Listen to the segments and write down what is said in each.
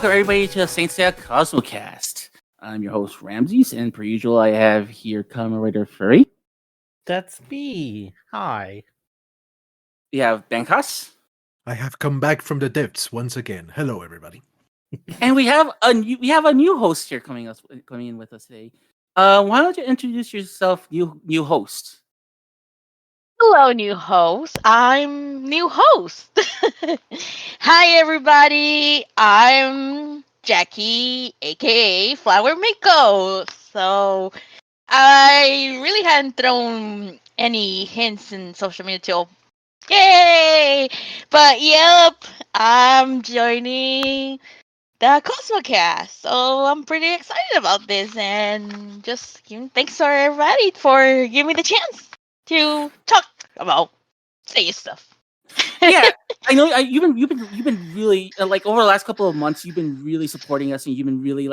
welcome everybody to Saint Seiya Cosmocast. I'm your host Ramses, and per usual, I have here Kamen writer Furry. That's me. Hi. We have Benjas, I have come back from the depths once again. Hello, everybody. and we have a new host here coming in with us today. Why don't you introduce yourself, new host? Hello, new host. I'm new host. Hi, everybody. I'm Jackie, aka Flower Miko. So I really hadn't thrown any hints in social media till yay! But yep, I'm joining the Cosmocast. So I'm pretty excited about this, and just thanks for everybody for giving me the chance to talk about say stuff. Yeah, I know. You've been really like over the last couple of months. You've been really supporting us, and you've been really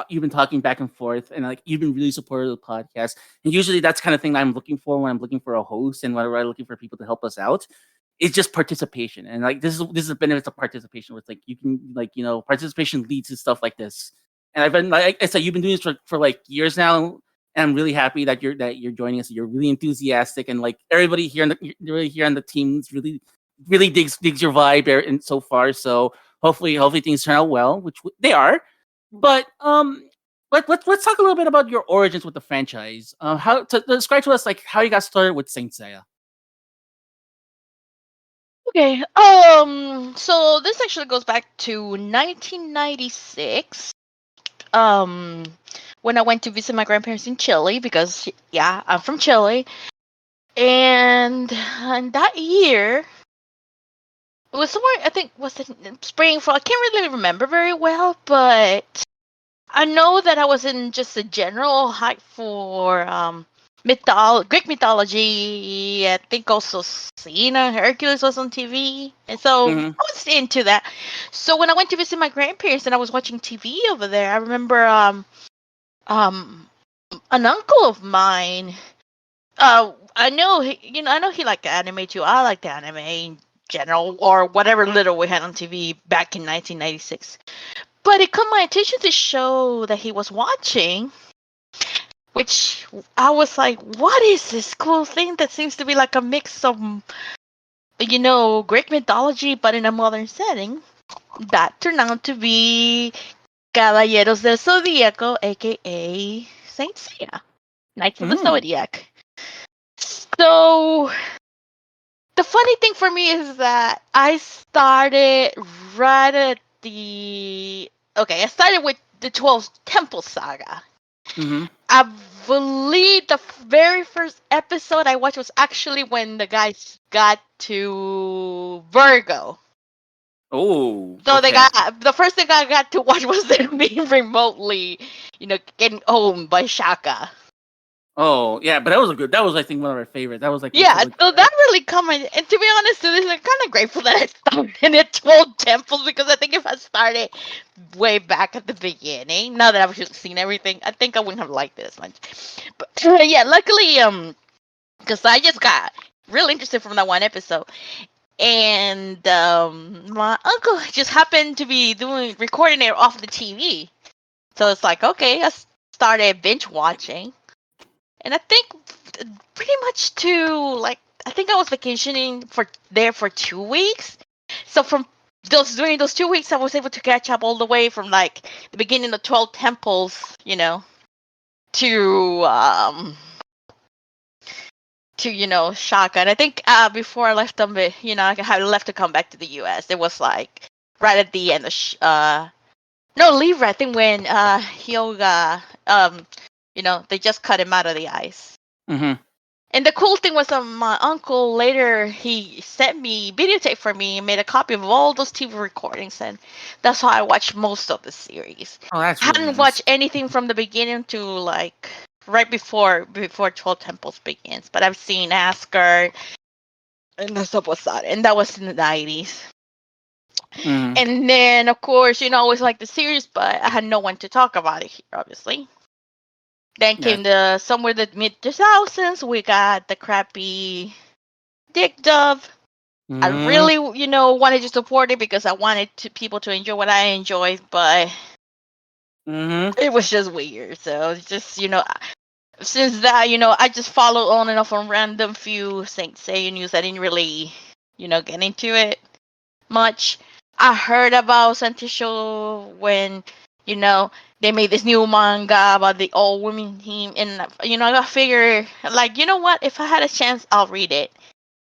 you've been talking back and forth, and like you've been really supportive of the podcast. And usually, that's kind of thing that I'm looking for when I'm looking for a host, and whenever I'm looking for people to help us out. It's just participation, and like this is the benefits of participation. Where it's like you can participation leads to stuff like this. And I've been like I said, you've been doing this for like years now. And I'm really happy that you're joining us. You're really enthusiastic, and like everybody here on the team is really digs your vibe and so far. So hopefully things turn out well, which they are. But let's talk a little bit about your origins with the franchise. How to describe to us like how you got started with Saint Seiya. Okay. So this actually goes back to 1996. When I went to visit my grandparents in Chile, because yeah, I'm from Chile, and that year it was somewhere, I think, was it spring, fall? I can't really remember very well, but I know that I was in just a general hype for Greek mythology. I think also Xena, Hercules was on TV, and so I was into that. So when I went to visit my grandparents and I was watching TV over there, I remember an uncle of mine. I know he liked anime too. I liked anime in general, or whatever little we had on TV back in 1996. But it caught my attention to show that he was watching, which I was like, what is this cool thing that seems to be like a mix of, Greek mythology, but in a modern setting? That turned out to be Caballeros del Zodiaco, aka Saint Seiya, Knights of the Zodiac. So the funny thing for me is that I started right at I started with the 12 Temple Saga. I believe the very first episode I watched was actually when the guys got to Virgo. Oh, so okay. The first thing I got to watch was them being remotely, getting owned by Shaka. Oh yeah, but that was I think one of our favorites. That was like So that really coming. And to be honest, I'm kind of grateful that I started in the 12 temples, because I think if I started way back at the beginning, now that I've seen everything, I think I wouldn't have liked it as much. But yeah, luckily, because I just got real interested from that one episode, and my uncle just happened to be recording it off the TV, so it's like, okay, I started binge watching. And I think pretty much I think I was vacationing for 2 weeks. So during those 2 weeks, I was able to catch up all the way from like the beginning of 12 temples, to Shaka. And I think before I left them, I had left to come back to the US. It was like right at the end of Libra. I think when Hyoga, they just cut him out of the ice. And the cool thing was my uncle later, he sent me videotape for me and made a copy of all those TV recordings, and that's how I watched most of the series. Oh, that's I hadn't watched anything from the beginning to like right before 12 Temples begins, but I've seen Asker and that's what was that, and that was in the 90s. And then of course, I always liked the series, but I had no one to talk about it here, obviously. Then came somewhere the mid 2000s. We got the crappy Dick Dove. I Mhm. really, wanted to support it because I wanted people to enjoy what I enjoyed, but Mhm. it was just weird. So it's just, since that, I just followed on and off on random few Saint Seiya news. I didn't really, get into it much. I heard about Santisho when, they made this new manga about the all women team, and I figured, like, you know what? If I had a chance, I'll read it.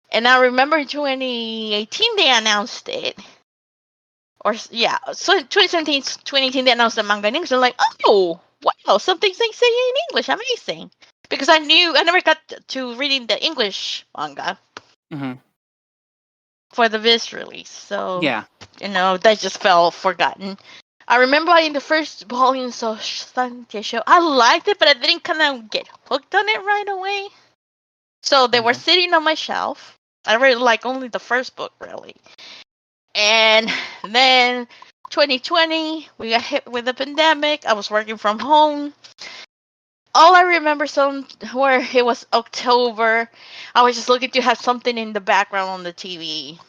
And I remember in 2018 they announced it. Or yeah, so 2017, 2018 they announced the manga in English. I'm like, oh wow, something Saint Seiya in English, amazing. Because I never got to reading the English manga Mhm. for the Viz release, so Yeah. that just fell forgotten. I remember in the first volumes of Santia Show, I liked it, but I didn't kind of get hooked on it right away. So they were Okay. sitting on my shelf. I read like only the first book really. And then 2020, we got hit with the pandemic. I was working from home. All I remember where it was October, I was just looking to have something in the background on the TV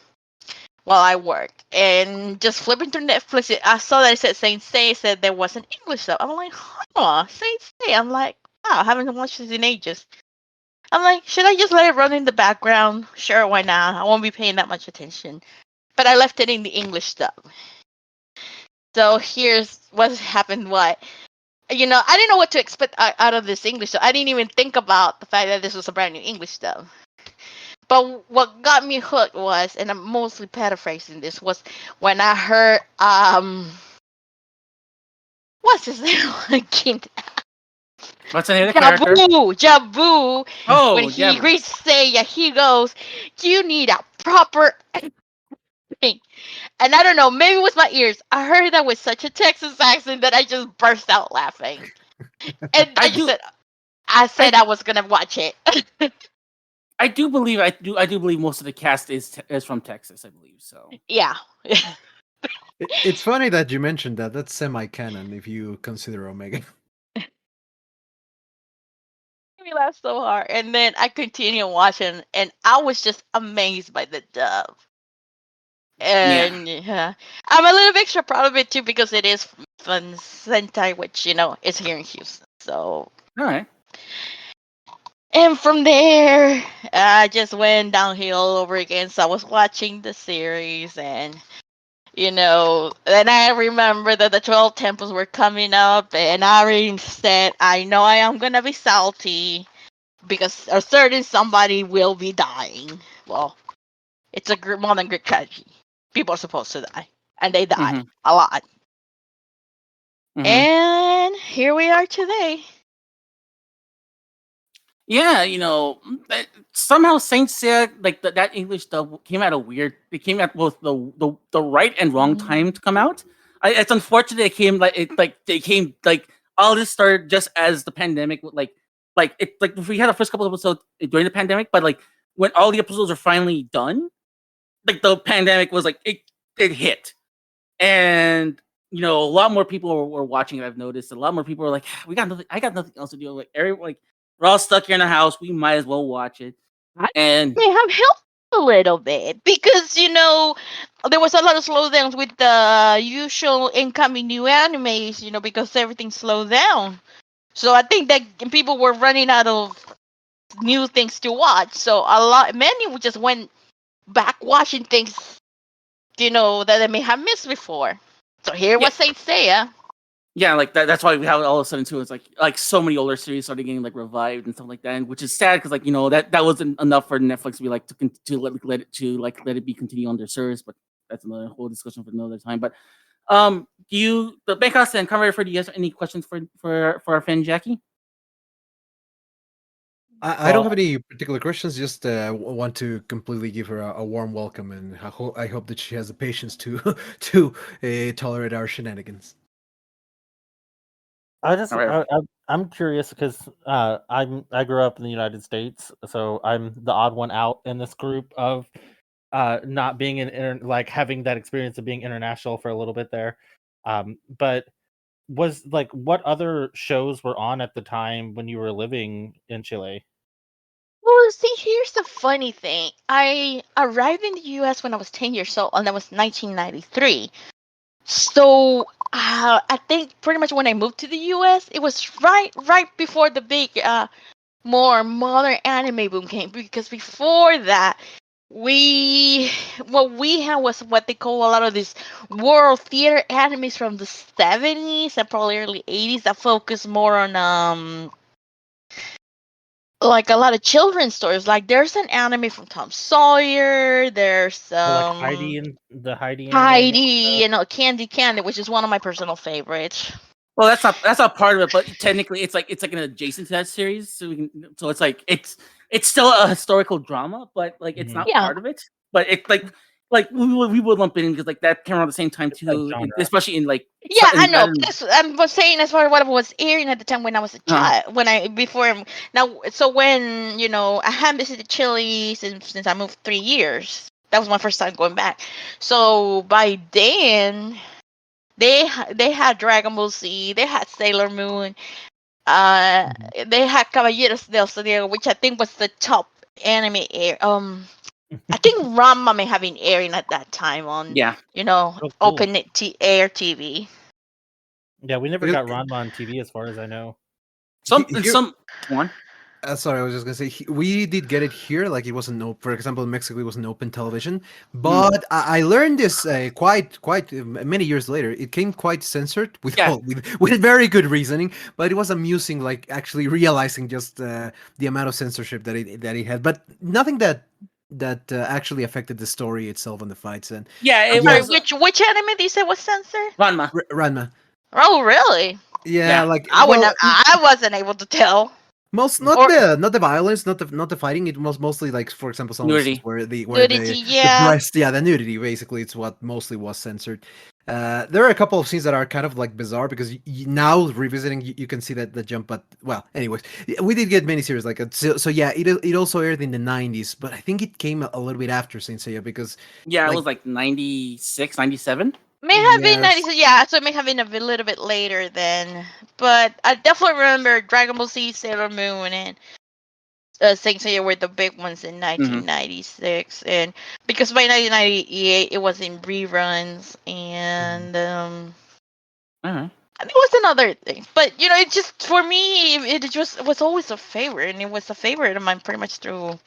while I worked, and just flipping through Netflix. I saw that it said Saint Seiya, said there was an English sub. I'm like, huh, Saint Seiya. I'm like, wow, I haven't watched this in ages. I'm like, should I just let it run in the background? Sure, why not? I won't be paying that much attention. But I left it in the English dub. So here's what happened. I didn't know what to expect out of this English dub. I didn't even think about the fact that this was a brand new English dub. But what got me hooked was, and I'm mostly paraphrasing this, was when I heard what's his name again? What's the name of the character? Jabu. When Oh, he yeah. reads Seiya, he goes, "You need a proper thing." And I don't know, maybe it was my ears. I heard that with such a Texas accent that I just burst out laughing. And I do. I said I I was gonna watch it. I do believe I do believe most of the cast is from Texas. I believe so. Yeah. It's funny that you mentioned that. That's semi-canon if you consider Omega. Me laugh so hard. And then I continued watching, and I was just amazed by the dub. Yeah. And yeah, I'm a little bit extra proud of it too because it is from Sentai, which is here in Houston. So, All right. and from there, I just went downhill all over again. So I was watching the series, and then I remember that the 12 temples were coming up, and I already said, I know I am gonna be salty because a certain somebody will be dying. Well, it's a more than great tragedy. People are supposed to die, and they die Mhm. a lot. Mhm. And here we are today. Yeah, somehow Saint Seiya, like that English dub came at a weird. It came at both the right and wrong time to come out. It's unfortunate it came they came like all this started just as the pandemic like we had the first couple of episodes during the pandemic, but like when all the episodes are finally done, like the pandemic was like it hit, and a lot more people were watching it. I've noticed a lot more people were like, we got nothing. I got nothing else to do. Like we're all stuck here in the house. We might as well watch it. I And may have helped a little bit because there was a lot of slowdowns with the usual incoming new animes. Because everything slowed down. So I think that people were running out of new things to watch. So many just went back watching things, that they may have missed before. So here yeah, was Saint Seiya. yeah, like that's why we have all of a sudden too. It's like so many older series started getting like revived and stuff like that, and which is sad because that wasn't enough for Netflix to be like let it be continue on their service. But that's another whole discussion for another time. But the Benjas and Conrad, do you have any questions for our friend Jackie? I don't Well, have any particular questions. Just want to completely give her a warm welcome, and I hope that she has the patience to to tolerate our shenanigans. I All right. I'm curious because I grew up in the United States, so I'm the odd one out in this group of not being like having that experience of being international for a little bit there. But was like what other shows were on at the time when you were living in Chile? Well, So see, here's the funny thing. I arrived in the U.S. when I was 10 years old, and that was 1993. So I think pretty much when I moved to the U.S., it was right before the big more modern anime boom came. Because before that, what we had was what they call a lot of these world theater animes from the 70s and probably early 80s that focus more on like a lot of children's stories. Like there's an anime from Tom Sawyer. There's Like Heidi and the Heidi anime. Heidi, Candy Candy, which is one of my personal favorites. Well, that's not part of it, but technically it's like an adjacent to that series. So it's like it's still a historical drama, but like it's not Yeah. part of it. But it's like we would lump it in because like that came around at the same time too, genre. especially in like Yeah, in I know. Latin- I was saying as far as what was airing at the time when I was a child, so when I hadn't visited Chile since I moved 3 years. That was my first time going back. So by then, they had Dragon Ball Z, they had Sailor Moon, they had Caballeros del Zodiac, which I think was the top anime air. I think Ranma may have been airing at that time on yeah. Cool. open air TV. Yeah, we never Because- got Ranma on TV as far as I know. Here- Some one. Sorry, I was just gonna say we did get it here. Like it wasn't open. For example, in Mexico, it wasn't open television. But I learned this quite many years later. It came quite censored with Yeah. with very good reasoning. But it was amusing, like actually realizing just the amount of censorship that it had. But nothing that actually affected the story itself and the fights. And Yeah, it Sorry, was which anime do you say was censored? Ranma. Ranma, Oh, really? yeah, Yeah. like I wasn't able to tell. Most not the violence, not the fighting. It was mostly like, for example, some of the Nudity. scenes where the Nudity, yeah. breast, the nudity. Basically, it's what mostly was censored. There are a couple of scenes that are kind of like bizarre because now revisiting, you can see that the jump. But well, anyways, we did get many series like so yeah. It also aired in the 90s, but I think it came a little bit after Saint Seiya because Yeah, it was like 96, 97. May have been Yes. 90s, yeah, so it may have been a little bit later then. But I definitely remember Dragon Ball Z, Sailor Moon, and Saint Seiya were the big ones in 1996. And because by 1998, it was in reruns, and Uh-huh. there was another thing. But, it just, for me, it just was always a favorite, and it was a favorite of mine pretty much through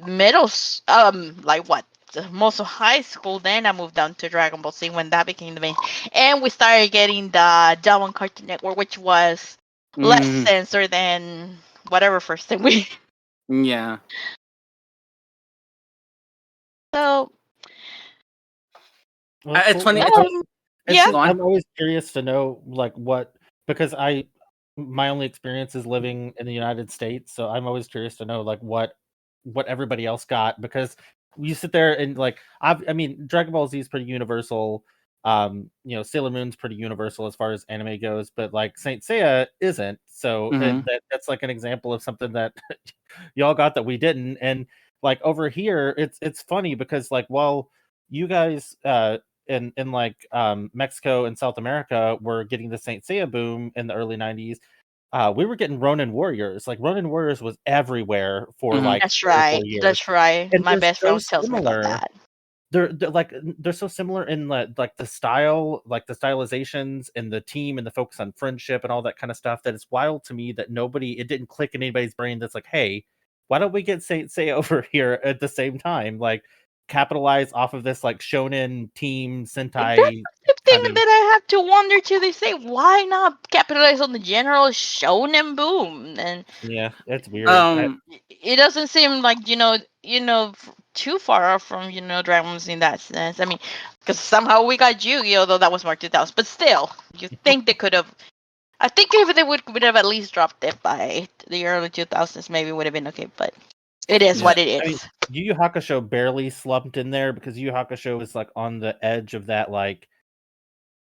like what? Most of high school. Then I moved down to Dragon Ball Z when that became the main, and we started getting the Dumb on Cartoon Network, which was less censored than whatever first thing we. Yeah. So Well, It's funny. yeah. Go on. I'm always curious to know like because my only experience is living in the United States, so I'm always curious to know like what everybody else got, because you sit there and like I mean Dragon Ball Z is pretty universal. Sailor Moon's pretty universal as far as anime goes, but like Saint Seiya isn't. So that's like an example of something that y'all got that we didn't. And like over here, it's funny because like while you guys in like Mexico and South America were getting the Saint Seiya boom in the early 90s, we were getting Ronin Warriors. Like Ronin Warriors was everywhere for like That's 3 or 4 right. years. That's right. And My they're best so friend tells me about similar. that. They're so similar in like the style, like the stylizations and the team and the focus on friendship and all that kind of stuff, that it's wild to me that it didn't click in anybody's brain that's like, hey, why don't we get Saint Seiya over here at the same time? Like capitalize off of this like shonen team Sentai. That's the thing that I have to wonder too. They say, why not capitalize on the general shonen boom? And yeah, it's weird. it doesn't seem like too far off from Dragons in that sense. I mean, because somehow we got Yu-Gi-Oh, although that was more 2000. But still, you think they could have. I think if they would have at least dropped it by the early 2000s, maybe it would have been okay. But it is what it is. I mean, Yu Yu Hakusho barely slumped in there because Yu Yu Hakusho is like on the edge of that like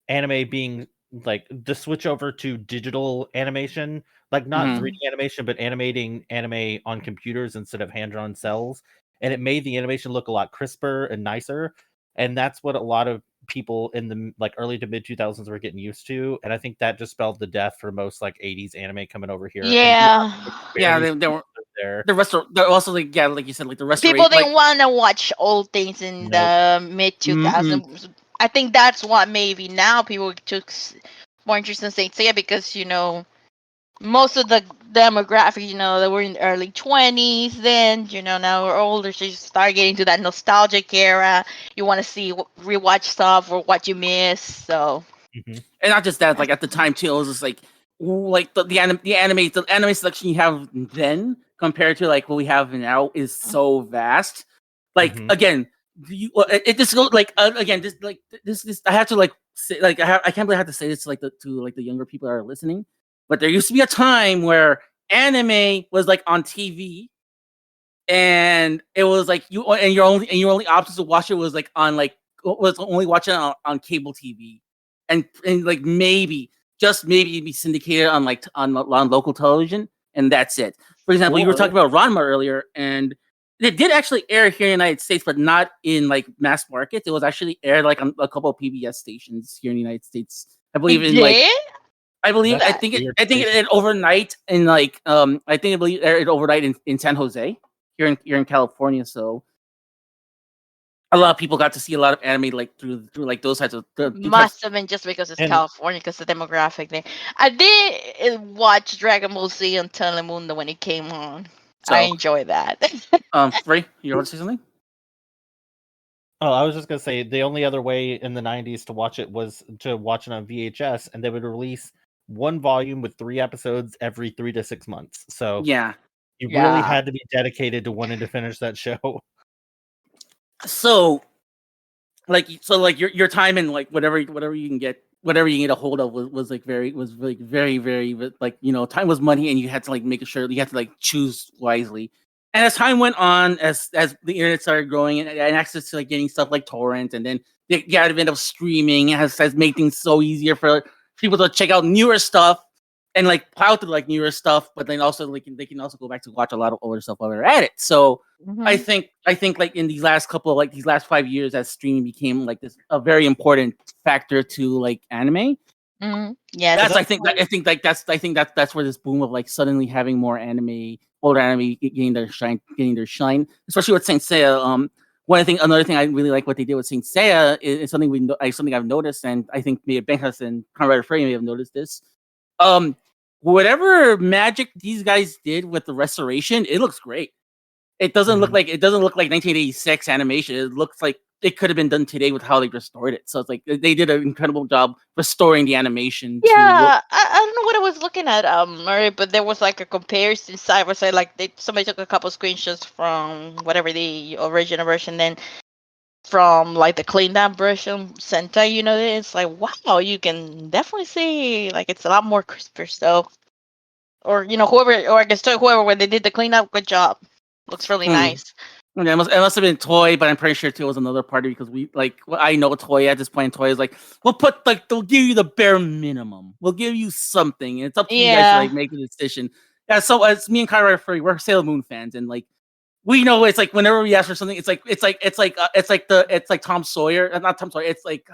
anime being like the switch over to digital animation, like not 3D animation, but animating anime on computers instead of hand-drawn cells. And it made the animation look a lot crisper and nicer. And that's what a lot of people in the like early to mid 2000s were getting used to. And I think that just spelled the death for most like 80s anime coming over here. Yeah. Yeah, they were there. They're also like like you said, like the restoration. People didn't want to watch old things in Nope. the mid 2000s. I think that's what maybe now people took more interest in Saint Seiya because most of the demographic, they were in the early 20s then, now we're older, so you start getting to that nostalgic era. You want to see, rewatch stuff or what you miss, so. Mhm. And not just that, like at the time too, it was just like the anime selection you have then compared to like what we have now is so vast. Like Mhm. again, it just goes like again, this I have to like say like I can't believe I have to say this to the younger people that are listening. But there used to be a time where anime was like on TV, and it was like your only options to watch it was like was only watching it on cable TV, and like maybe just maybe it'd be syndicated on like on local television, and that's it. For example, you were talking about Ranma earlier, and it did actually air here in the United States, but not in like mass markets. It was actually aired like on a couple of PBS stations here in the United States. I believe in like. I believe That's I think weird. it aired overnight in like I believe it aired overnight in San Jose here in California. So a lot of people got to see a lot of anime like through like those types of Must have been just because it's And- California, because the demographic there. I did watch Dragon Ball Z on Telemundo when it came on. So, I enjoy that. Frey, you want to say something? Oh, I was just gonna say the only other way in the '90s to watch it was to watch it on VHS, and they would release one volume with 3 episodes every 3 to 6 months. So Yeah. you Yeah. really had to be dedicated to wanting to finish that show. So your time and like whatever you can get a hold of was very like time was money, and you had to like make sure you had to like choose wisely. And as time went on, as the internet started growing and access to like getting stuff like torrent, and then the advent of streaming has made things so easier for people to check out newer stuff and like plow through like newer stuff, but then also like they can also go back to watch a lot of older stuff while they're at it. So I think like in these last 5 years, as streaming became like a very important factor to like anime. Yeah, I think that's where this boom of like suddenly having more older anime getting their shine, especially with Saint Seiya. Another thing I really like what they did with Saint Seiya is something something I've noticed, and I think maybe Benjas and Conrad Furry may have noticed this. Whatever magic these guys did with the restoration, it looks great. It doesn't look like 1986 animation. It looks like it could have been done today with how they restored it. So it's like they did an incredible job restoring the animation. Yeah, I don't know what I was looking at, Murray, but there was like a comparison side where say like somebody took a couple screenshots from whatever the original version, then from like the cleaned up version Sentai, it's like wow, you can definitely see like it's a lot more crisper. So, or whoever, or I guess whoever when they did the cleanup, good job. Looks really nice. Yeah, it must have been Toy, but I'm pretty sure too it was another party because I know Toy at this point. Toy is like, they'll give you the bare minimum. We'll give you something, and it's up to you guys to like make a decision. Yeah, so as me and Kyra are Furry, we're Sailor Moon fans, and like we know it's like whenever we ask for something, it's like Tom Sawyer, not Tom Sawyer. It's like,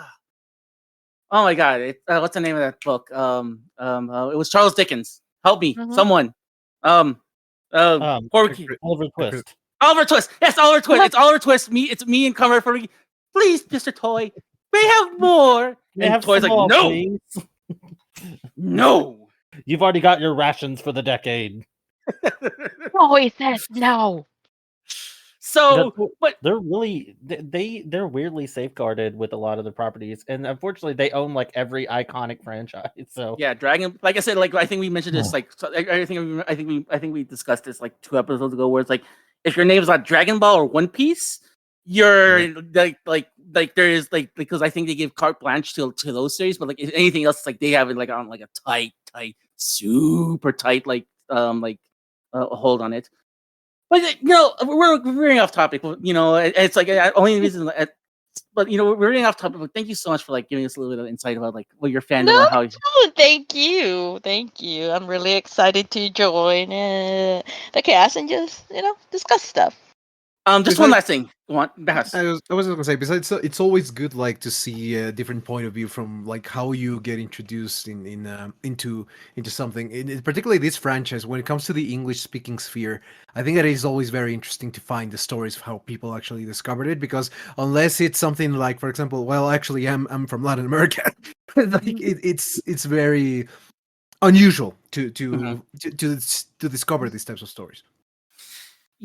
oh my god, what's the name of that book? It was Charles Dickens. Help me, someone. Oliver Twist. Oliver Twist. Yes, Oliver Twist. It's Oliver Twist. It's me and Conrad Furry. Please, Mr. Toy, may I have more. And Toy's like, no, please. No. You've already got your rations for the decade. Toy says no. So, but they're really they're weirdly safeguarded with a lot of the properties, and unfortunately, they own like every iconic franchise. So yeah, Dragon. Like I said, like I think we mentioned this. Like I think we discussed this like 2 episodes ago, where it's like if your name's not Dragon Ball or One Piece, you're like there is like because I think they give carte blanche to those series, but like if anything else, it's like they have it like on like a tight, super tight hold on it. But we're veering off topic. It's like only reason. But we're veering off topic. But thank you so much for like giving us a little bit of insight about like what your fandom and how. Thank you. I'm really excited to join the cast and just discuss stuff. Just one last thing. Go on, Benjas. I was just gonna say, besides, it's always good like to see a different point of view from like how you get introduced into something. Particularly this franchise, when it comes to the English speaking sphere, I think that it is always very interesting to find the stories of how people actually discovered it. Because unless it's something like, for example, well, actually, I'm from Latin America, like it's very unusual to discover these types of stories.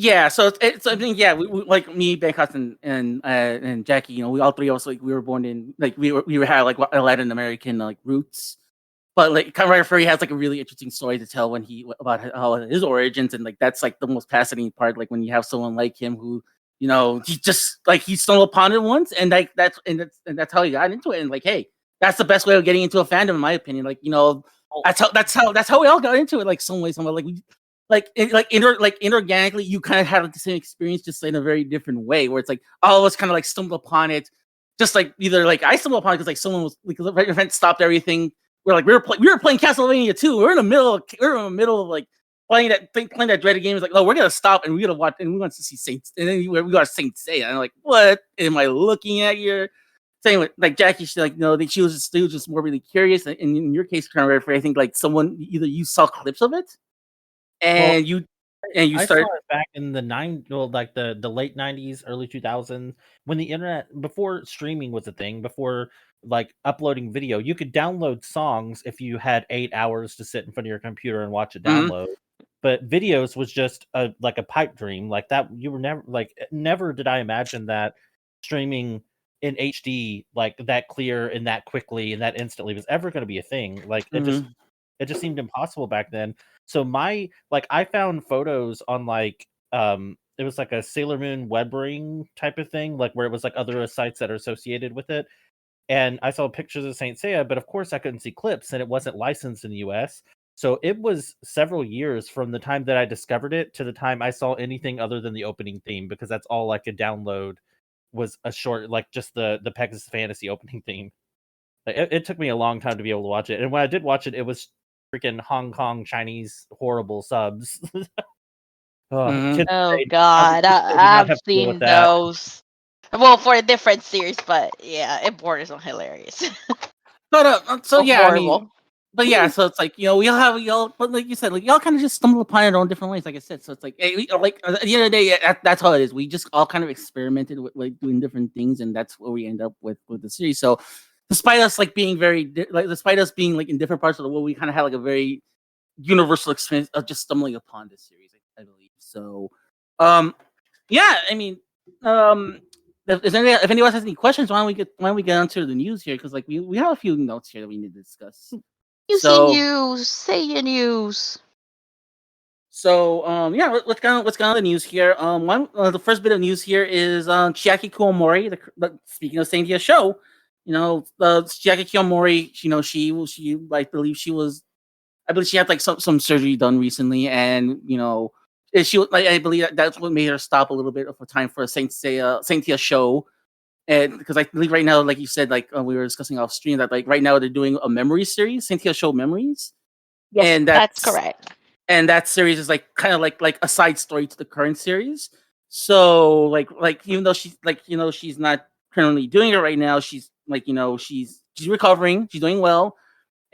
Yeah, so it's I mean, yeah, we like me, Benjas, and Jackie. You know, we all three of us like we were born in like we had like Latin American like roots, but like Kamen Furry has like a really interesting story to tell when he about how his origins, and like that's like the most fascinating part. Like when you have someone like him who, you know, he just like he stumbled upon it once, and like that's how he got into it, and like hey, that's the best way of getting into a fandom, in my opinion. Like you know, that's how we all got into it. Like some way, like we. Inorganically, you kind of had like the same experience, just in a very different way. Where it's like all of us kind of like stumbled upon it, just like either like I stumbled upon it because like someone was because the event stopped everything. We're like we were playing Castlevania 2. We're in the middle of like playing that dreaded game. It's like, oh, we're gonna stop and we're gonna watch, and we want to see Saints, and then we got Saint Seiya. And I'm like, what am I looking at here? Same with like Jackie, she like no, she was just more really curious. And in your case, kind of, I think like someone either you saw clips of it. And you I started saw it back in the like the late 90s, early 2000s, when the internet, before streaming was a thing, before like uploading video, you could download songs if you had 8 hours to sit in front of your computer and watch it download. But videos was just a pipe dream. Like that, you were never did I imagine that streaming in HD like that clear and that quickly and that instantly was ever going to be a thing. Like it just seemed impossible back then. So I found photos on it was like a Sailor Moon web ring type of thing, like where it was like other sites that are associated with it. And I saw pictures of Saint Seiya, but of course I couldn't see clips and it wasn't licensed in the US. So it was several years from the time that I discovered it to the time I saw anything other than the opening theme, because that's all I could download was a short, like just the Pegasus Fantasy opening theme. It took me a long time to be able to watch it. And when I did watch it, it was freaking Hong Kong Chinese horrible subs. Oh God, I've seen those. Well, for a different series, but yeah, it borders on hilarious. But so yeah, horrible. I mean, but yeah, so it's like you know we all but like you said, like y'all kind of just stumble upon it in different ways. Like I said, so it's like hey, like at the end of the day, that's how it is. We just all kind of experimented with like doing different things, and that's where we end up with the series. So despite us like being despite us being like in different parts of the world, we kind of had like a very universal experience of just stumbling upon this series, I believe. So, yeah, I mean, if anyone has any questions, why don't we get onto the news here? Because like we have a few notes here that we need to discuss. Say your news. So yeah, let's go on the news here. The first bit of news here is Chiaki Kuomori. Speaking of Saint Seiya show, you know, Chiaki Kuomori. You know, she I believe she had like some surgery done recently, and you know, I believe that's what made her stop a little bit of a time for a Saint Seiya show. And because I believe right now, like you said, like we were discussing off stream, that like right now they're doing a memory series, Saint Seiya Show Memories. Yes, and that's correct. And that series is like kind of like a side story to the current series. So like even though she's not currently doing it right now, she's like she's recovering, she's doing well,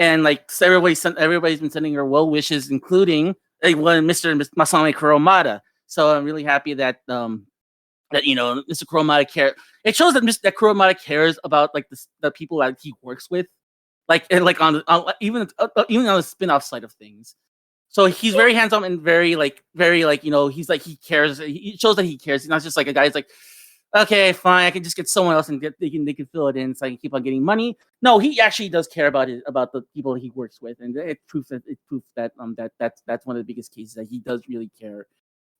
and like so everybody's been sending her well wishes, including one Mr. Masami Kuromada. So I'm really happy that that Mr. Kuromada cares. It shows that Kuromada cares about like the people that he works with, like and like even on the spin-off side of things. So he's very hands-on and very he's like he cares. He shows that he cares. He's not just like a guy who's like, okay, fine, I can just get someone else and they can fill it in so I can keep on getting money. No, he actually does care about the people he works with, and it proves that that's one of the biggest cases that he does really care.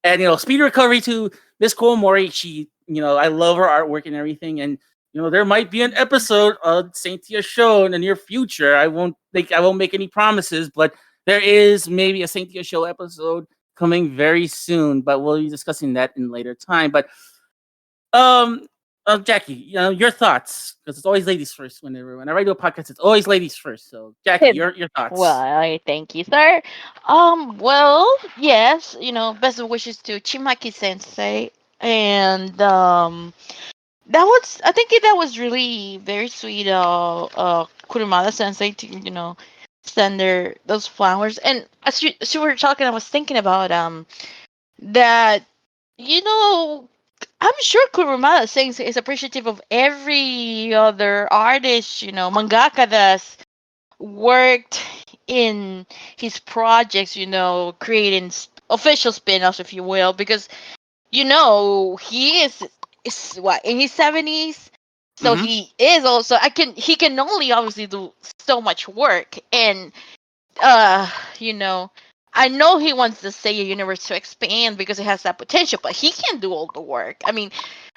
And speed recovery to Miss Kuomori. She, I love her artwork and everything, and there might be an episode of Saint Seiya show in the near future. I won't make any promises, but there is maybe a Saint Seiya show episode coming very soon. But we'll be discussing that in later time. But Jackie, your thoughts, because it's always ladies first. Whenever I do a podcast, it's always ladies first. So Jackie, your thoughts. Well, thank you, sir. Well, yes, best wishes to Chimaki Sensei And I think that was really very sweet. Kurumada Sensei to send those flowers. And as you were talking, I was thinking about that you know I'm sure Kurumada Sensei is appreciative of every other artist, mangaka that's worked in his projects, creating official spin-offs, if you will, because he is what in his 70s, so Mhm. he is also he can only obviously do so much work, and you know I know he wants the Seiya universe to expand because it has that potential, but he can't do all the work. I mean,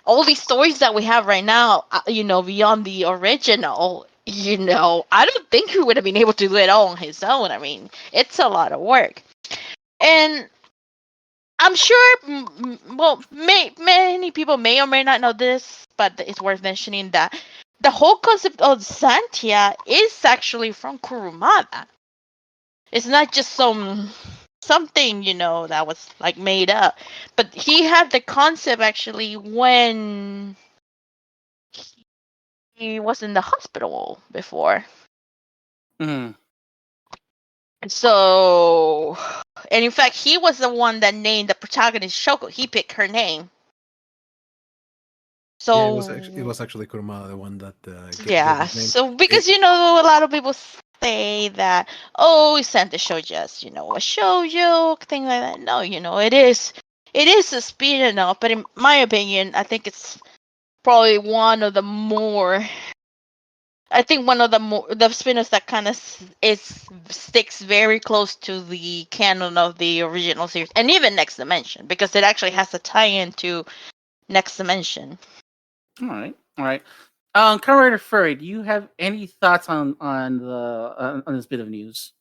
all these stories that we have right now, beyond the original, I don't think he would have been able to do it all on his own. I mean, it's a lot of work. And I'm sure, well, many people may or may not know this, but it's worth mentioning that the whole concept of Santia is actually from Kurumada. It's not just something that was like made up, but he had the concept actually when he was in the hospital before. Mhm. So, and in fact, he was the one that named the protagonist Shoko. He picked her name. Yeah, So it was actually Kurumada the one that gave yeah, his name. so because a lot of people say that, oh, we sent the show just a shoujo thing like that. No, it is a spin-off, but in my opinion, I think it's probably one of the more. I think one of the spin-offs that kind of sticks very close to the canon of the original series, and even Next Dimension, because it actually has a tie-in to Next Dimension. All right. All right. Kamen Rider Furry, do you have any thoughts on this bit of news?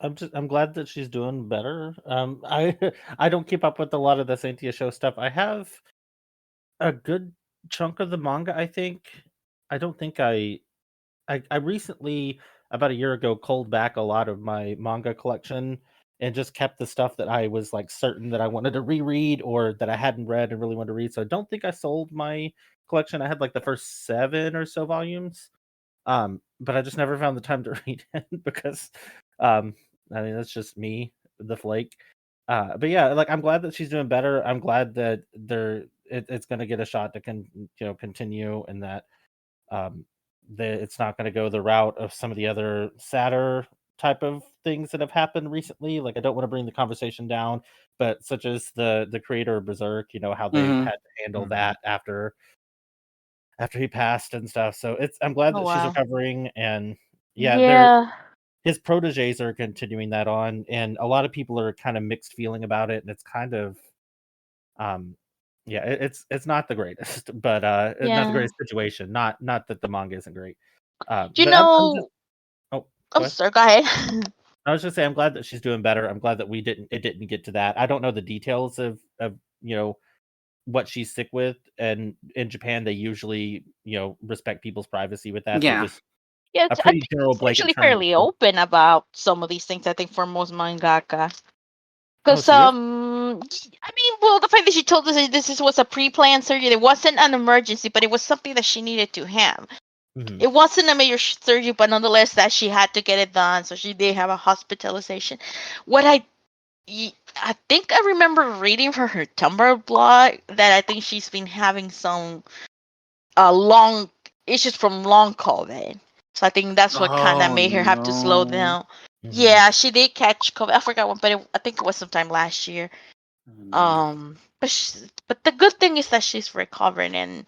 I'm glad that she's doing better. I I don't keep up with a lot of the Saint Seiya show stuff. I have a good chunk of the manga, I think. I don't think I recently, about a year ago, culled back a lot of my manga collection and just kept the stuff that I was like certain that I wanted to reread or that I hadn't read and really wanted to read. So I don't think I sold my collection. I had like the first 7 or so volumes. But I just never found the time to read it because I mean that's just me, the flake. But yeah, like I'm glad that she's doing better. I'm glad that it's gonna get a shot to continue and that um that it's not gonna go the route of some of the other sadder type of things that have happened recently. Like I don't want to bring the conversation down, but such as the creator of Berserk, how they Mhm. had to handle Mhm. that after he passed and stuff. So I'm glad Oh that she's wow. recovering and yeah, Yeah. his proteges are continuing that on and a lot of people are kind of mixed feeling about it and it's kind of um yeah, it's not the greatest, but not the Yeah. greatest situation. Not that the manga isn't great. You But I'm just know. oh Oh, go ahead. sorry. Go ahead. I was just saying I'm glad that she's doing better. I'm glad that it didn't get to that. I don't know the details of what she's sick with, and in Japan they usually respect people's privacy with that. They Yeah. just Yeah, a I pretty think general it's blanket actually term. fairly open about some of these things. I think for most mangaka, Oh, because she is. I mean, well, the fact that she told us that was a pre-planned surgery, it wasn't an emergency, but it was something that she needed to have. Mhm. It wasn't a major surgery, but nonetheless, that she had to get it done, so she did have a hospitalization. What I think I remember reading from her Tumblr blog that I think she's been having some long issues from long COVID. So I think that's what kind of Oh made her have to slow no. down. Mhm. Yeah, she did catch COVID. I forgot when, but I think it was sometime last year. Oh, no. But the good thing is that she's recovering, and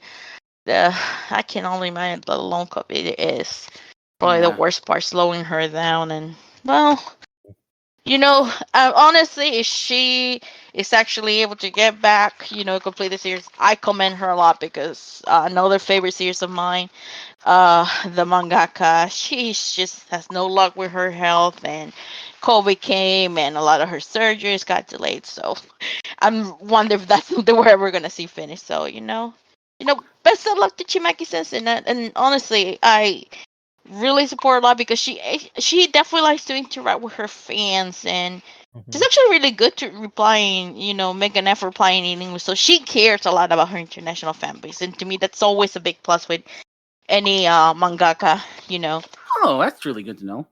the I can only imagine the long COVID is probably the Yeah. worst part, slowing her down. And well, honestly, if she is actually able to get back, complete the series, I commend her a lot because another favorite series of mine, the mangaka, she just has no luck with her health, and COVID came, and a lot of her surgeries got delayed. So I'm wonder if that's something we're ever gonna see finished. So best of luck to Chimaki Sensei, and honestly, I really support a lot because she definitely likes to interact with her fans, and she's Mhm. actually really good to replying, make an effort replying in English. So she cares a lot about her international fan base, and to me, that's always a big plus with any mangaka. Oh, that's really good to know.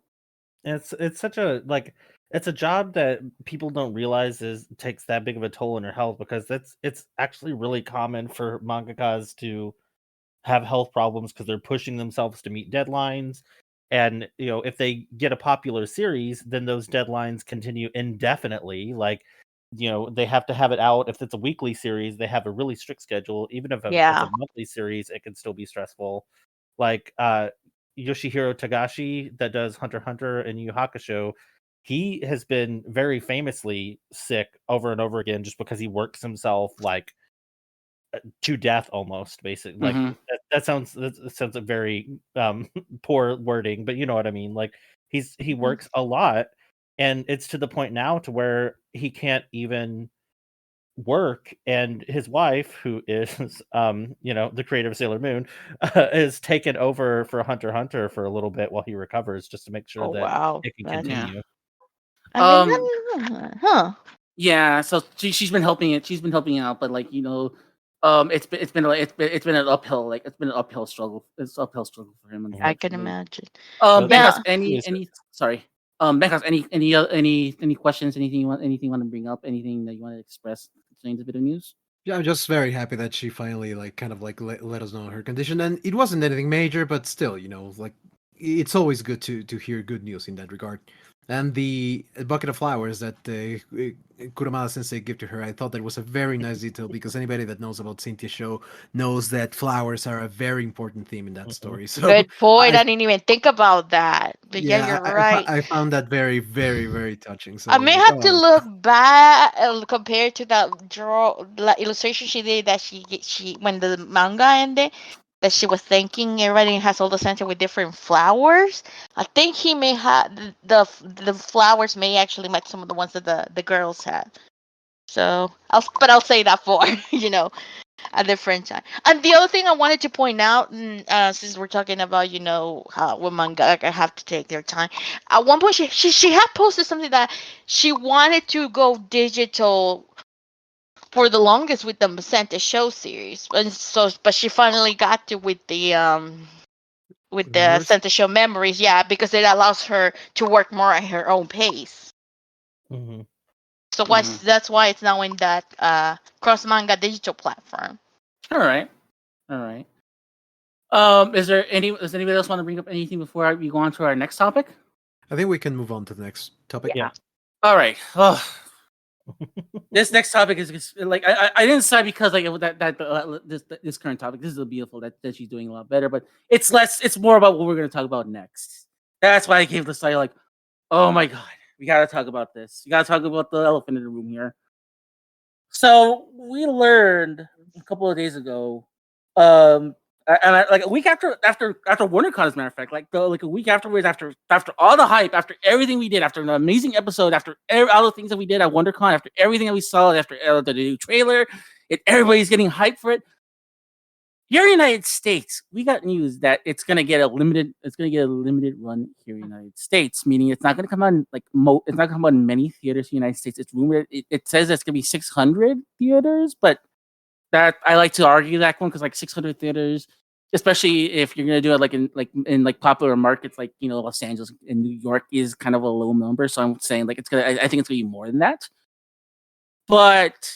It's such a it's a job that people don't realize takes that big of a toll on your health, because it's actually really common for mangakas to have health problems because they're pushing themselves to meet deadlines. And if they get a popular series, then those deadlines continue indefinitely. They have to have it out. If it's a weekly series, they have a really strict schedule. Even if it's Yeah. a monthly series, it can still be stressful. Like Yoshihiro Tagashi, that does Hunter x Hunter and Yu Yu Hakusho, he has been very famously sick over and over again just because he works himself to death almost, basically. Mhm. That sounds a very poor wording, but you know what I mean. Like he works a lot, and it's to the point now to where he can't even work, and his wife, who is the creator of Sailor Moon, is taken over for Hunter x Hunter for a little bit while he recovers, just to make sure Oh that wow. it can That's, continue. I mean, huh? Yeah, so she's been helping it. She's been helping out, but it's been an uphill an uphill struggle. It's an uphill struggle for him, I can unfortunately. imagine. But Yeah. Benjas, Benjas, any questions? Anything you want to bring up? Anything that you want to express concerning the bit of news? Yeah, I'm just very happy that she finally let us know her condition, and it wasn't anything major, but still, it's always good to hear good news in that regard. And the bucket of flowers that Kuramada Sensei gave to her, I thought that was a very nice detail, because anybody that knows about Cynthia Show knows that flowers are a very important theme in that story. So Good point. I I didn't even think about that. But yeah, yeah, you're right. I found that very, very, very touching. So I I was may like, have to oh, look back compared to that illustration she did that she when the manga ended, that she was thanking everybody and has all the center with different flowers. I think he may have the flowers may actually match some of the ones that the girls had. So I'll say that for a different time. And the other thing I wanted to point out, since we're talking about how when mangaka have to take their time, at one point she had posted something that she wanted to go digital for the longest with the Santa Show series, and so but she finally got to with the memories? Santa Show memories, yeah, because it allows her to work more at her own pace. Mhm. So that's why it's now in that cross manga digital platform. All right. Does anybody else want to bring up anything before we go on to our next topic? I think we can move on to the next topic. Yeah. All right. Oh, this next topic is like I didn't decide because this current topic, this is beautiful that she's doing a lot better, but it's more about what we're going to talk about next. That's why I gave the title like, oh my god, we got to talk about this. We got to talk about the elephant in the room here. So we learned a couple of days ago, like a week after WonderCon, as a matter of fact, like a week afterwards, after all the hype, after everything we did, after an amazing episode, after all the things that we did at WonderCon, after everything that we saw, after the new trailer, everybody's getting hyped for it. Here in the United States, we got news that it's gonna get a limited run here in the United States, meaning it's not gonna come on it's not gonna come on many theaters in the United States. It's rumored it says it's gonna be 600 theaters, but that I like to argue that one because like 600 theaters, especially if you're gonna do it in popular markets like Los Angeles and New York, is kind of a low number. So I'm saying like I think it's gonna be more than that. But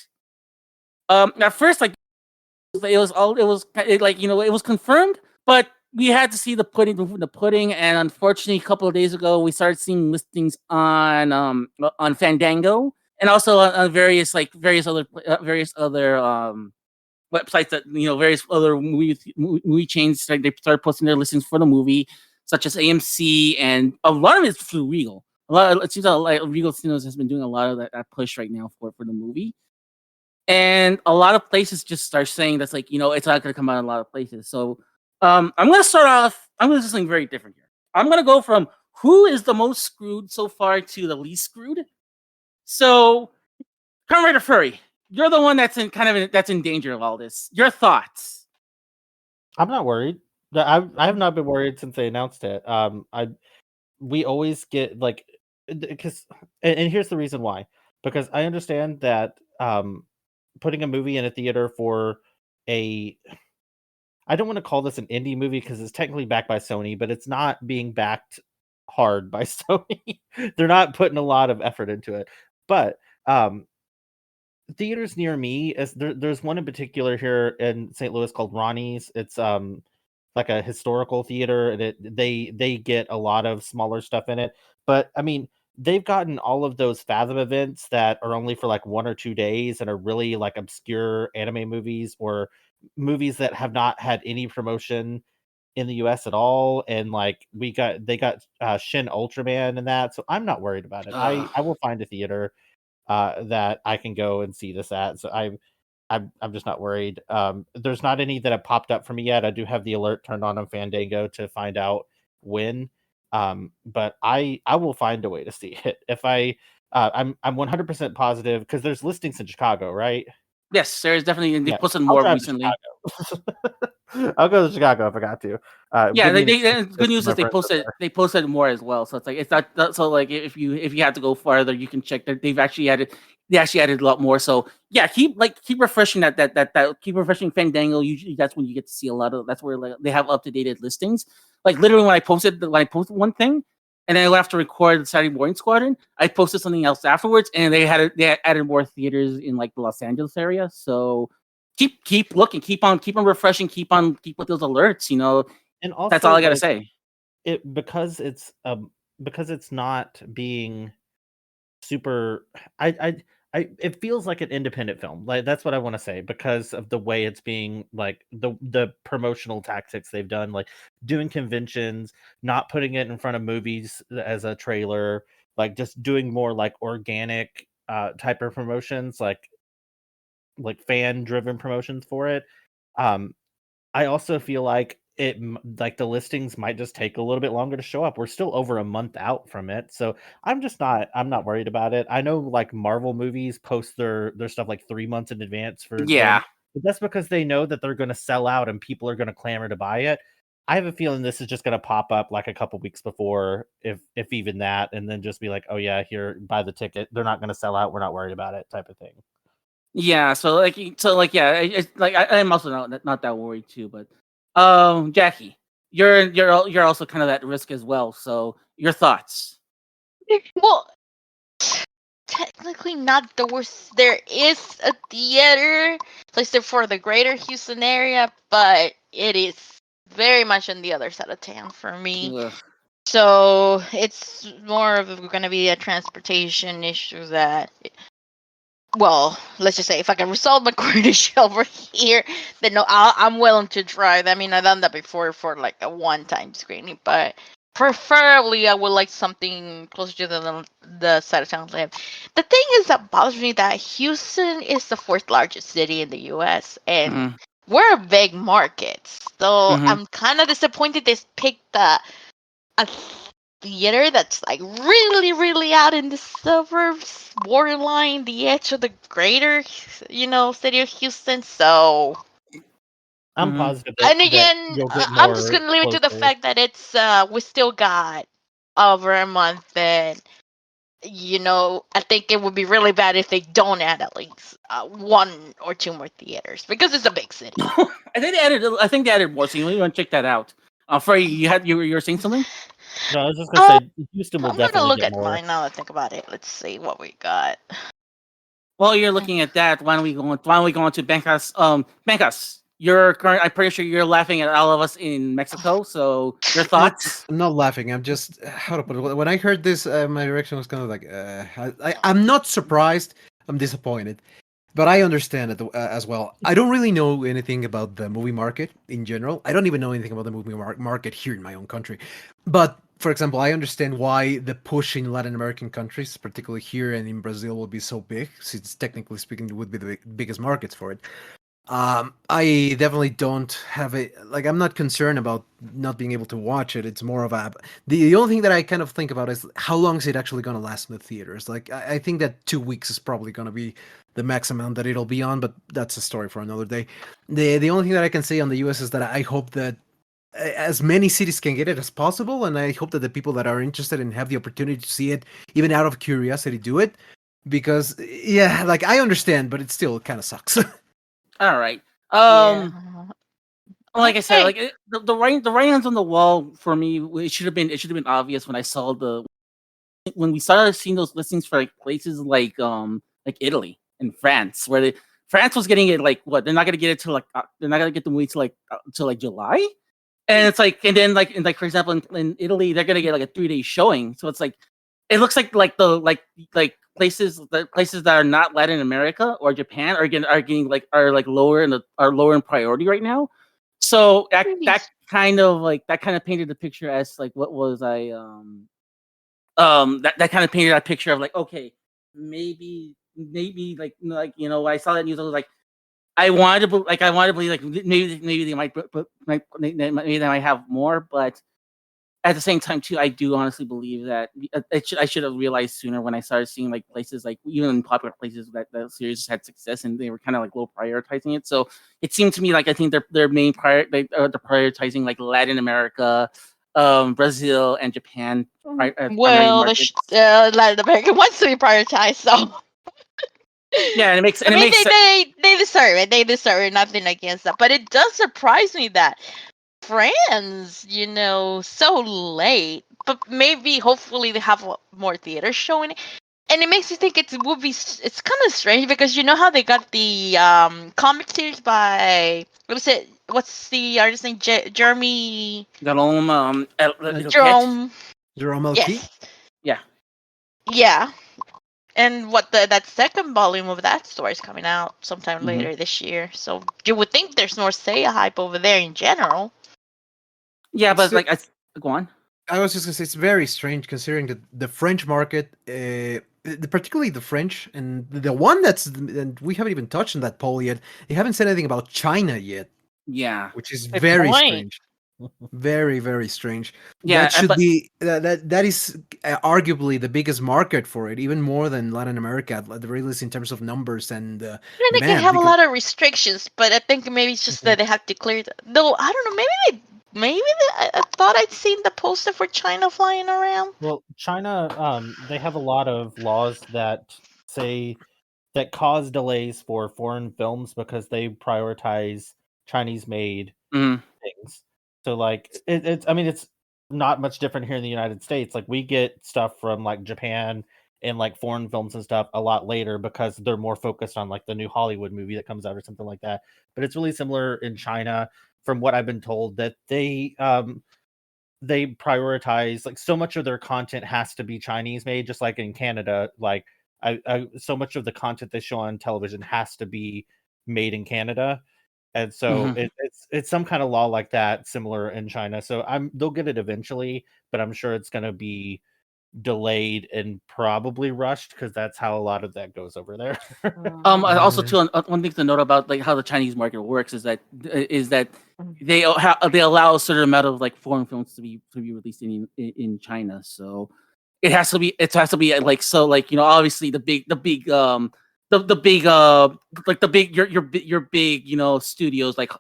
at first it was confirmed, but we had to see the pudding, and unfortunately, a couple of days ago, we started seeing listings on Fandango and also on various other websites that various other movie chains. Like, they started posting their listings for the movie, such as AMC, and a lot of it's through Regal. It seems like Regal Cinemas has been doing a lot of that push right now for the movie. And a lot of places just start saying that's it's not going to come out in a lot of places. So I'm going to start off. I'm going to do something very different here. I'm going to go from who is the most screwed so far to the least screwed. So, Kamen Furry, you're the one that's in danger of all this. Your thoughts? I'm not worried. I have not been worried since they announced it. We always get like because and here's the reason why, because I understand that putting a movie in a theater for a I don't want to call this an indie movie because it's technically backed by Sony, but it's not being backed hard by Sony. They're not putting a lot of effort into it. But theaters near me there's one in particular here in St. Louis called Ronnie's. It's like a historical theater, and they get a lot of smaller stuff in it. But I mean, they've gotten all of those Fathom events that are only for like 1 or 2 days and are really like obscure anime movies or movies that have not had any promotion in the US at all. And like they got Shin Ultraman and that. So I'm not worried about it. I will find a theater that I can go and see this at. So I'm just not worried. There's not any that have popped up for me yet. I do have the alert turned on Fandango to find out when. But I will find a way to see it. If I'm 100% positive because there's listings in Chicago, right? Yes, there is definitely, and they Yeah, posted I'll more drive to recently. Chicago. I'll go to Chicago if I got to. Yeah, give me an and excuse good to news my is they friends up posted there. they posted more as well. So it's like it's not so like if you had to go farther, you can check that they've actually added a lot more. So yeah, keep refreshing that keep refreshing Fandango. Usually that's when you get to see a lot of that's where like they have up to date listings. Like literally when I posted one thing and then I left to record the Saturday Morning Squadron, I posted something else afterwards, and they had added more theaters in like the Los Angeles area. So keep looking, keep on refreshing, keep with those alerts. And That's also all I gotta like say. because it's not being super I it feels like an independent film. Like that's what I want to say because of the way it's being like the promotional tactics they've done, like doing conventions, not putting it in front of movies as a trailer, like just doing more like organic type of promotions, like fan driven promotions for it. Um I also feel like like the listings might just take a little bit longer to show up. We're still over a month out from it, so I'm not worried about it. I know like Marvel movies post their stuff like 3 months in advance for them, Yeah. but that's because they know that they're going to sell out and people are going to clamor to buy it. I have a feeling this is just going to pop up like a couple weeks before, if even that, and then just be like, oh yeah, here, buy the ticket. They're not going to sell out. We're not worried about it, type of thing. Yeah, yeah, I'm also not that worried too, but Jackie, you're also kind of at risk as well. So your thoughts? Well, technically not the worst. There is a theater, like for the greater Houston area, but it is very much on the other side of town for me. Ugh. So it's more of going to be a transportation issue that, well, let's just say if I can resolve my quarter issue over here, then no, I'm willing to try that. I mean, I've done that before for like a one-time screening, but preferably I would like something closer to the side of town I live. The thing is that bothers me that Houston is the fourth largest city in the U.S. and Mhm. we're a big market, so Mhm. I'm kind of disappointed they picked a theater that's like really, really out in the suburbs, borderline the edge of the greater, city of Houston. So, I'm Mhm. positive and that again, you'll get I'm just more gonna leave it to the closer. fact that it's we still got over a month, and I think it would be really bad if they don't add at least one or two more theaters because it's a big city. I think they added more. So you want to check that out. Furry, you were saying something? No, I was just gonna Uh, say Houston will I'm gonna definitely look get at more. mine now that I think about it. Let's see what we got. While you're looking at that, why don't we go on to Benjas? Benjas, I'm pretty sure you're laughing at all of us in Mexico. So your thoughts? I'm not laughing. I'm just how to put it. When I heard this, my reaction was kind of like, I'm not surprised. I'm disappointed, but I understand it as well. I don't really know anything about the movie market in general. I don't even know anything about the movie market here in my own country. But for example, I understand why the push in Latin American countries, particularly here and in Brazil, will be so big, since technically speaking, it would be the biggest markets for it. I definitely don't have it. Like, I'm not concerned about not being able to watch it. It's more of the only thing that I kind of think about is how long is it actually going to last in the theaters. Like, I think that 2 weeks is probably going to be the maximum that it'll be on, but that's a story for another day. The only thing that I can say on the US is that I hope that as many cities can get it as possible, and I hope that the people that are interested and have the opportunity to see it, even out of curiosity, do it. Because yeah, like I understand, but it still kind of sucks. All right. Yeah. Like I said, Okay. like the writings on the wall for me, it should have been obvious when I saw when we started seeing those listings for like places like Italy and France, where France was getting it like what they're not gonna get it till like they're not gonna get the movie till like July, and it's like and then like for example in Italy they're gonna get like a 3-day showing, so it's like it looks like the like places that are not Latin America or Japan are getting like lower in priority right now. So Really that kind of painted the picture as like what was I that kind of painted that picture of like okay maybe like you know when I saw that news I was like I wanted to believe like maybe they might maybe they might have more, but at the same time too I do honestly believe that I should have realized sooner when I started seeing like places like even in popular places that the series had success and they were kind of like low prioritizing it. So it seemed to me like I think their main they're prioritizing like Latin America, Brazil and Japan primary well, markets. Latin America wants to be prioritized, so Yeah, and I mean makes they deserve it. They deserve it. Nothing against that, but it does surprise me that France, so late. But maybe, hopefully, they have more theaters showing it. And it makes you think it would be. It's kind of strange because you know how they got the comic series by what was it? What's the artist name? Jeremy Jerome Jerome. Jerome Alki? Yes. Yeah. Yeah. And that second volume of that story is coming out sometime later this year. So you would think there's more Seiya hype over there in general. Yeah, but So- like go on. I was just gonna say it's very strange considering that the French market, particularly the French, and the one and we haven't even touched on that poll yet. They haven't said anything about China yet, Yeah. which is Good very point. strange. Very, very strange. Yeah, That should but be that is arguably the biggest market for it, even more than Latin America, at the very least in terms of numbers and And they can demand. have a Because lot of restrictions, but I think maybe it's just that they have to clear. Though I don't know, I thought I'd seen the poster for China flying around. Well, China, they have a lot of laws that cause delays for foreign films because they prioritize Chinese-made mhm. things. So, like, it's not much different here in the United States. Like, we get stuff from like Japan and like foreign films and stuff a lot later because they're more focused on like the new Hollywood movie that comes out or something like that. But it's really similar in China, from what I've been told, that they prioritize like so much of their content has to be Chinese made, just like in Canada. Like so much of the content they show on television has to be made in Canada, and so Mhm. it's some kind of law like that, similar in China. So they'll get it eventually, but I'm sure it's going to be delayed and probably rushed because that's how a lot of that goes over there. Also too, one thing to note about like how the Chinese market works is that they allow a certain amount of like foreign films to be released in China. So it has to be like so like obviously the big the big like the big your big studios like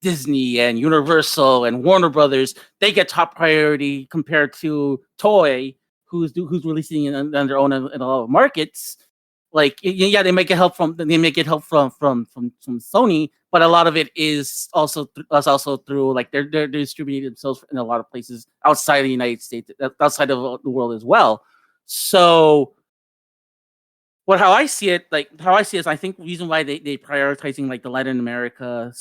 Disney and Universal and Warner Brothers, they get top priority compared to Toy, who's releasing on their own in a lot of markets. Like yeah, they may get help from Sony, but a lot of it is also through like they're distributing themselves in a lot of places outside of the United States, outside of the world as well. So how I see it is I think the reason why they prioritizing like the Latin America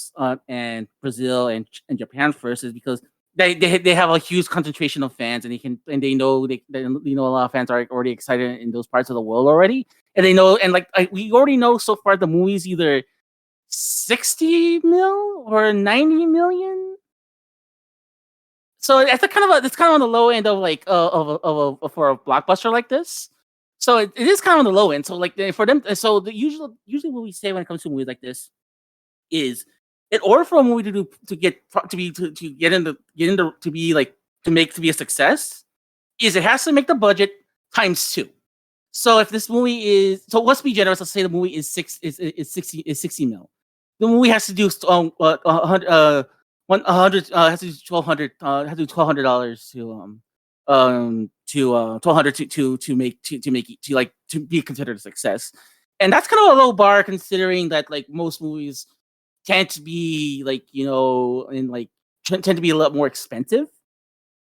and Brazil and Japan first is because they have a huge concentration of fans and they know a lot of fans are already excited in those parts of the world already, and they know and like we already know so far the movie's either 60 mil or 90 million. So it's kind of on the low end of like for a blockbuster like this. So it is kind of on the low end. So like for them, so usually what we say when it comes to movies like this is, in order for a movie to be a success, is it has to make the budget times 2. So if this movie is, so let's be generous. Let's say the movie is 60 mil. The movie has to do 100 has to do $1,200 has to do $1,200 $1,200 to be considered a success, and that's kind of a low bar considering that like most movies tend to be like tend to be a lot more expensive.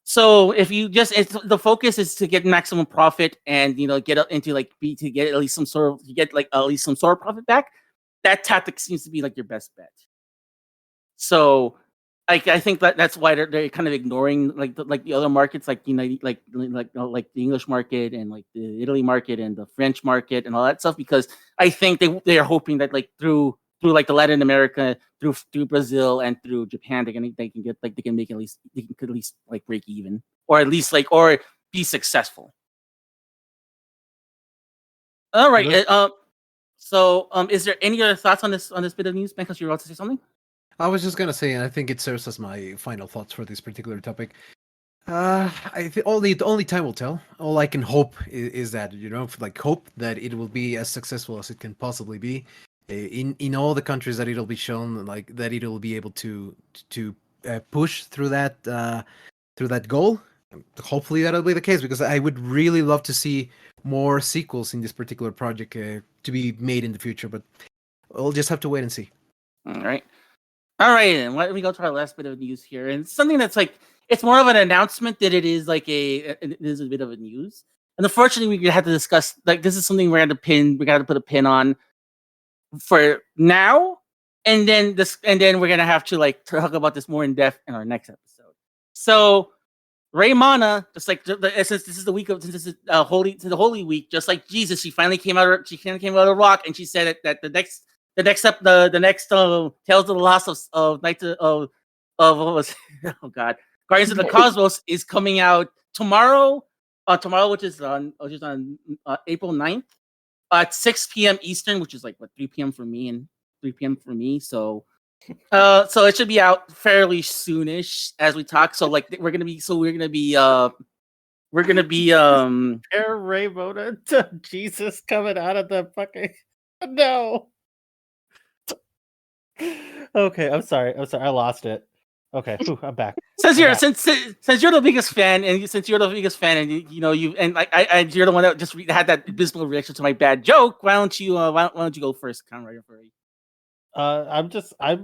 So if you just the focus is to get maximum profit and get into like to get at least some sort of profit back, that tactic seems to be like your best bet. So I think that's why they're kind of ignoring like the other markets like like the English market and like the Italy market and the French market and all that stuff, because I think they are hoping that like through like the Latin America, through Brazil and through Japan, they can get like they can make at least like break even, or at least like or be successful. All right. So is there any other thoughts on this bit of news, Ben? Because you were about to say something. I was just gonna say, and I think it serves as my final thoughts for this particular topic. I think only time will tell. All I can hope is that like hope that it will be as successful as it can possibly be in all the countries that it'll be shown, like that it'll be able to push through that goal. Hopefully that'll be the case, because I would really love to see more sequels in this particular project to be made in the future. But we'll just have to wait and see. All right. Then why don't we go to our last bit of news here, and something that's like it's more of an announcement than it is like it is a bit of a news. And unfortunately, we had to discuss like this is something we got to put a pin on for now, and then we're gonna have to like talk about this more in depth in our next episode. So Raymana, just like since this is the week of since this is the Holy Week, just like Jesus, she finally came out of the rock, and she said that the next Tales of the Lost of Night of what was oh god Guardians of the Cosmos is coming out tomorrow, which is on April 9th at 6 p.m. Eastern, which is like 3 p.m. for me and 3 p.m. for me. So it should be out fairly soonish as we talk. So like we're gonna be Air Raymona to Jesus coming out of the fucking no. Okay, I'm sorry. I lost it. Okay, I'm back. Since you're the biggest fan, and you're the one that just had that abysmal reaction to my bad joke, why don't you go first, Conrad Furry? I'm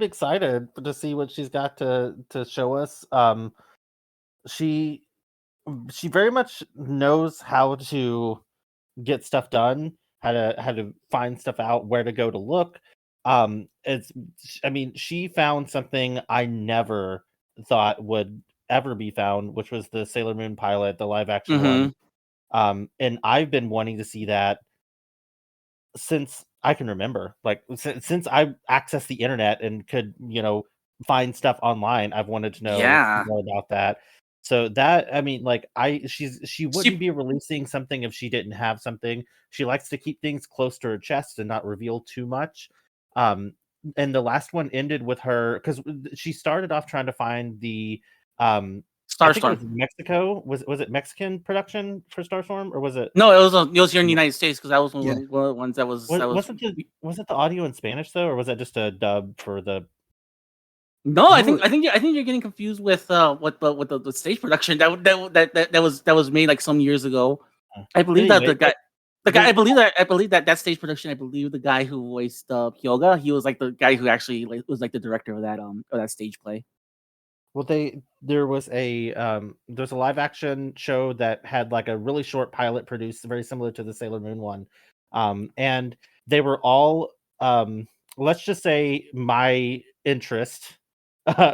excited to see what she's got to show us. She very much knows how to get stuff done, how to find stuff out, where to go to look. She found something I never thought would ever be found, which was the Sailor Moon pilot, the live action one. And I've been wanting to see that since I can remember. Like since I accessed the internet and could, find stuff online, I've wanted to know more about that. So that she wouldn't be releasing something if she didn't have something. She likes to keep things close to her chest and not reveal too much. And the last one ended with her because she started off trying to find the Starstorm. It was Mexico. Was it Mexican production for Starstorm, or was it? No, it was here in the United States, because that was one of the ones that was. Was it the audio in Spanish though, or was that just a dub for the? No, I think you're getting confused with what the stage production that was made like some years ago. I believe that I believe that stage production. I believe the guy who voiced Hyoga, he was like the guy who actually was like the director of that stage play. Well, there was a live action show that had like a really short pilot produced, very similar to the Sailor Moon one, and they were all let's just say my interest.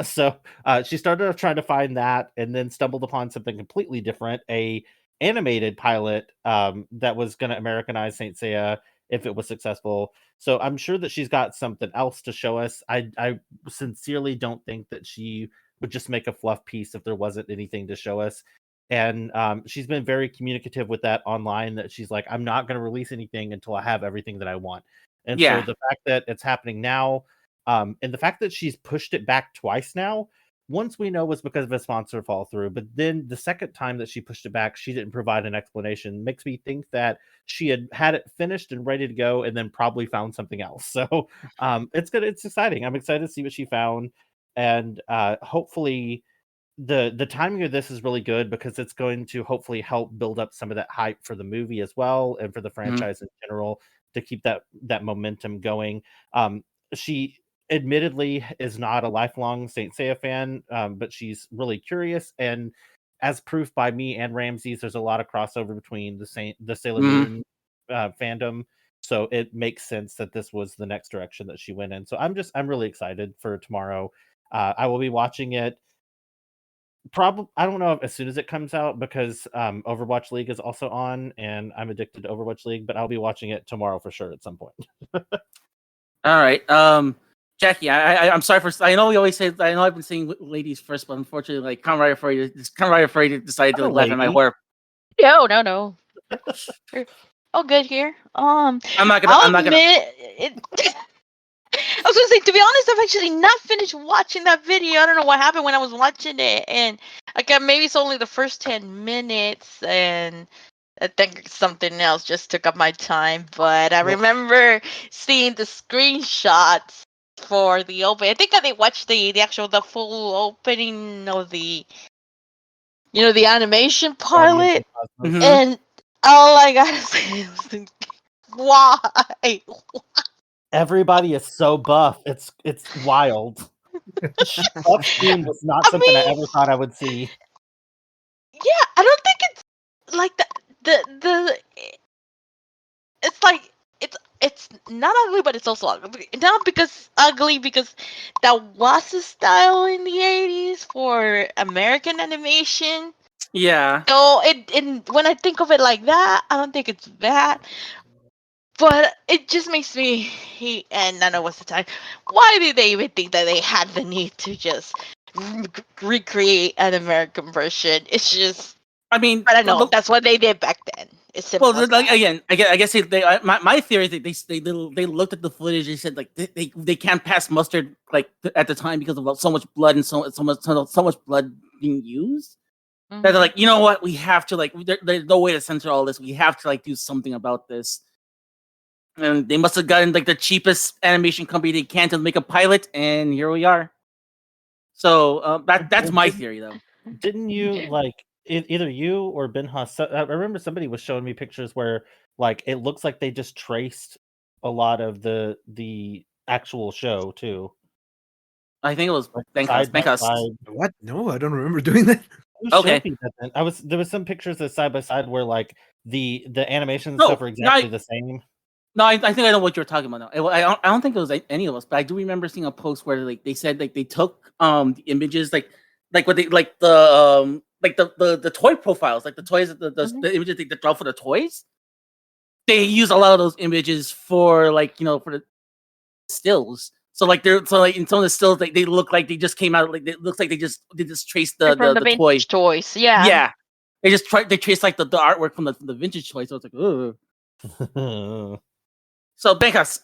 So she started off trying to find that, and then stumbled upon something completely different, a animated pilot that was going to Americanize Saint Seiya if it was successful. So I'm sure that she's got something else to show us. I sincerely don't think that she would just make a fluff piece if there wasn't anything to show us. And she's been very communicative with that online, that she's like, I'm not going to release anything until I have everything that I want. And so the fact that it's happening now, and the fact that she's pushed it back twice now, once we know was because of a sponsor fall through, but then the second time that she pushed it back, she didn't provide an explanation. Makes me think that she had it finished and ready to go, and then probably found something else. So it's good. It's exciting. I'm excited to see what she found. and hopefully the timing of this is really good because it's going to hopefully help build up some of that hype for the movie as well and for the franchise in general to keep that momentum going. She admittedly is not a lifelong Saint Seiya fan, but she's really curious, and as proof by me and Ramses, there's a lot of crossover between the Sailor Moon fandom. So it makes sense that this was the next direction that she went in. So I'm really excited for tomorrow. I will be watching it. Probably, I don't know if as soon as it comes out because Overwatch League is also on, and I'm addicted to Overwatch League. But I'll be watching it tomorrow for sure at some point. All right, Jackie, I'm sorry for. I know we always say. I know I've been saying ladies first, but unfortunately, like Kamen Rider Furry decided to laugh at my horror. No. All good here. I'm not gonna. I was gonna say, to be honest, I've actually not finished watching that video. I don't know what happened when I was watching it, and maybe it's only the first 10 minutes, and I think something else just took up my time. But I remember seeing the screenshots for the opening. I think they watched the full opening of the animation pilot, and all I gotta say is, why? Everybody is so buff. It's wild. Buff team was not something I ever thought I would see. Yeah, I don't think it's like the it's like it's not ugly, but it's also ugly. Not because ugly, because that was the style in the 80s for American animation. Yeah. So when I think of it like that, I don't think it's bad. But it just makes me hate, and I know what's the time. Why did they even think that they had the need to just recreate an American version? It's just. I mean, I don't know. That's what they did back then. It's simple. Well, like, again, I guess my theory is that they looked at the footage. They said like they can't pass mustard like at the time because of so much blood and so much blood being used. That they're like, you know what, we have to like. There's no way to censor all this. We have to like do something about this. And they must have gotten like the cheapest animation company they can to make a pilot, and here we are. So that's my theory, though. Didn't you like either you or Benjas? I remember somebody was showing me pictures where like it looks like they just traced a lot of the actual show too. I think it was Benjas. What? No, I don't remember doing that. Okay. There was some pictures of side by side where like the animation and stuff are exactly the same. No, I think I know what you're talking about now. I don't think it was any of us, but I do remember seeing a post where like they said like they took the images like what they like the toy profiles, like the toys, the images they draw for the toys. They use a lot of those images for like for the stills. So like in some of the stills like they look like they just came out like it looks like they just traced the vintage toys. Yeah. Yeah. They traced like the artwork from the vintage toys. So it's like, oh. So Benjas,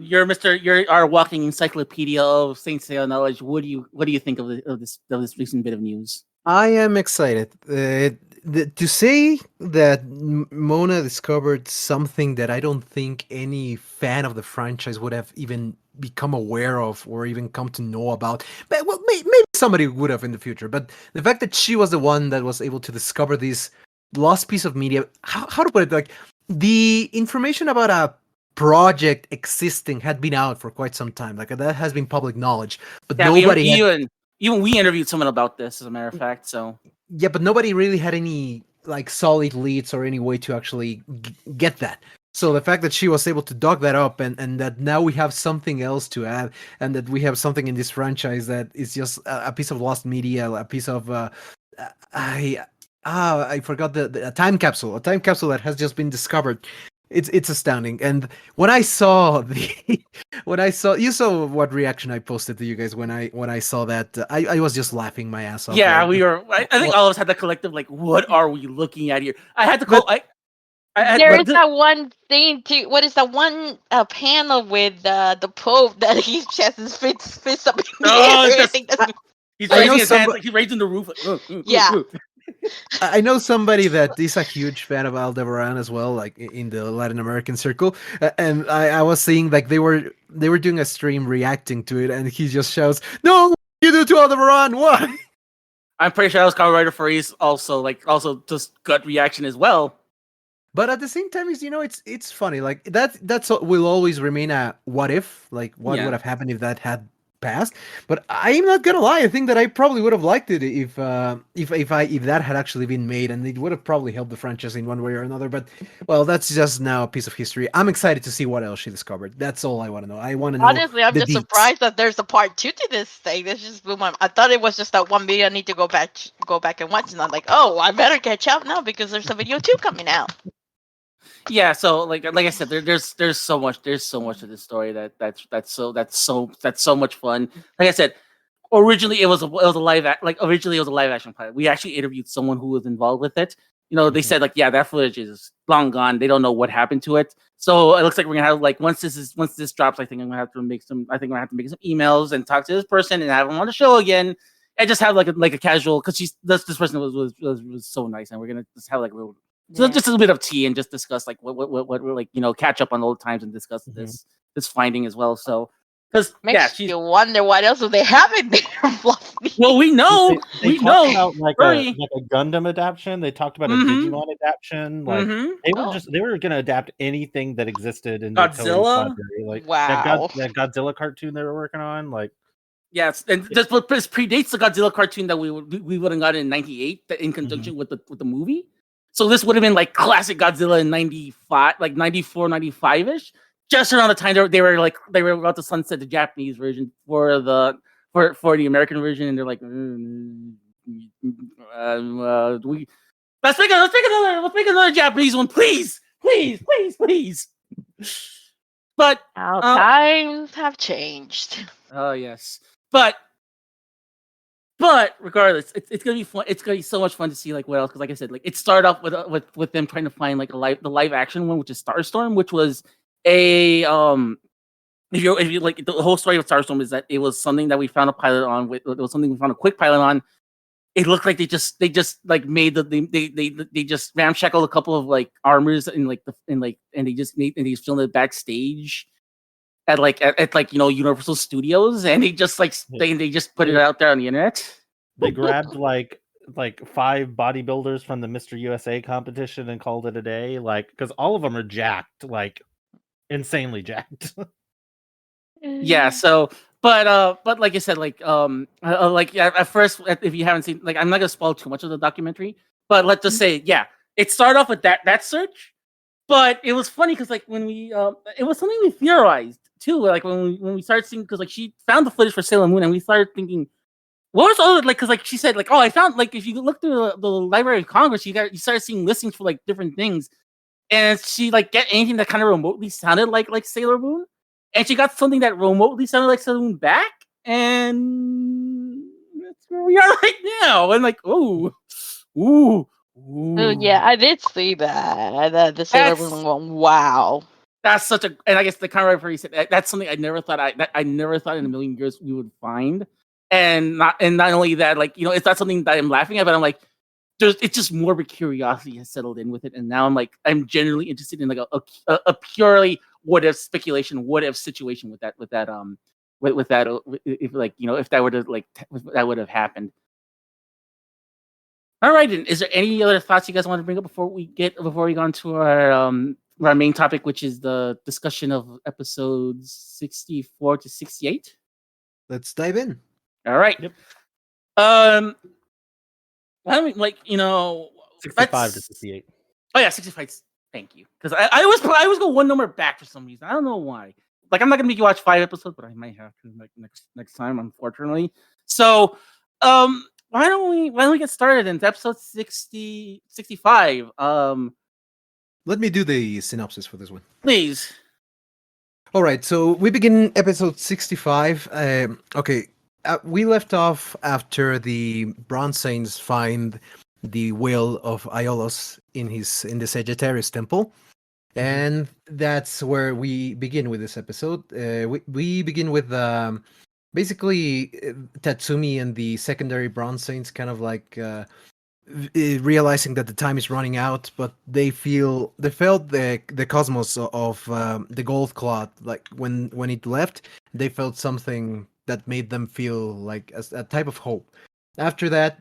you're our walking encyclopedia of Saint Seiya knowledge. What do you think of this recent bit of news? I am excited to say that Mona discovered something that I don't think any fan of the franchise would have even become aware of or even come to know about. But well, maybe somebody would have in the future. But the fact that she was the one that was able to discover this lost piece of media, how to put it, like. The information about a project existing had been out for quite some time. Like that has been public knowledge, but nobody even we interviewed someone about this, as a matter of fact. So yeah, but nobody really had any like solid leads or any way to actually get that. So the fact that she was able to dug that up and that now we have something else to add, and that we have something in this franchise that is just a piece of lost media, a piece of I forgot a time capsule that has just been discovered. It's astounding. And when I saw you saw what reaction I posted to you guys when I saw that, I was just laughing my ass off. Yeah, we were. I think all of us had the collective like, what are we looking at here? I had to call. There is that one thing too. What is that one panel with the Pope that he has his fist up in the air? I think that's. He's raising his hands like he's raising the roof. Like, yeah. I know somebody that is a huge fan of Aldebaran as well, like in the Latin American circle, and I was seeing like they were doing a stream reacting to it, and he just shouts, "No, what did you do to Aldebaran? Why?" I'm pretty sure that was Kamen Rider Furry's also just gut reaction as well. But at the same time, it's funny. Like that's will always remain a what if, like what Yeah. would have happened if that had passed. But I'm not gonna lie, I think that I probably would have liked it if that had actually been made, and it would have probably helped the franchise in one way or another. But well, that's just now a piece of history. I'm excited to see what else she discovered. That's all I want to know. I want to know. Honestly, I'm the just deets. surprised that there's a part 2 to this thing. This just blew my. I thought it was just that one video. I need to go back and watch, and I'm like, oh, I better catch up now because there's a video 2 coming out. Yeah, so like I said, there's so much to this story that's so much fun. Like I said, originally it was a live action pilot. We actually interviewed someone who was involved with it. They said like, yeah, that footage is long gone. They don't know what happened to it. So it looks like we're gonna have like once this drops, I think I'm gonna have to make some emails and talk to this person and have them on the show again. And just have like a casual, because this person was so nice, and we're gonna just have like a real. So just a little bit of tea and just discuss like what like catch up on old times and discuss this finding as well. So because Makes you wonder what else do they have in there. Well, we know They talked about like a Gundam adaptation. They talked about a Mhm. Digimon adaptation. Like Mhm. they were gonna adapt anything that existed in the Godzilla? library. Like Wow. that Godzilla cartoon they were working on. Like Yes, and this predates the Godzilla cartoon that we would have gotten in '98 in conjunction with the movie. So this would have been like classic Godzilla in '95, like '94, '95 ish. Just around the time they were about to sunset the Japanese version for the American version, and they're like, let's make another Japanese one, please. But How times have changed. oh yes, but regardless, it's gonna be fun. It's gonna be so much fun to see like what else. Because like I said, like it started off with them trying to find like the live action one, which is Starstorm, which was a if you like the whole story of Starstorm is that it was something that we found a pilot on. It was something we found a quick pilot on. It looked like they just like made they just ramshackled a couple of like armors and they just filmed it backstage at Universal Studios, and they just they just put it out there on the internet. They grabbed like 5 bodybuilders from the Mr. USA competition and called it a day. Like because all of them are jacked, like insanely jacked. Yeah. So, but like I said, at first, if you haven't seen, like, I'm not gonna spoil too much of the documentary, but let's just say, yeah, it started off with that search, but it was funny because like when we, it was something we theorized too. Like when we started seeing, because like she found the footage for Sailor Moon, and we started thinking, what was all like? Because like she said, like, oh, I found like if you look through the Library of Congress, you started seeing listings for like different things, and she like get anything that kind of remotely sounded like Sailor Moon. And she got something that remotely sounded like Sailor Moon back, and that's where we are right now. And like, ooh. Oh yeah, I did see that. The Sailor Moon one. Wow. That's such a, and I guess the Kamen Rider Furry said that's something I never thought in a million years we would find. And not only that, like, it's not something that I'm laughing at, but I'm like, it's just more of a curiosity has settled in with it, and now I'm genuinely interested in like a purely what if speculation, what if situation with that if that were to that would have happened. All right, and is there any other thoughts you guys want to bring up before we go on to our main topic, which is the discussion of episodes 64 to 68? Let's dive in. All right. Yep. I mean, 65 to 68. Oh yeah, 65. Thank you. Because I always go one number back for some reason. I don't know why. Like, I'm not gonna make you watch 5 episodes, but I might have to next time, unfortunately. So, why don't we get started in episode 65? Let me do the synopsis for this one, please. All right, so we begin episode 65. Okay, we left off after the Bronze Saints find the will of Aiolos in the Sagittarius temple, and that's where we begin with this episode. We begin with basically Tatsumi and the secondary Bronze Saints kind of like realizing that the time is running out, but they felt the cosmos of the gold cloth. Like when it left, they felt something that made them feel like a type of hope. After that,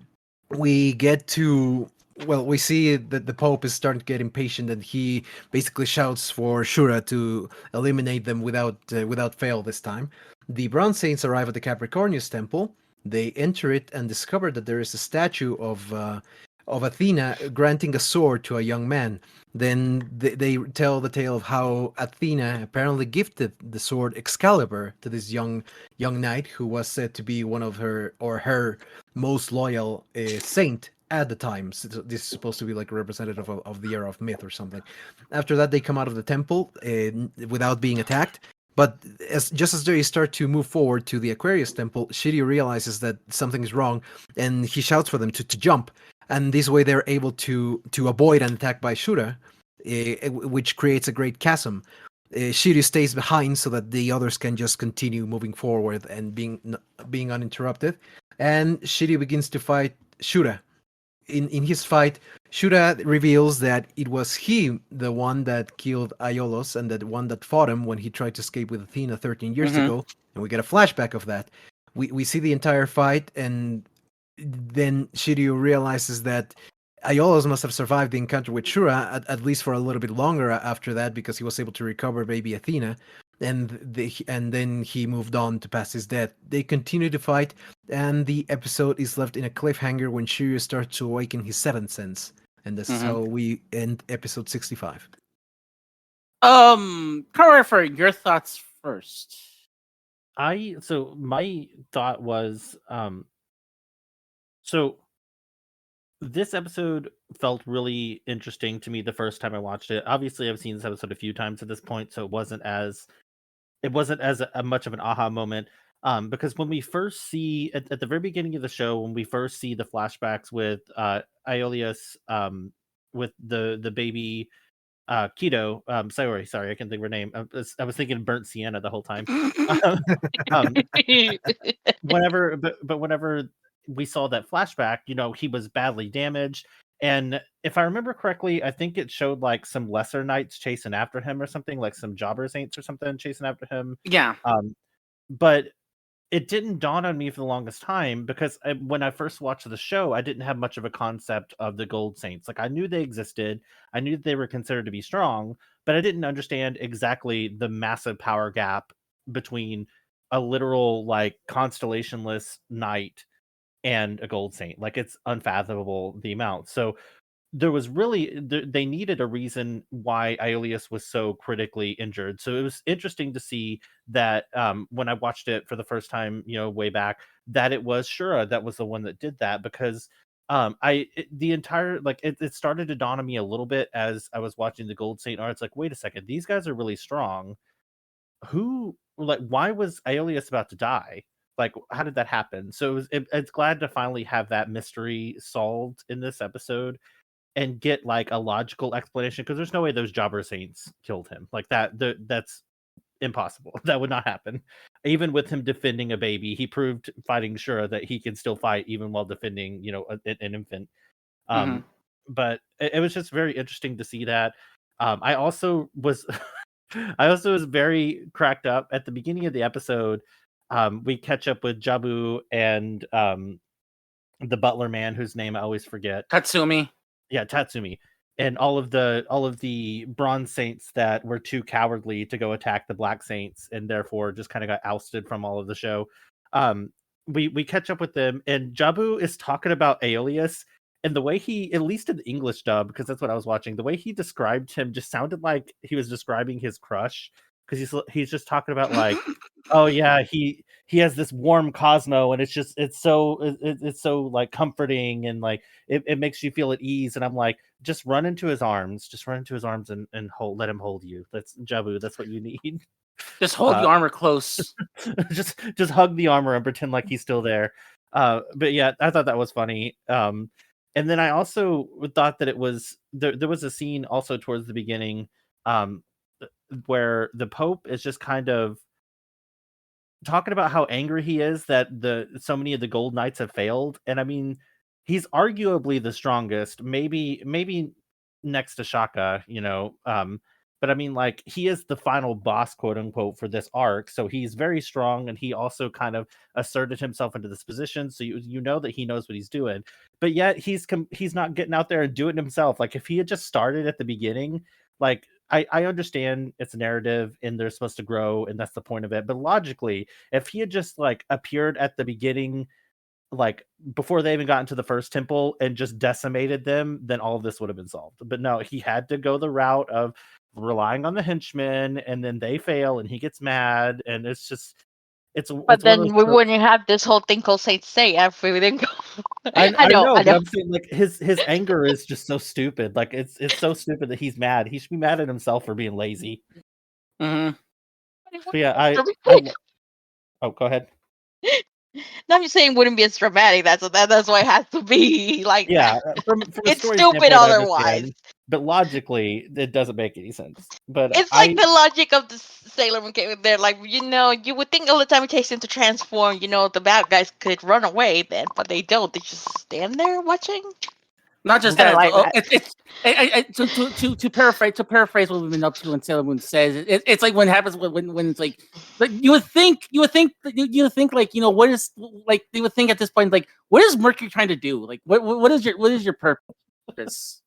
we get to, well, we see that the Pope is starting to get impatient, and he basically shouts for Shura to eliminate them without fail this time. The Bronze Saints arrive at the Capricornius temple. They enter it and discover that there is a statue of Athena granting a sword to a young man. Then they tell the tale of how Athena apparently gifted the sword Excalibur to this young knight who was said to be one of her most loyal saint at the time. So this is supposed to be like a representative of the era of myth or something. After that, they come out of the temple without being attacked. But just as they start to move forward to the Aquarius temple, Shiryu realizes that something is wrong, and he shouts for them to jump. And this way, they're able to avoid an attack by Shura, which creates a great chasm. Shiryu stays behind so that the others can just continue moving forward and being uninterrupted. And Shiryu begins to fight Shura. In his fight, Shura reveals that it was he, the one that killed Aiolos, and the one that fought him when he tried to escape with Athena 13 years ago. And we get a flashback of that. We see the entire fight, and then Shiryu realizes that Aiolos must have survived the encounter with Shura at least for a little bit longer after that, because he was able to recover baby Athena, and then he moved on to past his death. They continue to fight, and the episode is left in a cliffhanger when Shiryu starts to awaken his seventh sense, and this is how we end episode 65. Choreographer, your thoughts first. So my thought was so this episode felt really interesting to me the first time I watched it. Obviously, I've seen this episode a few times at this point, so it wasn't as much of an aha moment. Because when we first see at the very beginning of the show, when we first see the flashbacks with Aeolus, with the baby Keto, Sayori, sorry, I can't think of her name. I was thinking burnt sienna the whole time. Whenever we saw that flashback, he was badly damaged. And if I remember correctly, I think it showed like some lesser knights chasing after him or something, like some jobber saints or something chasing after him. Yeah. But it didn't dawn on me for the longest time, because when I first watched the show, I didn't have much of a concept of the Gold Saints. Like, I knew they existed, I knew that they were considered to be strong, but I didn't understand exactly the massive power gap between a literal like constellationless knight and a Gold Saint. Like, it's unfathomable the amount. So there was really they needed a reason why Aeolus was so critically injured. So it was interesting to see that when I watched it for the first time, way back, that it was Shura that was the one that did that, because it started to dawn on me a little bit as I was watching the Gold Saint arts. Like, wait a second, these guys are really strong. Why was Aeolus about to die? Like, how did that happen? So it's glad to finally have that mystery solved in this episode and get like a logical explanation, because there's no way those jobber saints killed him like that. That's impossible. That would not happen. Even with him defending a baby, he proved fighting Shura that he can still fight even while defending, an infant. But it was just very interesting to see that. I also was very cracked up at the beginning of the episode. We catch up with Jabu and the butler man whose name I always forget. Tatsumi. Yeah, Tatsumi, and all of the Bronze Saints that were too cowardly to go attack the Black Saints, and therefore just kind of got ousted from all of the show. We catch up with them, and Jabu is talking about Aeolus, and the way he, at least in the English dub, because that's what I was watching, the way he described him just sounded like he was describing his crush, because he's just talking about like, oh yeah, he has this warm Cosmo, and it's so like comforting, and like it makes you feel at ease. And I'm like, just run into his arms, and let him hold you. That's Jabu, that's what you need. Just hold the armor close. just hug the armor and pretend like he's still there. But yeah, I thought that was funny. And then I also thought that it was there was a scene also towards the beginning where the Pope is just kind of talking about how angry he is that so many of the Gold Knights have failed. And I mean, he's arguably the strongest, maybe next to Shaka, but I mean, like, he is the final boss, quote unquote, for this arc, so he's very strong, and he also kind of asserted himself into this position, so you know that he knows what he's doing, but yet he's not getting out there and doing it himself. Like, if he had just started at the beginning, like, I understand it's a narrative and they're supposed to grow, and that's the point of it, but logically, if he had just like appeared at the beginning, like before they even got into the first temple, and just decimated them, then all of this would have been solved. But no, he had to go the route of relying on the henchmen, and then they fail and he gets mad, and it's But one of then those we tropes. wouldn't have this whole thing called Saint Seiya if we didn't go. I know, I but know. I'm saying, like, his anger is just so stupid. Like, it's so stupid that he's mad. He should be mad at himself for being lazy. Mhm. But yeah, oh, go ahead. No, I'm just saying, wouldn't be as dramatic. That's why it has to be like Yeah, that. from a It's story stupid standpoint, I otherwise. understand, but logically, it doesn't make any sense. But It's like the logic of the Sailor Moon came there. Like, you would think all the time it takes them to transform, the bad guys could run away then, but they don't. They just stand there watching. Not just Kinda that. like that. To paraphrase what we've been up to in Sailor Moon Says, it's like when it happens when it's like you would think like, what is, like, they would think at this point, like, what is Mercury trying to do? Like, what is your purpose?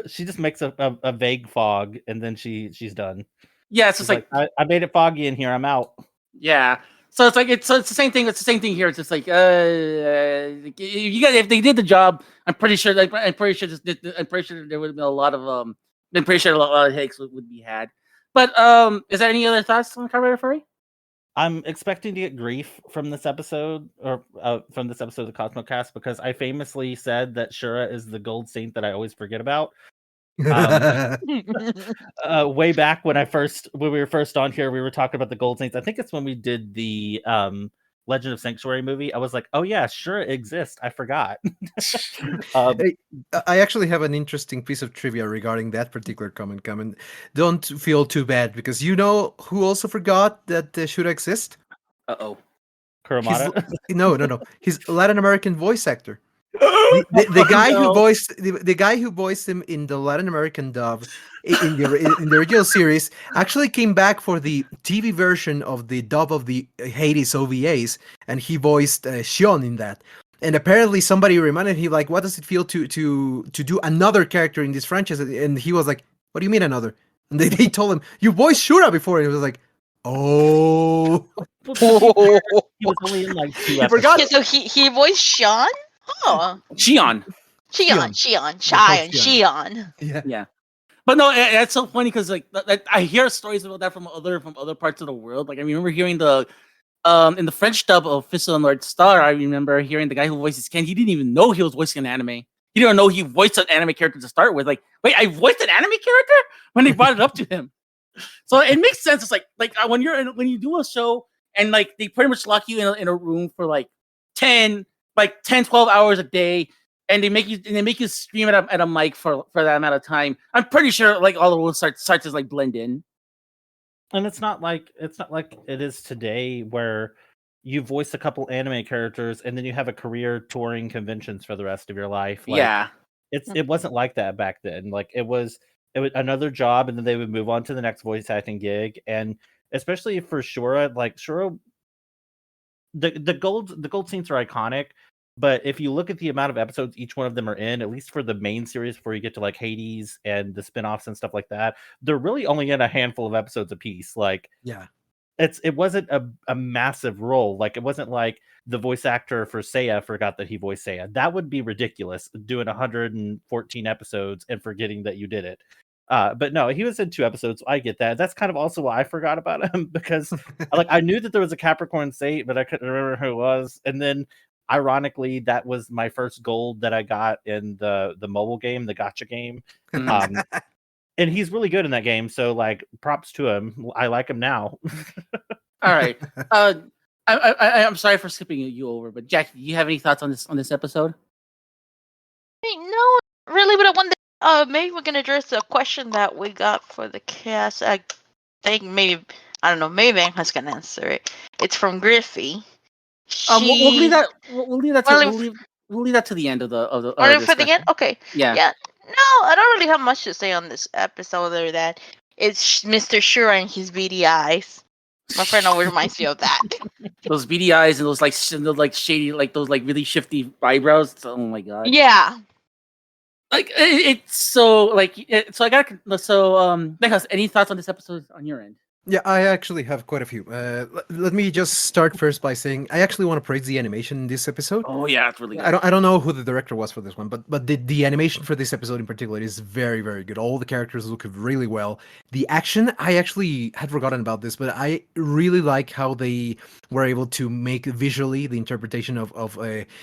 she just makes a vague fog, and then she's done. Yeah, it's She's just like I made it foggy in here. I'm out. yeah. So it's like it's the same thing. It's the same thing here. It's just like if they did the job, I'm pretty sure there would have been a lot of I'm pretty sure a lot of hicks would be had. But is there any other thoughts on Kamen Rider Furry? I'm expecting to get grief from this episode, or from this episode of the Cosmocast, because I famously said that Shura is the gold saint that I always forget about. Way back when we were first on here, we were talking about the gold saints. I think it's when we did the Legend of Sanctuary movie. I was like, oh yeah, sure, it exists. I forgot. Hey, I actually have an interesting piece of trivia regarding that particular comment. Don't feel too bad, because you know who also forgot that should exist? Uh-oh. Kurumada? No. His Latin American voice actor. The guy who voiced the guy who voiced him in the Latin American dub in the original series actually came back for the TV version of the dub of the Hades OVAs, and he voiced Shion in that. And apparently somebody reminded him, like, what does it feel to do another character in this franchise? And he was like, what do you mean another? And they told him, you voiced Shura before, and he was like, oh. He was only in like 2 episodes. forgot. Okay, so he voiced Sean? Oh. Shion. Shion. Yeah. But no, that's so funny because like I hear stories about that from other parts of the world. Like I remember hearing the in the French dub of Fistful of North Star, I remember hearing the guy who voices Ken. He didn't even know he was voicing an anime. He didn't know he voiced an anime character to start with. Like, wait, I voiced an anime character when they brought it up to him. So it makes sense. It's like when you do a show and like they pretty much lock you in a room for like 10, 12 hours a day, and they make you scream at a mic for that amount of time. I'm pretty sure like all the rules start to like blend in. And it's not like it is today, where you voice a couple anime characters and then you have a career touring conventions for the rest of your life. Like, Yeah. It wasn't like that back then. Like it was another job, and then they would move on to the next voice acting gig. And especially for Shura, like Shura, the gold saints are iconic. But if you look at the amount of episodes each one of them are in, at least for the main series before you get to like Hades and the spin-offs and stuff like that, they're really only in a handful of episodes apiece. Like, Yeah. it wasn't a massive role. Like, it wasn't like the voice actor for Seiya forgot that he voiced Seiya. That would be ridiculous, doing 114 episodes and forgetting that you did it. But no, he was in 2 episodes. I get that. That's kind of also why I forgot about him, because like I knew that there was a Capricorn saint, but I couldn't remember who it was. And then ironically, that was my first gold that I got in the mobile game, the gacha game. And he's really good in that game, so like props to him. I like him now. All right. I'm sorry for skipping you over, but Jackie, do you have any thoughts on this episode? Hey, no, really, but I wonder, maybe we're gonna address a question that we got for the cast. I think maybe, I don't know, maybe Benjas can answer it. It's from Griffey. We'll leave that. We'll leave we'll leave that to the end of the Or our for the end? discussion. Okay. Yeah. Yeah. No, I don't really have much to say on this episode other than it's Mr. Shura and his beady eyes. My friend always reminds me of that. Those beady eyes and those like like shady, like those like really shifty eyebrows. Oh my god. Yeah. Like it's so like so I got so Benjas, any thoughts on this episode on your end? Yeah, I actually have quite a few. Let me just start first by saying I actually want to praise the animation in this episode. Oh yeah, it's really good. I don't know who the director was for this one, but the animation for this episode in particular is very, very good. All the characters look really well. The action, I actually had forgotten about this, but I really like how they were able to make visually the interpretation of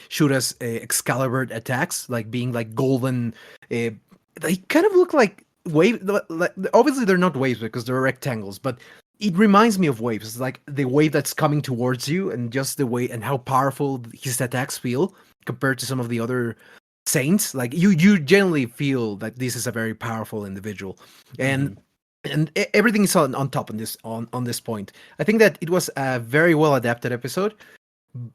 Shura's Excalibur attacks, like being like golden. They kind of look like wave. Like, obviously, they're not waves because they're rectangles, but it reminds me of waves. It's like the wave that's coming towards you, and just the way and how powerful his attacks feel compared to some of the other saints. Like you generally feel that this is a very powerful individual, and everything is on top on this point. I think that it was a very well adapted episode.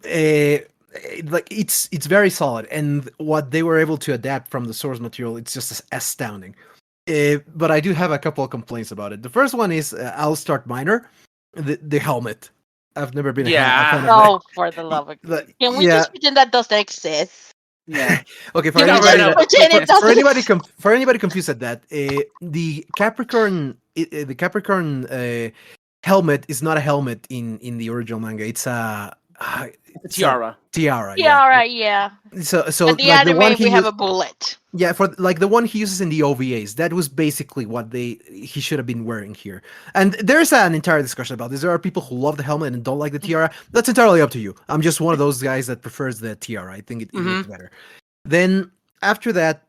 Like it's very solid, and what they were able to adapt from the source material, it's just astounding. But I do have a couple of complaints about it. The first one is I'll start minor. The helmet. I've never been a fan of that. Oh, for the love of God. Can we just pretend that doesn't exist? Yeah. Okay, for You know, anybody, right, Pretend it for doesn't anybody, exist. for anybody confused at that, the Capricorn, helmet is not a helmet in the original manga. It's a tiara. Tiara. Yeah, all right, yeah. So But the like anime, the one he we have used, a bullet. yeah, for like the one he uses in the OVAs, that was basically what he should have been wearing here. And there's an entire discussion about this. There are people who love the helmet and don't like the tiara. That's entirely up to you. I'm just one of those guys that prefers the tiara. I think it looks better. Then after that,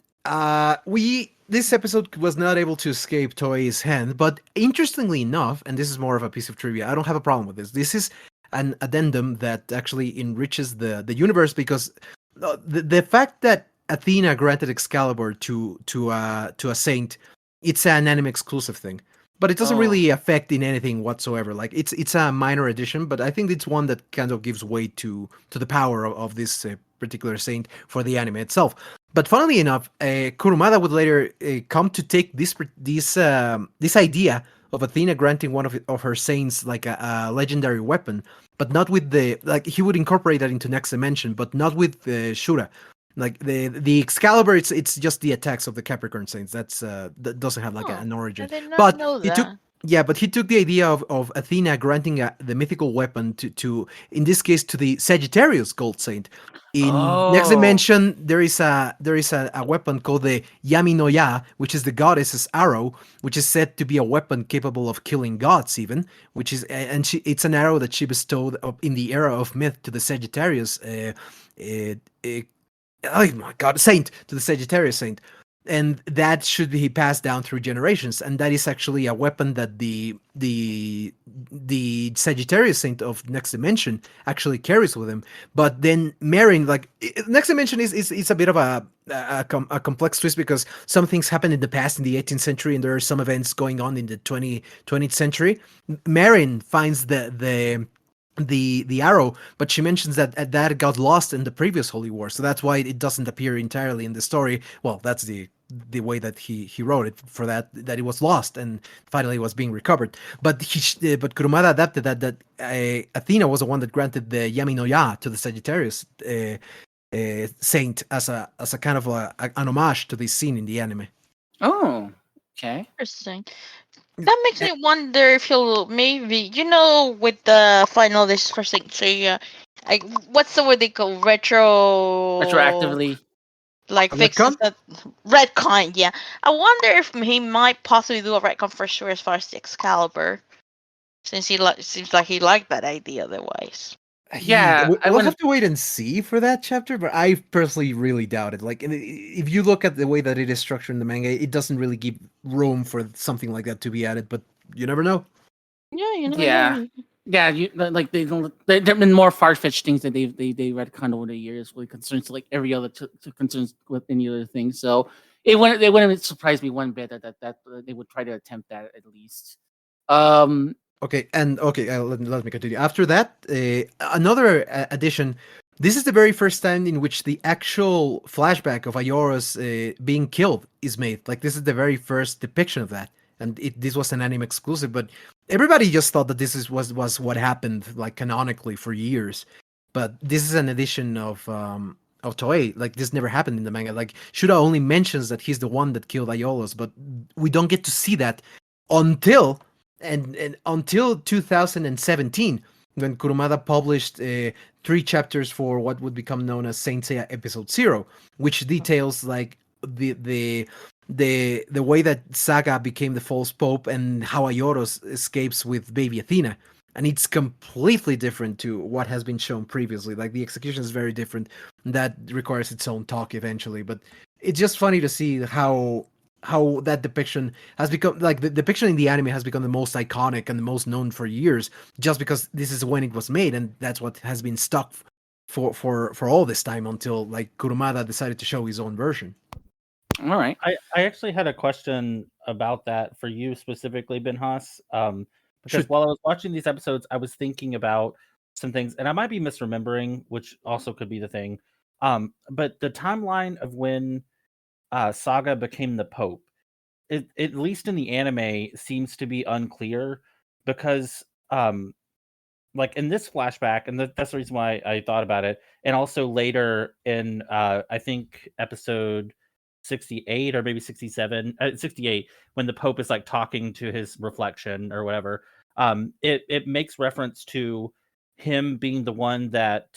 this episode was not able to escape Toei's hand, but interestingly enough, and this is more of a piece of trivia, I don't have a problem with this. This is an addendum that actually enriches the universe, because the fact that Athena granted Excalibur to a saint, it's an anime exclusive thing, but it doesn't really affect in anything whatsoever. Like it's a minor addition, but I think it's one that kind of gives weight to the power of this particular saint for the anime itself. But funnily enough, Kurumada would later come to take this idea of Athena granting one of her saints like a legendary weapon, but not with he would incorporate that into Next Dimension, but not with Shura. Like the Excalibur, it's just the attacks of the Capricorn saints. That doesn't have like an origin. I did not But know he that. took the idea of Athena granting the mythical weapon to in this case to the Sagittarius Gold Saint. In Next Dimension, there is a weapon called the Yami no Ya, which is the goddess's arrow, which is said to be a weapon capable of killing gods, even. Which is it's an arrow that she bestowed in the era of myth to the Sagittarius. Oh my god, saint, to the Sagittarius saint, and that should be passed down through generations, and that is actually a weapon that the Sagittarius saint of Next Dimension actually carries with him. But then Marin, like Next Dimension is a bit of a complex twist, because some things happened in the past in the 18th century, and there are some events going on in the 20th century. Marin finds the arrow, but she mentions that that got lost in the previous Holy War, so that's why it doesn't appear entirely in the story. Well, that's the way that he wrote it, for that it was lost and finally was being recovered. But but Kurumada adapted that Athena was the one that granted the Yami no Ya to the Sagittarius saint as a kind of an homage to this scene in the anime. Oh, okay. Interesting. That makes me wonder if he'll maybe, with the final list for Saint Seiya, what's the word they call Retroactively. like A fixes retcon? that retcon? Yeah, I wonder if he might possibly do a retcon for sure as far as the Excalibur, since seems like he liked that idea otherwise. Yeah, we'll have to wait and see for that chapter, but I personally really doubt it. Like, if you look at the way that it is structured in the manga, it doesn't really give room for something like that to be added. But you never know. Yeah, Yeah. You like there have been more far fetched things that they retconned over the years when it concerns like every other concerns with any other thing. So they wouldn't surprise me one bit that they would try to attempt that at least. Okay, let me continue. After that, another addition This is the very first time in which the actual flashback of Ayora's being killed is made. Like, this is the very first depiction of that, and this was an anime exclusive. But everybody just thought that was what happened, like, canonically for years. But this is an edition of Toei. Like, this never happened in the manga. Like, Shura only mentions that he's the one that killed Ayolos, but we don't get to see that until until 2017, when Kurumada published 3 chapters for what would become known as Saint Seiya Episode 0, which details like the way that Saga became the false pope and how Ayoros escapes with baby Athena. And it's completely different to what has been shown previously. Like, the execution is very different. That requires its own talk eventually. But it's just funny to see how that depiction has become, like, the depiction in the anime has become the most iconic and the most known for years, just because this is when it was made, and that's what has been stuck for all this time until, like, Kurumada decided to show his own version. All right. I actually had a question about that for you specifically, Benjas. Because Shoot. while I was watching these episodes, I was thinking about some things, and I might be misremembering, which also could be the thing. But the timeline of when Saga became the Pope, at least in the anime, seems to be unclear because, like, in this flashback, and that's the reason why I thought about it, and also later in, I think, episode 68 or maybe 67, 68, when the Pope is like talking to his reflection or whatever, it makes reference to him being the one that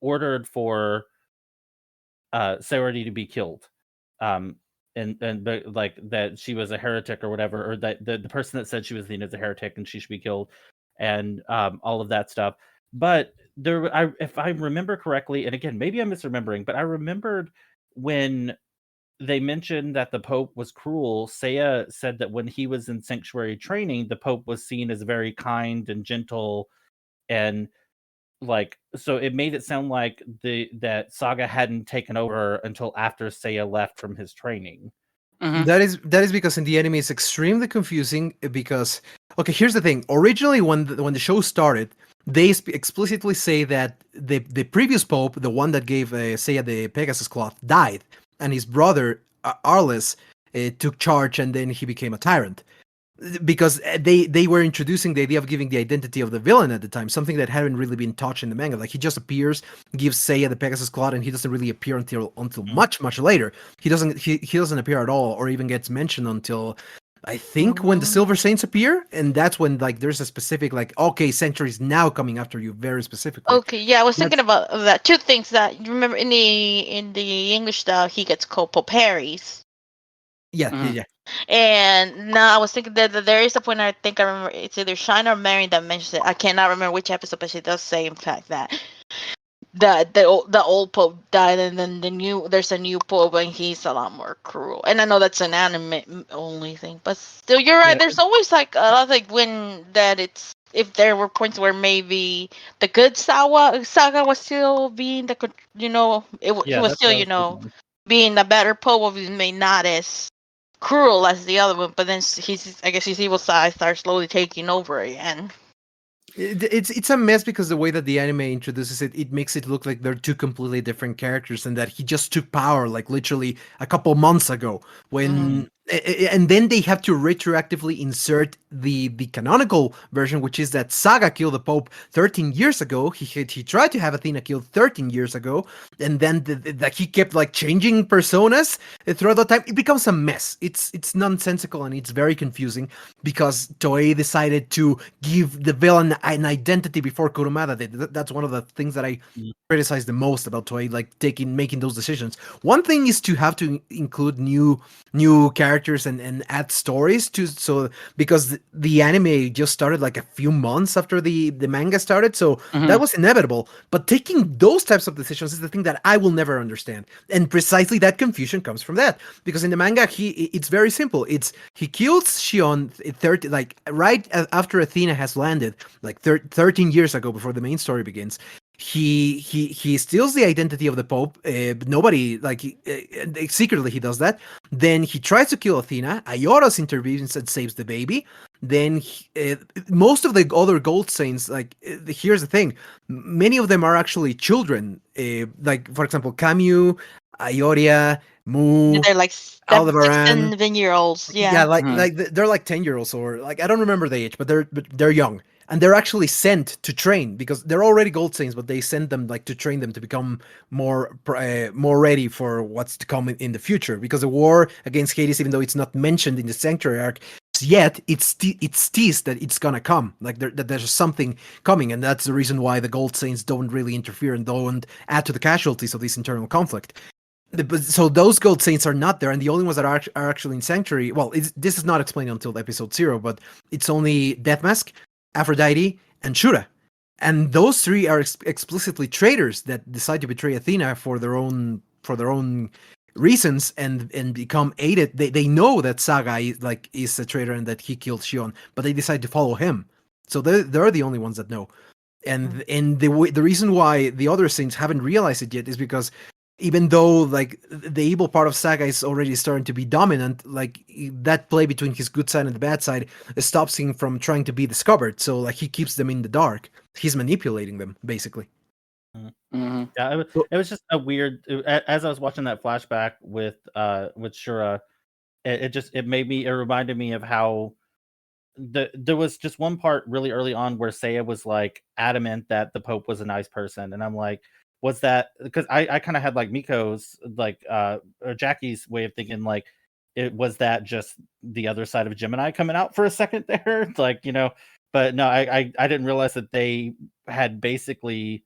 ordered for Saori to be killed, and like that she was a heretic or whatever, or that the person that said she was Athena is a heretic and she should be killed, and all of that stuff. But if I remember correctly, and again, maybe I'm misremembering, but I remembered when they mentioned that the Pope was cruel. Seiya said that when he was in Sanctuary training, the Pope was seen as very kind and gentle, and like, so it made it sound like that Saga hadn't taken over until after Seiya left from his training. Mhm. That is because in the anime it's extremely confusing, because, okay, here's the thing. Originally, when the show started, they explicitly say that the previous pope, the one that gave Seiya the Pegasus cloth, died, and his brother Arles took charge, and then he became a tyrant. Because they were introducing the idea of giving the identity of the villain at the time, something that hadn't really been touched in the manga. Like, he just appears, gives Seiya the Pegasus cloth, and he doesn't really appear until much later. He doesn't appear at all, or even gets mentioned until, I think, when the Silver Saints appear, and that's when, like, there's a specific, like, okay, Sanctuary's now coming after you very specifically. Okay, yeah, I was thinking about that. 2 things that you remember in the English style, he gets called Pope Harry's. Yeah. And now I was thinking that there is a point, I think I remember, it's either Shine or Mary that mentions it. I cannot remember which episode, but she does say, in fact, that the old Pope died, and then there's a new Pope, and he's a lot more cruel. And I know that's an anime only thing, but still, you're right. Yeah. There's always like a lot, like, when that it's, if there were points where maybe the good Saga was still being he was still, being a better Pope, obviously may not as cruel as the other one, but then I guess his evil side starts slowly taking over again. It's a mess, because the way that the anime introduces it makes it look like they're 2 completely different characters, and that he just took power, like, literally a couple months ago, when and then they have to retroactively insert the canonical version, which is that Saga killed the Pope 13 years ago. He tried to have Athena killed 13 years ago, and then that he kept, like, changing personas throughout the time. It becomes a mess. It's nonsensical, and it's very confusing, because Toei decided to give the villain an identity before Kurumada did. That's one of the things that I criticize the most about Toei, like, making those decisions. One thing is to have to include new characters and add stories because the anime just started like a few months after the manga started, so that was inevitable. But taking those types of decisions is the thing that I will never understand, and precisely that confusion comes from that, because in the manga it's very simple. He kills Shion 30, like, right after Athena has landed, like 13 years ago, before the main story begins. He steals the identity of the Pope. Nobody, like, secretly he does that. Then he tries to kill Athena. Aioros intervenes and saves the baby. then most of the other Gold Saints, like here's the thing, many of them are actually children. Like for example, Camus, Ioria, Mu, They're like Aldebaran. 7-year-olds. Yeah, Yeah. like they're like 10-year-olds, or like I don't remember the age, but they're young, and they're actually sent to train because they're already Gold Saints, but they send them like to train them to become more ready for what's to come in the future. Because the war against Hades, even though it's not mentioned in the Sanctuary arc yet, it's teased that it's gonna come, like that there's something coming, and that's the reason why the Gold Saints don't really interfere and don't add to the casualties of this internal conflict. So those Gold Saints are not there, and the only ones that are actually in Sanctuary. Well, this is not explained until episode 0, but it's only Deathmask, Aphrodite, and Shura, and those three are explicitly traitors that decide to betray Athena for their own reasons and become aided. They know that Saga is a traitor and that he killed Shion, but they decide to follow him. So they're the only ones that know, and the reason why the other Saints haven't realized it yet is because, even though like the evil part of Saga is already starting to be dominant, like that play between his good side and the bad side stops him from trying to be discovered. So like he keeps them in the dark. He's manipulating them basically. Mm-hmm. Yeah, it was just a weird. As I was watching that flashback with Shura, it reminded me of how there was just one part really early on where Seiya was like adamant that the Pope was a nice person, and I'm like, was that because I kind of had like Miko's like or Jackie's way of thinking, like it was that just the other side of Gemini coming out for a second there, like but no, I didn't realize that they had basically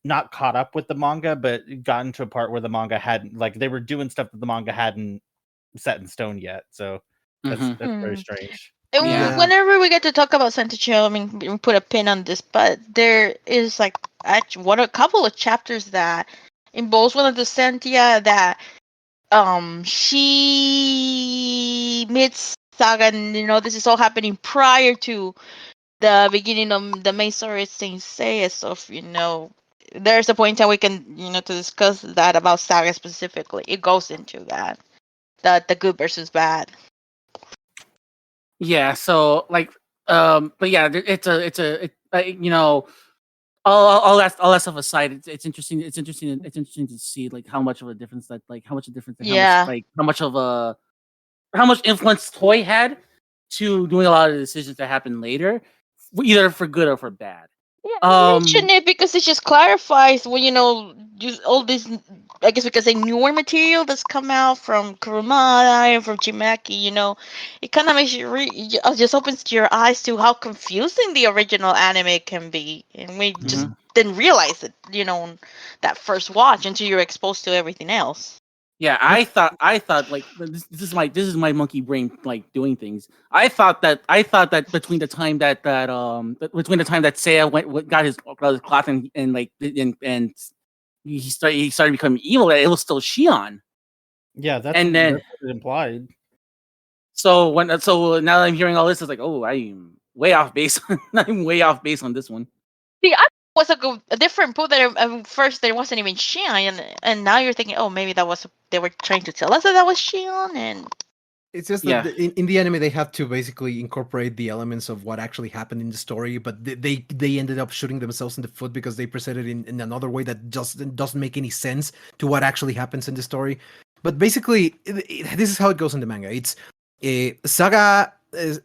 not caught up with the manga, but gotten to a part where the manga hadn't, like they were doing stuff that the manga hadn't set in stone yet. So that's very strange. And Yeah. whenever we get to talk about Santa Chill, I mean, we put a pin on this, but there is like actually a couple of chapters that involves one of the Sentia that she meets Saga, and this is all happening prior to the beginning of the main story of Saint Seiya. So there's a point in time we can to discuss that about Saga specifically. It goes into that the good versus bad. Yeah, so like, but yeah, all that stuff aside, it's interesting. It's interesting to see like how much of a difference and Yeah. how much influence Toy had to doing a lot of the decisions that happened later, either for good or for bad. Yeah, I mention it because it just clarifies use all this, I guess we could say, newer material that's come out from Kurumada and from Chimaki. It kind of makes you just opens your eyes to how confusing the original anime can be, and we just didn't realize it, on that first watch until you're exposed to everything else. Yeah, I thought like this is my monkey brain like doing things. I thought that between the time that Seiya got his cloth and he started becoming evil, that it was still Shion. Yeah, that's and then what it implied. So now that I'm hearing all this, it's like, oh, I'm way off base. I'm way off base on this one. See, I was a different pool that first there wasn't even Shion, and now you're thinking, oh, maybe they were trying to tell us that was Shion, and it's just that in the anime they had to basically incorporate the elements of what actually happened in the story, but they ended up shooting themselves in the foot because they presented it in another way that just doesn't make any sense to what actually happens in the story. But basically, this is how it goes in the manga. It's Saga,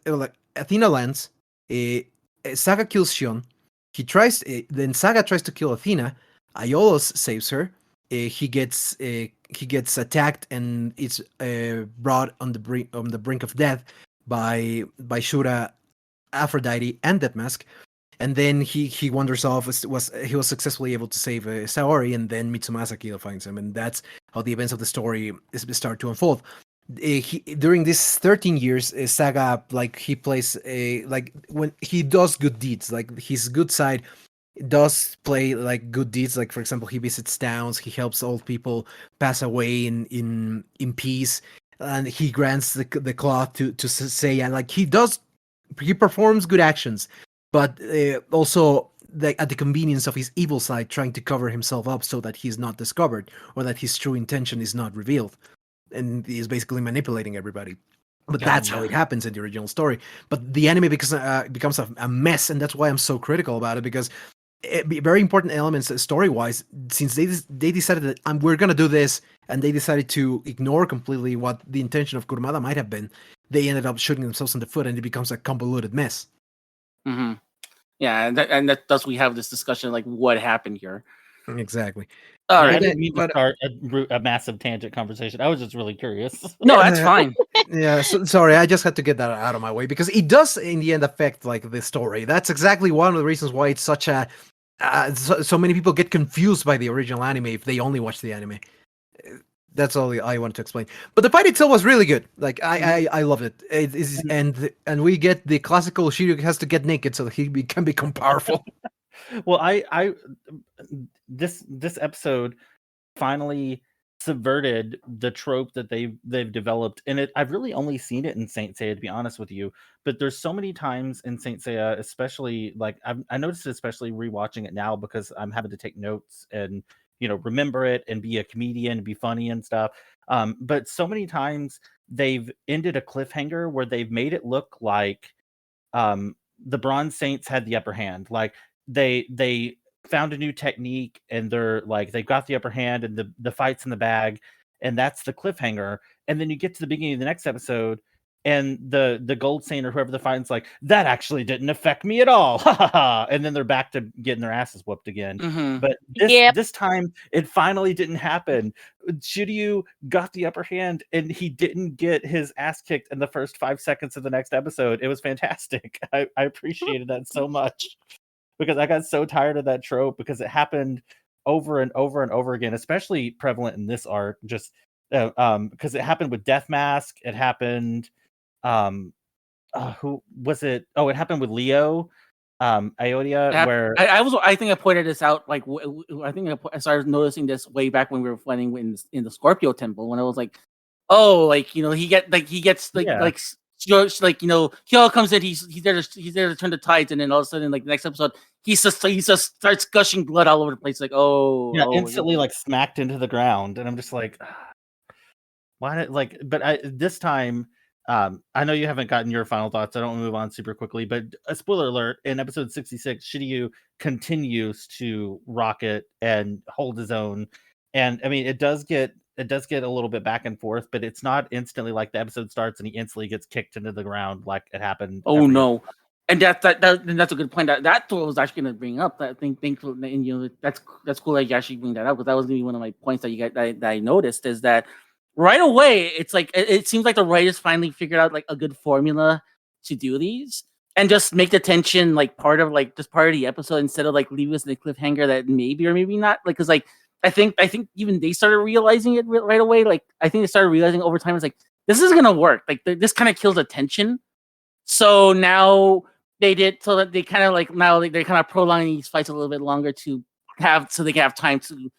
like Athena lands, Saga kills Shion. Then Saga tries to kill Athena. Aiolos saves her. He gets attacked and it's brought on the brink of death by Shura, Aphrodite, and Deathmask. And then he wanders off. He was successfully able to save Saori, and then Mitsumasa Kido finds him, and that's how the events of the story start to unfold. During these 13 years, Saga, like he plays when he does good deeds, like his good side does play like good deeds. Like for example, he visits towns, he helps old people pass away in peace, and he grants the cloth to Seiya. Like he performs good actions, but also at the convenience of his evil side, trying to cover himself up so that he's not discovered or that his true intention is not revealed. And he is basically manipulating everybody. But God, that's how yeah. it happens in the original story. But the anime becomes a mess, and that's why I'm so critical about it, because very important elements story-wise, since they decided that we're gonna do this, and they decided to ignore completely what the intention of Kurumada might have been, they ended up shooting themselves in the foot, and it becomes a convoluted mess. Mm-hmm. Yeah, and thus we have this discussion like what happened here. Exactly. All Yeah, I right. didn't mean to But start a massive tangent conversation. I was just really curious. No, that's fine. Yeah, sorry, I just had to get that out of my way, because it does in the end affect like the story. That's exactly one of the reasons why it's such a so many people get confused by the original anime if they only watch the anime. That's all I wanted to explain. But the fight itself was really good. Like I loved it. It is, and we get the classical Shiryu has to get naked so that can become powerful. Well, this episode finally subverted the trope that they've developed, and I've really only seen it in Saint Seiya, to be honest with you. But there's so many times in Saint Seiya, especially like I noticed it, especially rewatching it now, because I'm having to take notes and remember it and be a comedian and be funny and stuff. But so many times they've ended a cliffhanger where they've made it look like the Bronze Saints had the upper hand. Like they found a new technique, and they're like they've got the upper hand, and the fight's in the bag, and that's the cliffhanger. And then you get to the beginning of the next episode, and the Gold Saint or whoever the fight's like, that actually didn't affect me at all. And then they're back to getting their asses whooped again. Mm-hmm. But this time it finally didn't happen. Shiryu got the upper hand, and he didn't get his ass kicked in the first 5 seconds of the next episode. It was fantastic. I appreciated that so much, because I got so tired of that trope, because it happened over and over and over again, especially prevalent in this arc. Just because it happened with Death Mask, it happened. Who was it? Oh, it happened with Leo, Iodia, where I think I pointed this out. Like I think I started noticing this way back when we were fighting in the Scorpio Temple, when I was like, oh, like he gets like Yeah. like Hyo comes in, he's there to turn the tides, and then all of a sudden, like the next episode, he just starts gushing blood all over the place. Like, instantly like smacked into the ground, and I'm just like, why did But this time, I know you haven't gotten your final thoughts. I don't want to move on super quickly, but a spoiler alert: in episode 66, Shiryu continues to rock it and hold his own. And I mean, it does get a little bit back and forth, but it's not instantly like the episode starts and he instantly gets kicked into the ground like it happened. oh no. And that's a good point. That's what I was actually going to bring up. I think, and that's cool that you actually bring that up, because that was going to be one of my points that I noticed, is that right away it's like it seems like the writers finally figured out like a good formula to do these, and just make the tension like part of the episode, instead of like leaving us in the cliffhanger that maybe or maybe not. Like, because like I think even they started realizing it right away. Like I think they started realizing over time, it's like, this is gonna work. Like this kind of kills the tension. So now they did, so that they kind of like now they're kind of prolonging these fights a little bit longer to have, so they can have time to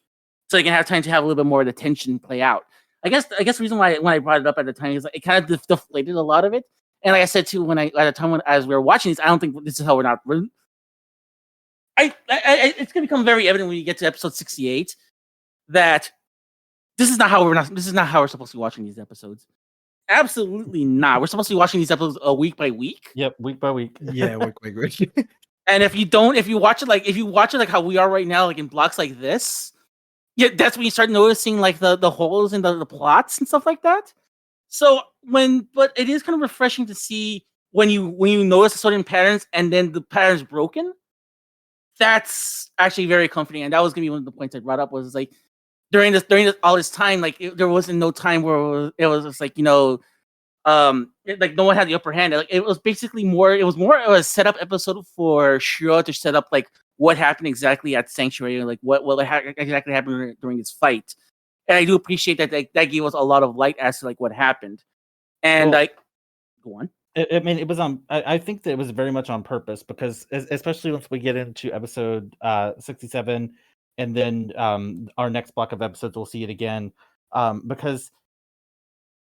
have a little bit more of the tension play out. I guess the reason why when I brought it up at the time is like, it kind of deflated a lot of it. And like I said too, as we were watching these, I don't think this is how it's gonna become very evident when you get to episode 68 that this is not how we're supposed to be watching these episodes. Absolutely not. We're supposed to be watching these episodes week by week. Yep, week by week. Yeah, week by week. And if you watch it like how we are right now, like in blocks like this, yeah, that's when you start noticing like the holes in the plots and stuff like that. So but it is kind of refreshing to see when you notice certain patterns and then the pattern's broken. That's actually very comforting, and that was gonna be one of the points I brought up, was like during all this time, like there wasn't no time where it was just like like no one had the upper hand. Like it was more of a setup episode for Shiro to set up like what happened exactly at Sanctuary, like what exactly happened during this fight. And I do appreciate that that gave us a lot of light as to like what happened. And go on. I mean, it was on. I think that it was very much on purpose, because especially once we get into episode 67, and then our next block of episodes, we'll see it again, because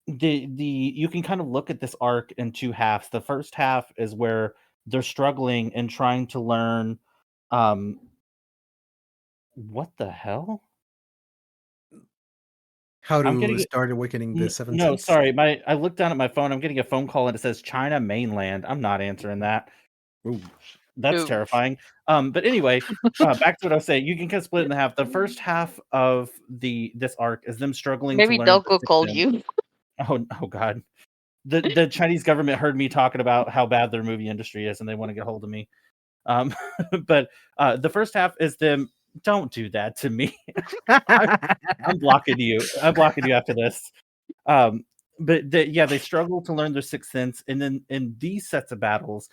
you can kind of look at this arc in two halves. The first half is where they're struggling and trying to learn. What the hell? How I'm to getting start awakening the seven no, sense? sorry. I looked down at my phone. I'm getting a phone call and it says China mainland. I'm not answering that. Ooh. That's Ooh. terrifying. But anyway, back to what I was saying. You can kind of split it in half. The first half of this arc is them struggling to Maybe learn. Delco called you. Oh God. The Chinese government heard me talking about how bad their movie industry is, and they want to get hold of me. But the first half is them. Don't do that to me. I'm blocking you. I'm blocking you after this. But they struggle to learn their sixth sense, and then in these sets of battles,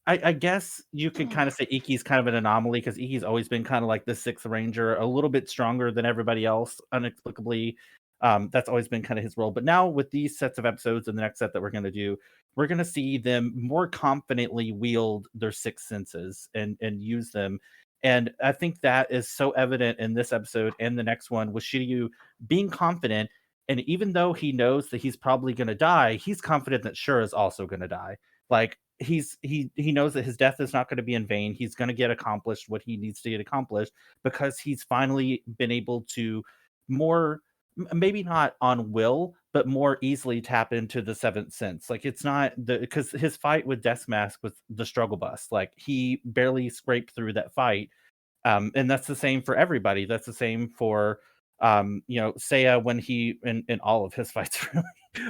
I guess you could kind of say Iki's kind of an anomaly because Iki's always been kind of like the sixth ranger, a little bit stronger than everybody else, inexplicably. That's always been kind of his role. But now with these sets of episodes and the next set that we're going to do, we're going to see them more confidently wield their sixth senses and use them. And I think that is so evident in this episode and the next one with Shiryu being confident. And even though he knows that he's probably going to die, he's confident that Shura is also going to die. Like he knows that his death is not going to be in vain. He's going to get accomplished what he needs to get accomplished because he's finally been able to more, maybe not on will, but more easily tap into the seventh sense. Like it's not because his fight with Death Mask was the struggle bus. Like he barely scraped through that fight. And that's the same for everybody. That's the same for Seiya when he in all of his fights. Really,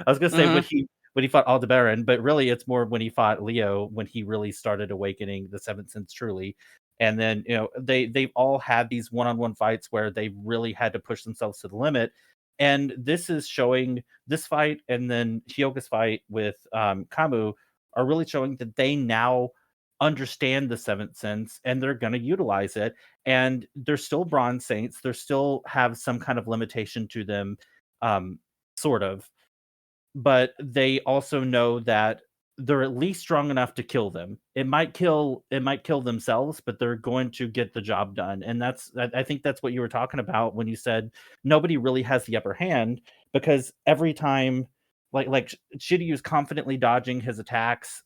I was gonna say when he fought Aldebaran, but really it's more when he fought Leo when he really started awakening the seventh sense truly. And then they've all had these one-on-one fights where they really had to push themselves to the limit. And this is showing this fight, and then Hyoga's fight with Kamu are really showing that they now understand the seventh sense and they're going to utilize it. And they're still bronze saints. They still have some kind of limitation to them, sort of. But they also know that they're at least strong enough to kill them. It might kill themselves, but they're going to get the job done. And I think that's what you were talking about when you said nobody really has the upper hand, because every time like Shiryu's confidently dodging his attacks.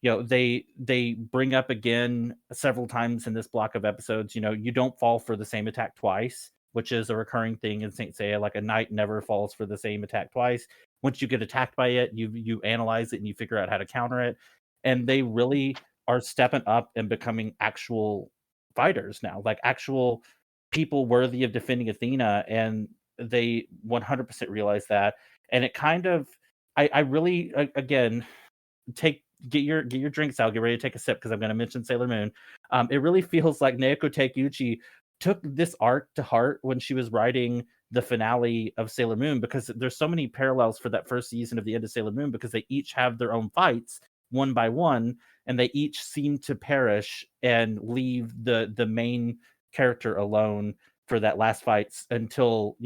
They bring up again several times in this block of episodes, you don't fall for the same attack twice, which is a recurring thing in Saint Seiya. Like a knight never falls for the same attack twice. Once you get attacked by it, you analyze it and you figure out how to counter it. And they really are stepping up and becoming actual fighters now, like actual people worthy of defending Athena. And they 100% realize that. And it kind of, I really, again, get your drinks out, get ready to take a sip because I'm going to mention Sailor Moon. It really feels like Naoko Takeuchi took this arc to heart when she was writing the finale of Sailor Moon, because there's so many parallels for that first season of the end of Sailor Moon, because they each have their own fights one by one, and they each seem to perish and leave the main character alone for that last fights until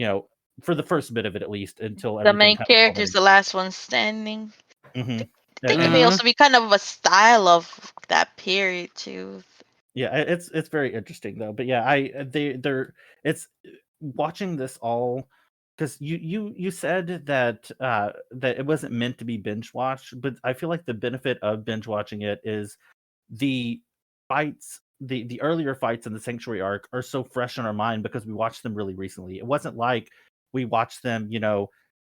for the first bit of it at least, until The everything main kind of character is culminates. the last one standing. Mhm. I think it may also be kind of a style of that period too. Yeah, it's very interesting though. But yeah, they're it's watching this all, because you said that that it wasn't meant to be binge watched, but I feel like the benefit of binge watching it is the fights, the earlier fights in the Sanctuary arc are so fresh in our mind because we watched them really recently. It wasn't like we watched them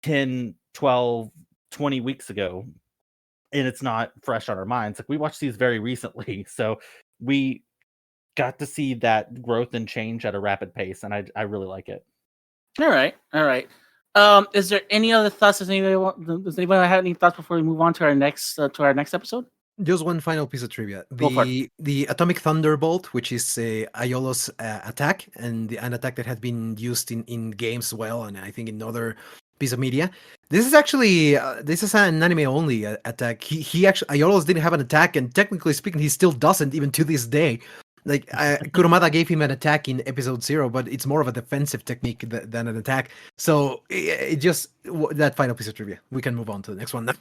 10, 12, 20 weeks ago and it's not fresh on our minds. Like we watched these very recently, so we got to see that growth and change at a rapid pace, and I really like it. All right. Is there any other thoughts? Does anybody have any thoughts before we move on to our next episode? Just one final piece of trivia. Go for it. The Atomic Thunderbolt, which is Ayolo's attack, and an attack that had been used in games as well, and I think in other piece of media. This is actually this is an anime only attack. He actually, Ayolo's didn't have an attack, and technically speaking, he still doesn't even to this day. Like Kurumada gave him an attack in episode 0, but it's more of a defensive technique than an attack. So it just that final piece of trivia. We can move on to the next one now.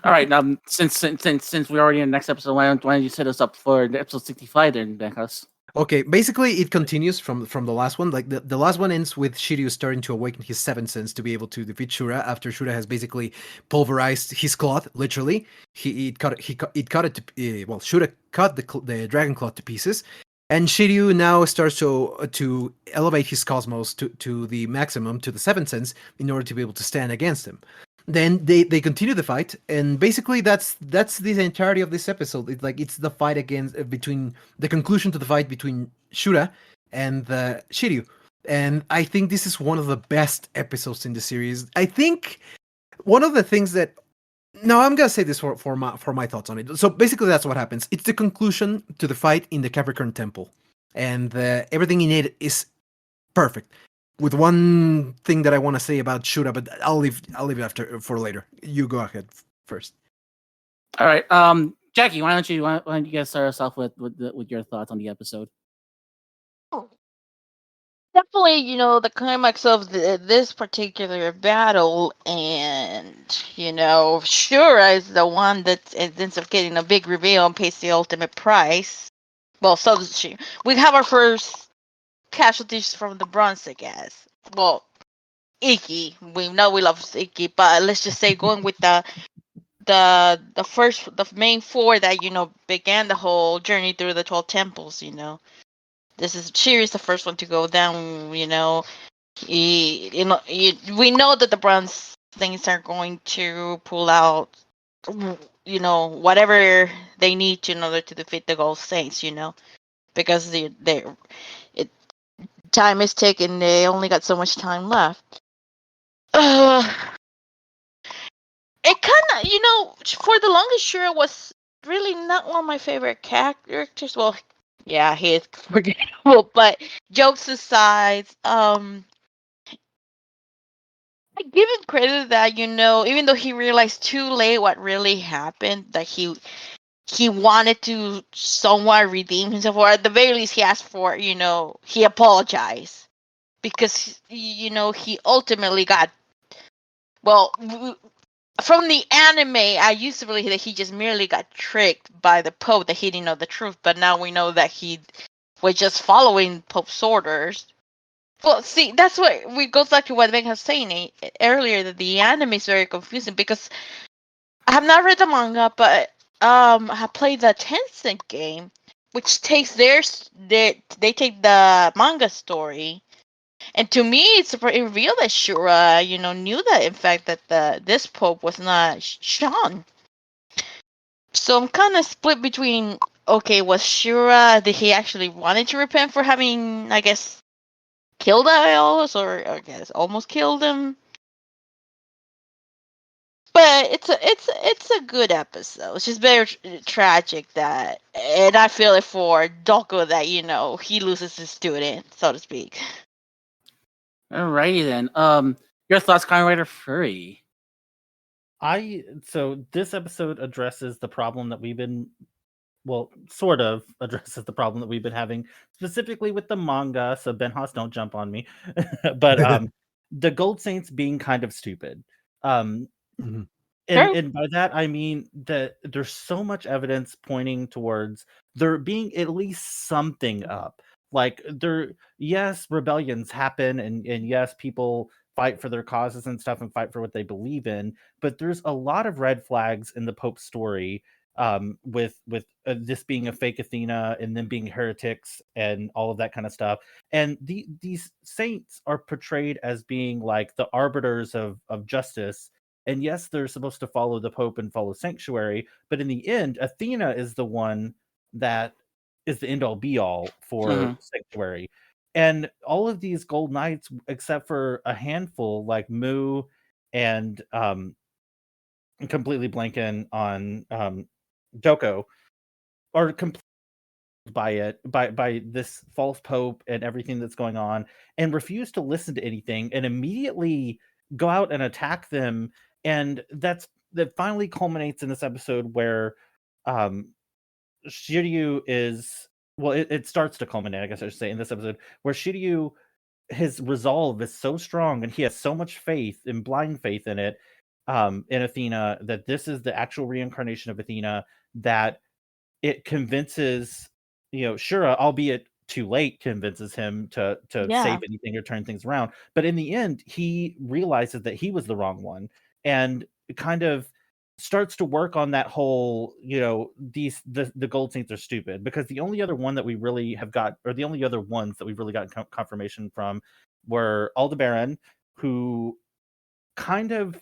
All right. Now, since we're already in the next episode, why don't you set us up for the episode 65 then, Benjas? Okay, basically it continues from the last one. Like the last one ends with Shiryu starting to awaken his seventh sense to be able to defeat Shura after Shura has basically pulverized his cloth. Literally, Shura cut the dragon cloth to pieces, And Shiryu now starts to elevate his cosmos to the maximum, to the seventh sense, in order to be able to stand against him. Then they continue the fight, and basically that's the entirety of this episode. It's the fight against between the conclusion to the fight between Shura and Shiryu. And I think this is one of the best episodes in the series. I think one of the things that no, I'm gonna say this for my thoughts on it. So basically, that's what happens. It's the conclusion to the fight in the Capricorn Temple, and everything in it is perfect. With one thing that I want to say about Shura, but I'll leave it after for later. You go ahead first. All right, Jackie, why don't you guys start us off with your thoughts on the episode? Definitely, you know, the climax of this particular battle, and you know, Shura is the one that ends up getting a big reveal and pays the ultimate price. Well, so does she. We have our first casualties from the bronze, I guess. Well, Iki. We know we love Iki, but let's just say going with the main four that you know began the whole journey through the 12 temples. You know, this is Shiri is the first one to go down. You know, we know that the bronze things are going to pull out. You know, whatever they need to in order to defeat the gold saints. You know, because time is ticking. They only got so much time left. It kind of, you know, for the longest, Shura was really not one of my favorite characters. Well, yeah, he is forgettable, but jokes aside, I give him credit that, you know, even though he realized too late what really happened, that he wanted to somewhat redeem himself, or at the very least, he asked for, you know, he apologized because, you know, he ultimately got, well, from the anime, I used to believe that he just merely got tricked by the Pope, that he didn't know the truth, but now we know that he was just following Pope's orders. Well, see, that's what we goes back to what Ben was saying earlier, that the anime is very confusing because I have not read the manga, but I have played the Tencent game, which takes they take the manga story. And to me, it's revealed that Shura, you know, knew that in fact that this Pope was not Sean. So I'm kind of split between, okay, was Shura, did he actually wanted to repent for having, I guess, killed Aios, or I guess almost killed him? But it's a good episode. It's just very tragic that, and I feel it for Doko that, you know, he loses his student, so to speak. Alrighty then. Your thoughts, Kamen Rider Furry? So this episode addresses the problem that we've been, well, sort of addresses the problem that we've been having specifically with the manga. So Benjas, don't jump on me. But the Gold Saints being kind of stupid. Mhm. And by that I mean that there's so much evidence pointing towards there being at least something up. Like yes, rebellions happen, and yes, people fight for their causes and stuff and fight for what they believe in, but there's a lot of red flags in the Pope story, with this being a fake Athena and them being heretics and all of that kind of stuff. And these saints are portrayed as being like the arbiters of justice. And yes, they're supposed to follow the Pope and follow Sanctuary, but in the end, Athena is the one that is the end all be all for Sanctuary. And all of these gold knights, except for a handful like Mu and completely blanking on Doko, are completely by it, by this false Pope and everything that's going on, and refuse to listen to anything and immediately go out and attack them. And that finally culminates in this episode where Shiryu is, well, it starts to culminate, I guess I should say, in this episode where Shiryu, his resolve is so strong and he has so much faith and blind faith in it, in Athena, that this is the actual reincarnation of Athena, that it convinces, you know, Shura, albeit too late, convinces him to Yeah. save anything or turn things around. But in the end, he realizes that he was the wrong one, and kind of starts to work on that whole, the Gold Saints are stupid, because the only other one that we really have got, or the only other ones that we've really gotten confirmation from, were Aldebaran, who kind of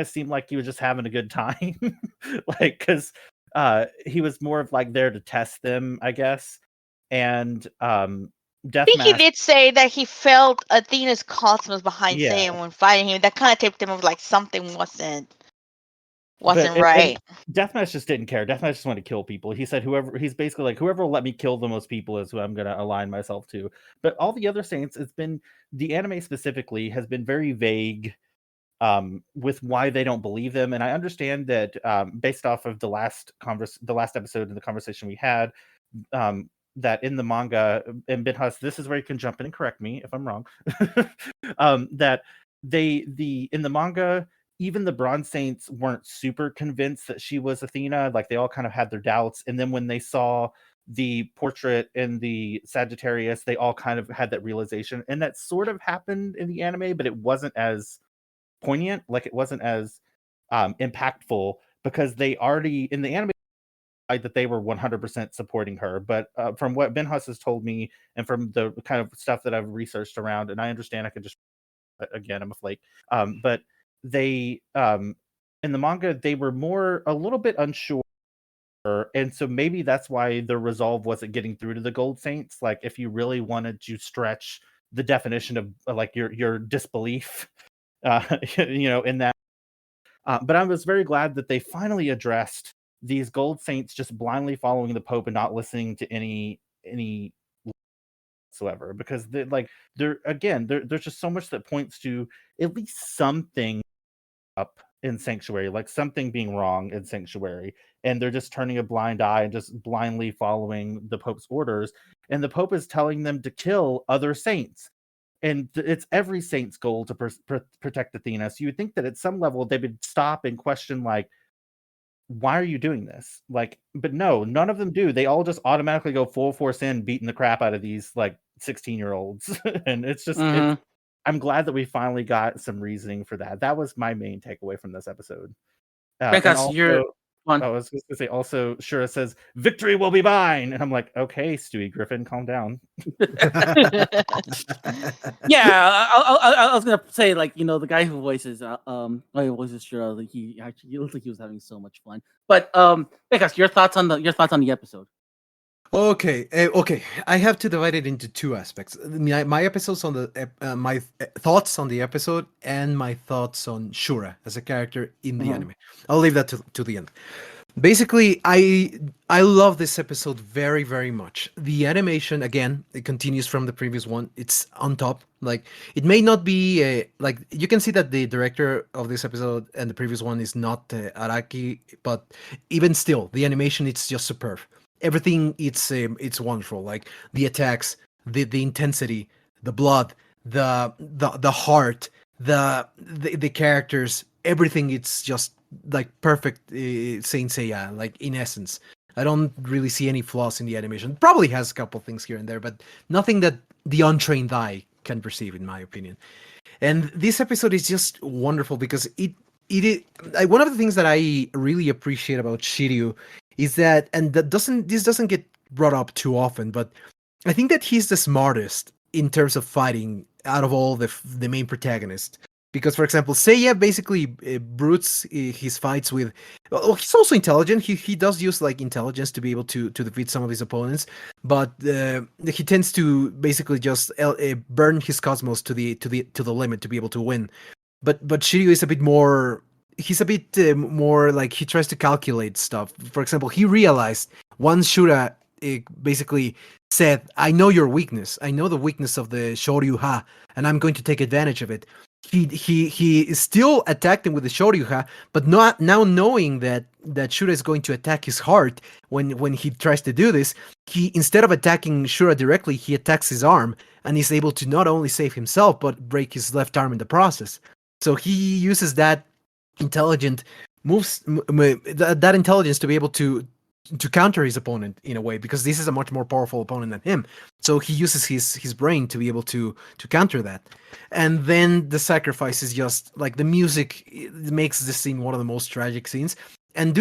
seemed like he was just having a good time, like, because he was more of like there to test them, I guess, and I think he Deathmask, did say that he felt Athena's cosmos behind yeah. Saiyan when fighting him. That kind of tipped him of like something wasn't And right. Deathmatch just didn't care. Deathmatch just wanted to kill people. He said he's basically like, whoever will let me kill the most people is who I'm going to align myself to. But all the other Saints, the anime specifically has been very vague with why they don't believe them. And I understand that based off of the last episode and the conversation we had, that in the manga, and Benjas, this is where you can jump in and correct me if I'm wrong, that in the manga, even the Bronze Saints weren't super convinced that she was Athena. Like, they all kind of had their doubts. And then when they saw the portrait in the Sagittarius, they all kind of had that realization. And that sort of happened in the anime, but it wasn't as poignant. Like, it wasn't as impactful, because they already, in the anime, that they were 100% supporting her. But from what Benjas has told me, and from the kind of stuff that I've researched around, and I understand I could just, again, I'm a flake, but they in the manga, they were a little bit unsure, and so maybe that's why the resolve wasn't getting through to the Gold Saints. Like, if you really wanted to stretch the definition of like your disbelief in that, but I was very glad that they finally addressed these Gold Saints just blindly following the Pope and not listening to any whatsoever, because there's just so much that points to at least something up in Sanctuary, like something being wrong in Sanctuary, and they're just turning a blind eye and just blindly following the Pope's orders. And the Pope is telling them to kill other saints, and it's every saint's goal to protect Athena. So you would think that at some level they would stop and question, like, why are you doing this? Like, but no, none of them do. They all just automatically go full force in, beating the crap out of these like 16-year-olds. And it's just, I'm glad that we finally got some reasoning for that. That was my main takeaway from this episode. And also, I was going to say, also, Shura says, "Victory will be mine." And I'm like, okay, Stewie Griffin, calm down. Yeah, I was gonna say, like, the guy who voices Shura, like, he looked like he was having so much fun. But Bekas, your thoughts on the episode? Okay. I have to divide it into two aspects. My episodes on the my thoughts on the episode, and my thoughts on Shura as a character in the anime. I'll leave that to the end. Basically, I love this episode very, very much. The animation, again, it continues from the previous one. It's on top. Like, it may not be like, you can see that the director of this episode and the previous one is not Araki, but even still, the animation, it's just superb. Everything, it's wonderful. Like, the attacks, the intensity, the blood, the heart, the characters, everything. It's just like perfect Saint Seiya, like, in essence. I don't really see any flaws in the animation. Probably has a couple things here and there, but nothing that the untrained eye can perceive, in my opinion. And this episode is just wonderful because one of the things that I really appreciate about Shiryu is that, and this doesn't get brought up too often, but I think that he's the smartest in terms of fighting out of all the main protagonists. Because, for example, Seiya basically brutes his fights with. Well, he's also intelligent. He does use like intelligence to be able to defeat some of his opponents, but he tends to basically just burn his cosmos to the limit to be able to win. But Shiryu is a bit more. He's a bit more like, he tries to calculate stuff. For example, he realized once Shura basically said, "I know your weakness. I know the weakness of the Shoryuha, and I'm going to take advantage of it." He still attacked him with the Shoryuha, but not now knowing that Shura is going to attack his heart when he tries to do this. He, instead of attacking Shura directly, he attacks his arm, and is able to not only save himself but break his left arm in the process. So he uses that intelligent moves, that intelligence to be able to to counter his opponent in a way, because this is a much more powerful opponent than him. So he uses his brain to be able to counter that. And then the sacrifice is just like the music, it makes this scene one of the most tragic scenes. And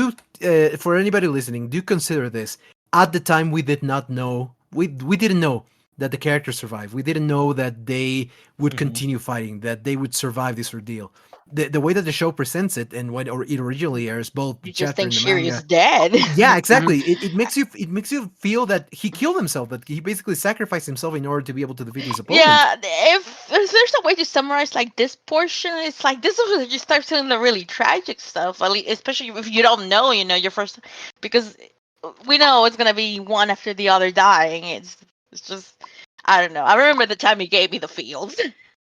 for anybody listening, do consider this. At the time, we did not know, we didn't know that the characters survived. We didn't know that they would continue fighting, that they would survive this ordeal. The way that the show presents it, and when it originally airs, both the You just chapter think and the Shiri manga. is dead. Yeah, exactly. It makes you feel that he killed himself, that he basically sacrificed himself in order to be able to defeat his opponent. Yeah, if there's a way to summarize like this portion, it's like this is where you start seeing the really tragic stuff. At least, especially if you don't know, your first, because we know it's gonna be one after the other dying. It's just, I don't know. I remember the time he gave me the feels.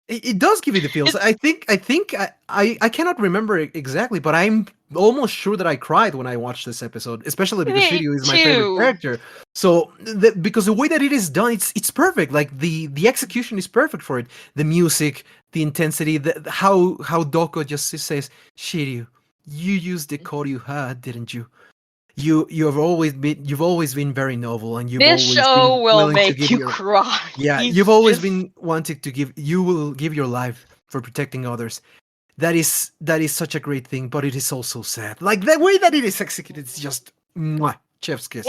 It does give you the feels. I think I cannot remember exactly, but I'm almost sure that I cried when I watched this episode, especially because Me Shiryu is my favorite too. character. So because the way that it is done, it's perfect. Like the execution is perfect for it. The music, the intensity, how Doko just says, "Shiryu, you used the Koryu Ha, didn't you? You've always been very noble, and you've This always show been will willing to make give you your cry. yeah, He's you've always just- been wanting to give. You will give your life for protecting others. That is such a great thing, but it is also sad. Like the way that it is executed is just mwah, chef's kiss.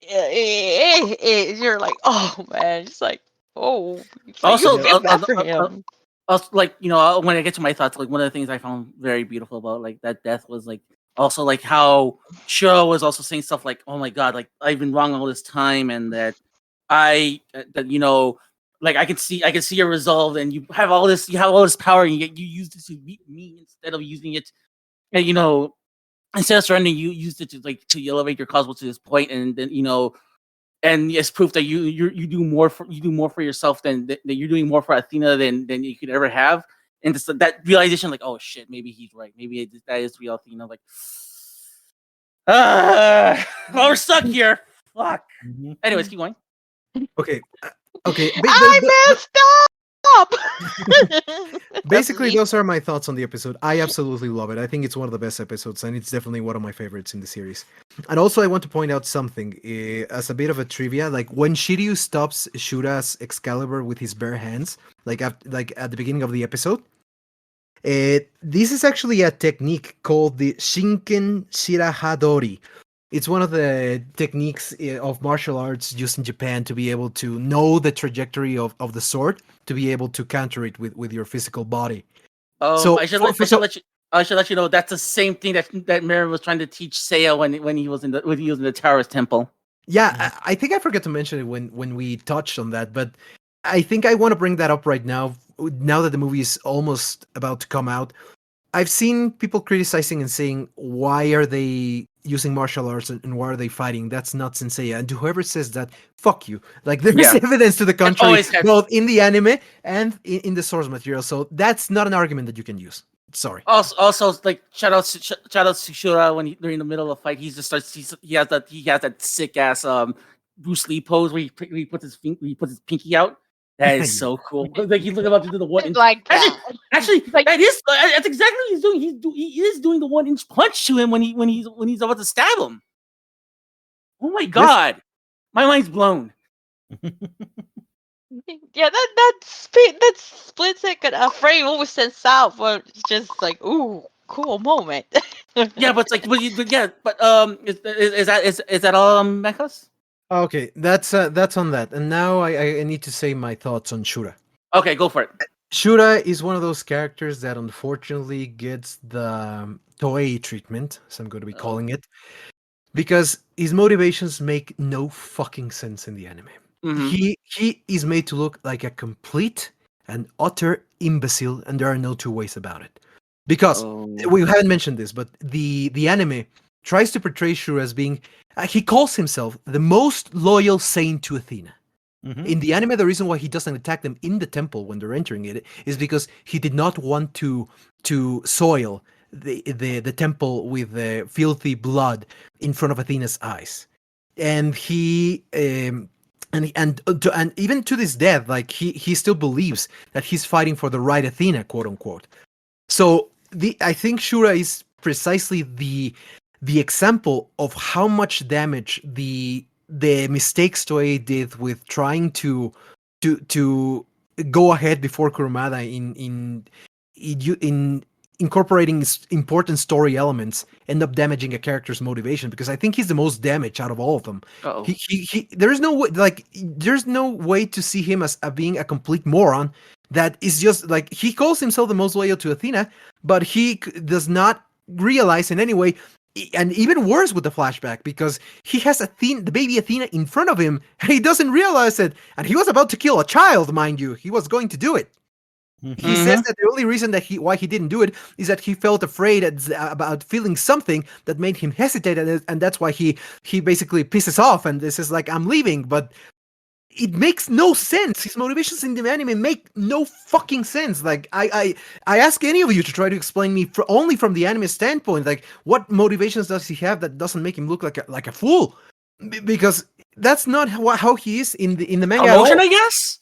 You're like, oh man, it's like, oh. It's like, Also, you feel bad for him. Also, like, when I get to my thoughts, like one of the things I found very beautiful about like that death was like also like how Shiro was also saying stuff like, "Oh my God, like I've been wrong all this time, and that like I can see your resolve, and you have all this power, and yet you used it to beat me instead of using it, and instead of surrendering, you used it to elevate your cosmos to this point, and then and it's proof that you do more for yourself than that you're doing more for Athena than you could ever have." And just that realization, like, oh shit, maybe he's right. Maybe that is real Athena. Like, well, we're stuck here. Fuck. Anyways, keep going. Okay, okay. I messed up. Basically, me. those are my thoughts on the episode. I absolutely love it. I think it's one of the best episodes, and it's definitely one of my favorites in the series. And also, I want to point out something as a bit of a trivia. Like when Shiryu stops Shura's Excalibur with his bare hands, like at the beginning of the episode, this is actually a technique called the Shinken Shirahadori. It's one of the techniques of martial arts used in Japan to be able to know the trajectory of the sword, to be able to counter it with your physical body. So I should let you know that's the same thing that Mary was trying to teach Seiya when he was in the Taoist temple. Yeah, I think I forgot to mention it when we touched on that, but I think I want to bring that up right now. Now that the movie is almost about to come out, I've seen people criticizing and saying, why are they using martial arts and why are they fighting? That's not Saint Seiya. And whoever says that, fuck you. Like there's evidence to the contrary, both in the anime and in the source material. So that's not an argument that you can use. Sorry. Also, like shout out to Shura when during the middle of a fight, he just starts. He has that sick ass Bruce Lee pose where he puts his pinky out. That is so cool. Like he's looking up to do the 1 inch. Like actually, that's exactly what he's doing. He is doing the 1 inch punch to him when he's about to stab him. Oh my God, my mind's blown. Yeah, that split second frame always sends out, but it's just like, ooh, cool moment. Yeah, but it's like, is that all mechas? Okay, that's on that. And now I need to say my thoughts on Shura. Okay, go for it. Shura is one of those characters that unfortunately gets the Toei treatment, as I'm going to be calling it, because his motivations make no fucking sense in the anime. Mm-hmm. He is made to look like a complete and utter imbecile, and there are no two ways about it. Because we haven't mentioned this, but the anime tries to portray Shura as being he calls himself the most loyal saint to Athena. Mm-hmm. In the anime, the reason why he doesn't attack them in the temple when they're entering it is because he did not want to soil the temple with the filthy blood in front of Athena's eyes, and he and even to this death, like he still believes that he's fighting for the right Athena, quote unquote. So I think Shura is precisely the example of how much damage the mistakes Toei did with trying to go ahead before Kurumada in incorporating important story elements end up damaging a character's motivation, because I think he's the most damaged out of all of them. Uh-oh. He there's no way, like, there's no way to see him as being a complete moron. That is just like, he calls himself the most loyal to Athena, but he does not realize in any way, and even worse with the flashback, because he has Athena, the baby Athena, in front of him, and he doesn't realize it, and he was about to kill a child, mind you. He was going to do it. He says that the only reason that why he didn't do it is that he felt afraid about feeling something that made him hesitate, and that's why he basically pisses off, and this is like, I'm leaving. But it makes no sense. His motivations in the anime make no fucking sense. Like, I ask any of you to try to explain me only from the anime standpoint, like, what motivations does he have that doesn't make him look like a fool? Because that's not how he is in the manga. Emotion, I guess.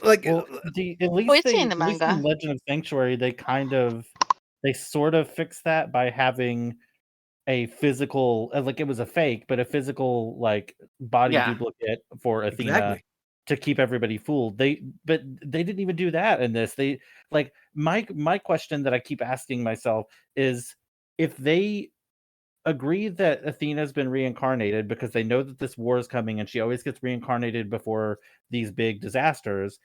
Like, Well, at least it's they, in the at least manga. in Legend of Sanctuary, they sort of fixed that by having a physical, like, it was a fake, but a physical, like, body Yeah. duplicate for Athena Exactly. to keep everybody fooled. But they didn't even do that in this. They, like, my question that I keep asking myself is, if they agree that Athena's been reincarnated because they know that this war is coming and she always gets reincarnated before these big disasters,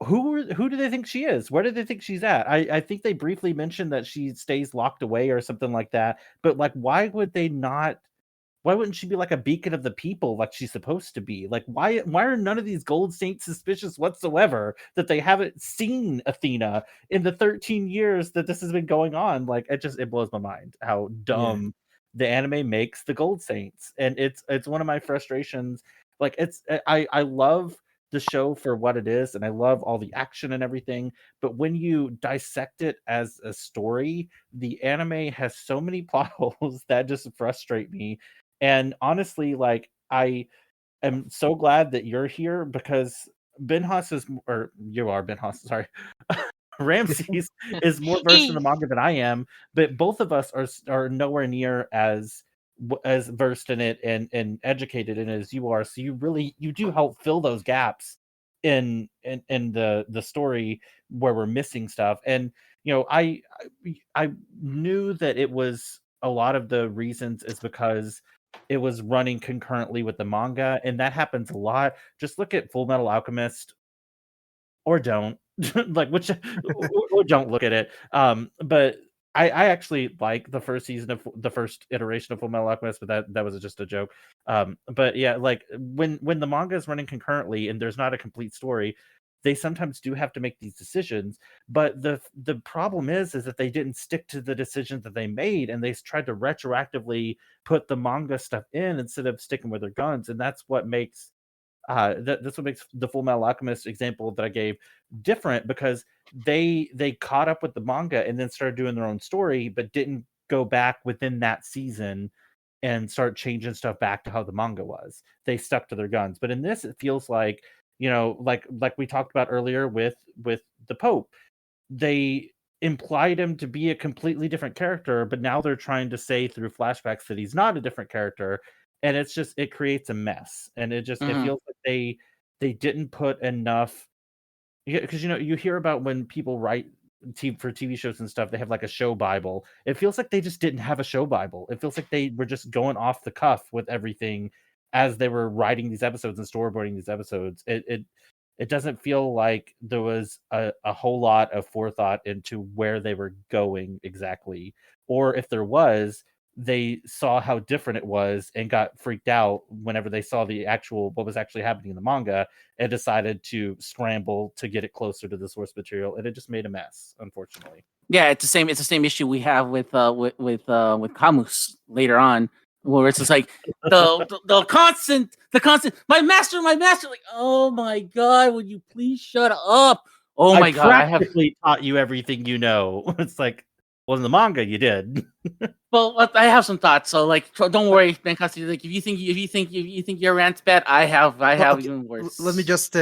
who do they think she is? Where do they think she's at? I think they briefly mentioned that she stays locked away or something like that. But, like, why wouldn't she be like a beacon of the people like she's supposed to be? Like, why are none of these gold saints suspicious whatsoever that they haven't seen Athena in the 13 years that this has been going on? Like, it blows my mind how dumb the anime makes the gold saints. And it's one of my frustrations. Like, I love the show for what it is, and I love all the action and everything, but when you dissect it as a story, the anime has so many plot holes that just frustrate me. And honestly, like, I am so glad that you're here, because Benjas is, or you are Benjas, sorry. Ramses is more versed in the manga than I am, but both of us are nowhere near as versed in it and educated in it as you are. So you do help fill those gaps in the story where we're missing stuff. And I knew that it was, a lot of the reasons is because it was running concurrently with the manga, and that happens a lot. Just look at Full Metal Alchemist, or don't like, which or don't look at it. But I actually like the first season of the first iteration of Full Metal Alchemist, but that was just a joke. But yeah, like, when the manga is running concurrently and there's not a complete story, they sometimes do have to make these decisions. But the problem is that they didn't stick to the decisions that they made, and they tried to retroactively put the manga stuff in instead of sticking with their guns, and that's what makes that's what makes the Full Metal Alchemist example that I gave different, because they caught up with the manga and then started doing their own story, but didn't go back within that season and start changing stuff back to how the manga was. They stuck to their guns. But in this, it feels like, like we talked about earlier with the Pope, they implied him to be a completely different character, but now they're trying to say through flashbacks that he's not a different character, and it creates a mess. And it feels like they didn't put enough, because you hear about when people write for TV shows and stuff, they have like a show Bible. It feels like they just didn't have a show Bible. It feels like they were just going off the cuff with everything as they were writing these episodes and storyboarding these episodes. It doesn't feel like there was a whole lot of forethought into where they were going exactly. Or if there was, they saw how different it was and got freaked out whenever they saw what was actually happening in the manga, and decided to scramble to get it closer to the source material. And it just made a mess, unfortunately. Yeah, it's the same issue we have with Camus later on, where it's just like the constant my master, like, oh my god, would you please shut up? Oh my god, I have taught you everything you know. It's like, well, in the manga you did. Well, I have some thoughts. So, like, don't worry, Ben Costi. Like, if you think your rant's bad, I have okay, even worse. Let me just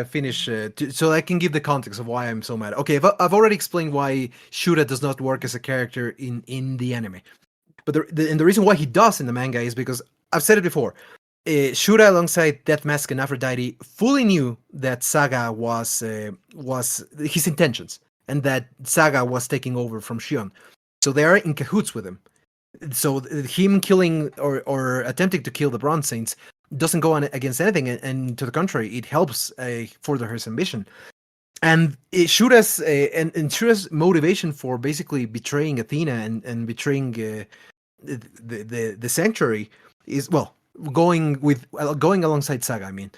finish so I can give the context of why I'm so mad. Okay, I've already explained why Shura does not work as a character in the anime. But the reason why he does in the manga is because I've said it before. Shura, alongside Death Mask and Aphrodite, fully knew that Saga was his intentions, and that Saga was taking over from Shion. So they are in cahoots with him. So him killing or attempting to kill the Bronze Saints doesn't go on against anything, and to the contrary, it helps further his ambition. And Shura's and Shura's motivation for basically betraying Athena and betraying the Sanctuary is, well, going alongside Saga. I mean,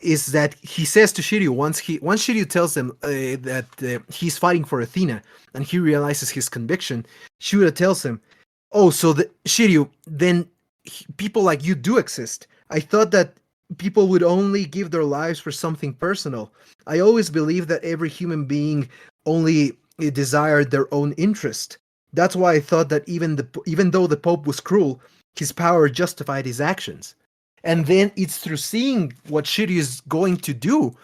is that he says to Shiryu once Shiryu tells him that he's fighting for Athena, and he realizes his conviction. Shura tells him, "Oh, so Shiryu, then people like you do exist. I thought that people would only give their lives for something personal. I always believed that every human being only desired their own interest. That's why I thought that even though the Pope was cruel, his power justified his actions." And then it's through seeing what Shiryu is going to do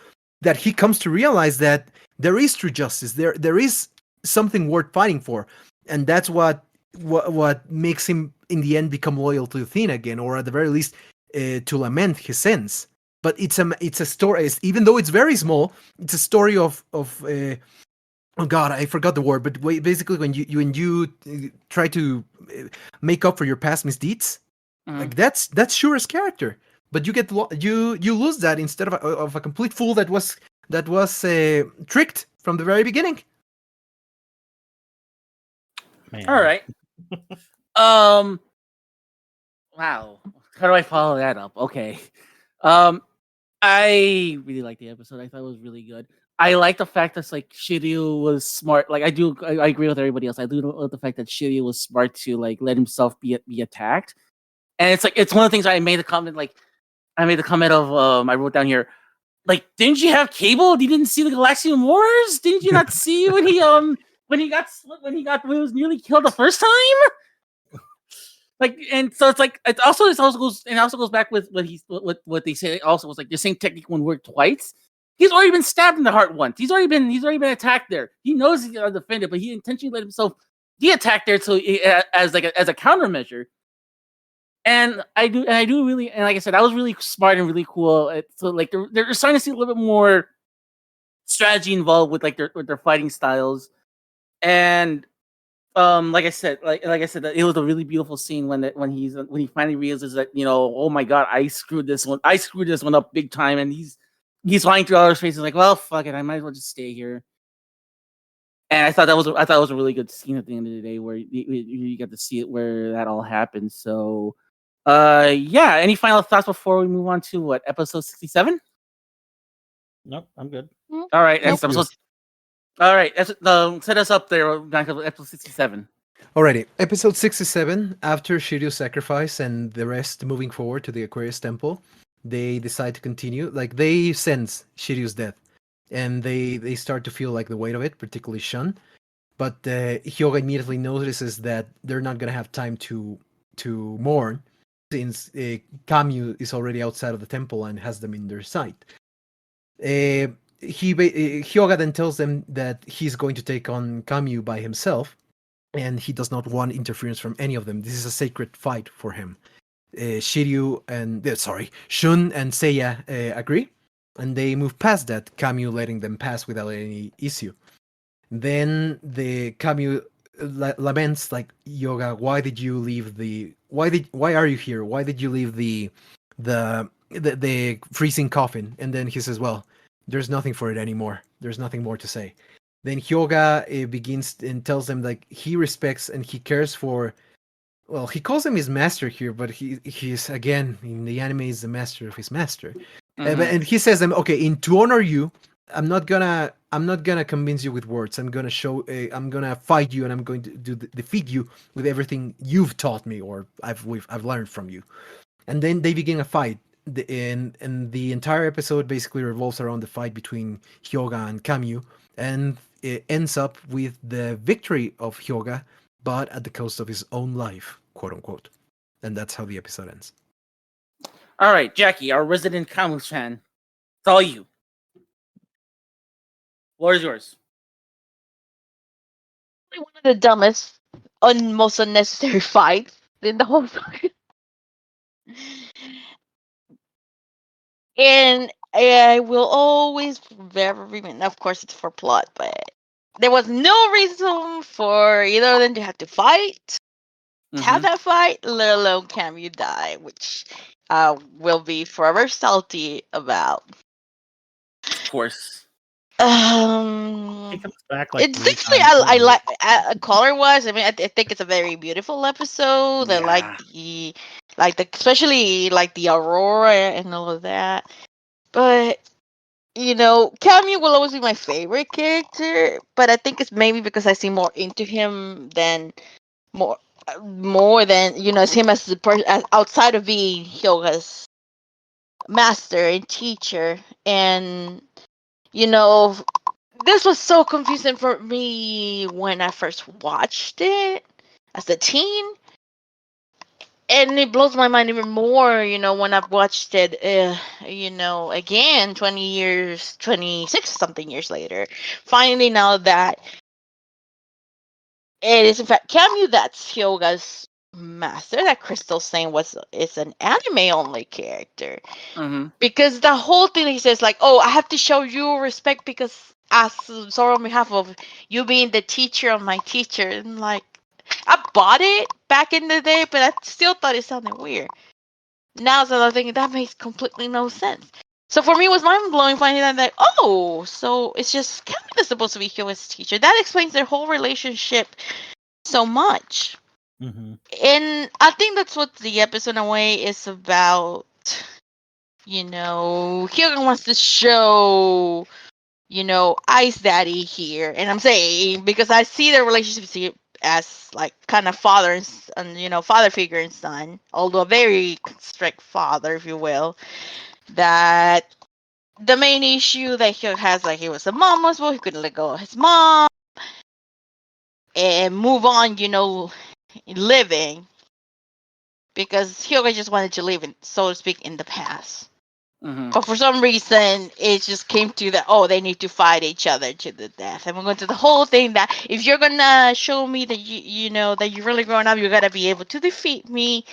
that he comes to realize that there is true justice. There is something worth fighting for, and that's what makes him in the end become loyal to Athena again, or at the very least to lament his sins. But it's a story, even though it's very small. It's a story of oh god, I forgot the word, but basically when you try to make up for your past misdeeds, like that's Shura's character. But you get you lose that instead of a complete fool that was tricked from the very beginning. Man. All right. Wow. How do I follow that up? Okay. I really liked the episode. I thought it was really good. I like the fact that like Shiryu was smart. Like I agree with everybody else. I do love the fact that Shiryu was smart to like let himself be attacked. And it's one of the things I made a comment of I wrote down here, like, didn't you have cable? You didn't see the Galaxian Wars? Didn't you not see when he was nearly killed the first time? Like, and so it also goes back with what they say. Also, was like the same technique won't work twice. He's already been stabbed in the heart once. He's already been attacked there. He knows he's gonna defend it, but he intentionally let himself be attacked there, so as a countermeasure. And I do really, and like I said, that was really smart and really cool. So like they're starting to see a little bit more strategy involved with like their fighting styles. And like I said, it was a really beautiful scene when he finally realizes that, oh my god, I screwed this one up big time, and he's flying through outer space. He's like, well, fuck it, I might as well just stay here. And I thought it was a really good scene at the end of the day where you got to see it where that all happened. So, yeah. Any final thoughts before we move on to episode 67? Nope, I'm good. All right, all right, set us up there. Back to episode 67. Alrighty, episode 67. After Shiryu's sacrifice and the rest moving forward to the Aquarius Temple, they decide to continue. Like, they sense Shiryu's death, and they start to feel like the weight of it, particularly Shun. But Hyoga immediately notices that they're not gonna have time to mourn, since Kamyu is already outside of the temple and has them in their sight. Hyoga then tells them that he's going to take on Kamyu by himself, and he does not want interference from any of them. This is a sacred fight for him. Shun and Seiya agree, and they move past that, Kamyu letting them pass without any issue. Then the Kamyu laments, like, Hyoga, why did you leave why are you here? Why did you leave the freezing coffin? And then he says, well, there's nothing for it anymore. There's nothing more to say. Then Hyoga begins and tells them, like, he respects and he cares for, well, he calls him his master here, but he's again in the anime is the master of his master. And he says them, okay, to honor you, I'm not gonna convince you with words. I'm gonna fight you, and I'm going to defeat you with everything you've taught me or I've learned from you. And then they begin a fight. And the entire episode basically revolves around the fight between Hyoga and Kamyu, and it ends up with the victory of Hyoga, but at the cost of his own life, quote unquote. And that's how the episode ends. All right, Jackie, our resident Kamyu fan, it's all you. Floor is yours. One of the dumbest, most unnecessary fights in the whole story. And I will always of course it's for plot, but there was no reason for either of them to have to fight, to have that fight, let alone Camu die, which will be forever salty about. Of course. He Um, comes back like it's 3 actually times. I like color wise. I mean, I think it's a very beautiful episode. I Yeah. like the especially like the aurora and all of that. But you know, Camu will always be my favorite character. But I think it's maybe because I see more into him than more more than you know, as him as the person as outside of being Hyoga's master and teacher. And you know, this was so confusing for me when I first watched it as a teen, and it blows my mind even more, you know, when I've watched it, you know, again 26 something years later, finding out that it is in fact Camu that's Hyoga's master. That Crystal Saint is an anime only character. Because the whole thing he says like, oh, I have to show you respect because as sort on behalf of you being the teacher of my teacher, and like I bought it back in the day, but I still thought it sounded weird. Now that I'm thinking that makes completely no sense. So for me, it was mind blowing finding out that oh, so it's just Kevin is supposed to be Hyo's teacher. That explains their whole relationship so much. And I think that's what the episode in a way is about. You know, Hyoga wants to show, you know, Ice Daddy here. And I'm saying because I see their relationship as like kind of father and you know, father figure and son, although a very strict father, if you will. That the main issue that he has, like he was a mama's boy, he couldn't let go of his mom and move on, you know, living because Hyoga just wanted to live in, so to speak, in the past. But for some reason, it just came to that, oh, they need to fight each other to the death. And we're going to the whole thing that if you're going to show me that you know, that you're really growing up, you got to be able to defeat me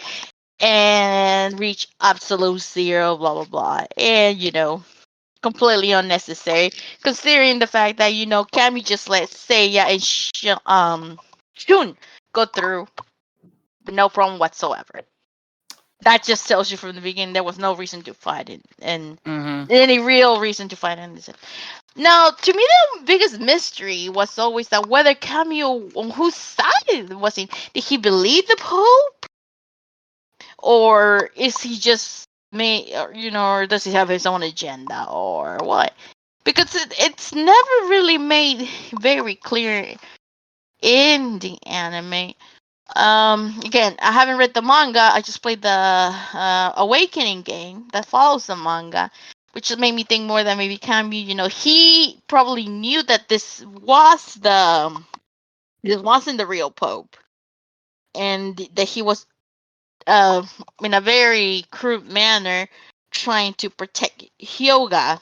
and reach absolute zero, blah, blah, blah. And, you know, completely unnecessary, considering the fact that, you know, Cammy just let Seiya and Shun go through no problem whatsoever. That just tells you from the beginning there was no reason to fight it, and any real reason to fight in this. Now, to me, the biggest mystery was always that whether Cameo, on whose side was he? Did he believe the Pope, or is he just you know, or does he have his own agenda, or what? Because it's never really made very clear in the anime. Again, I haven't read the manga. I just played the Awakening game that follows the manga, which just made me think more that maybe Kamui, you know, he probably knew that this wasn't the real Pope, and that he was, in a very crude manner, trying to protect Hyoga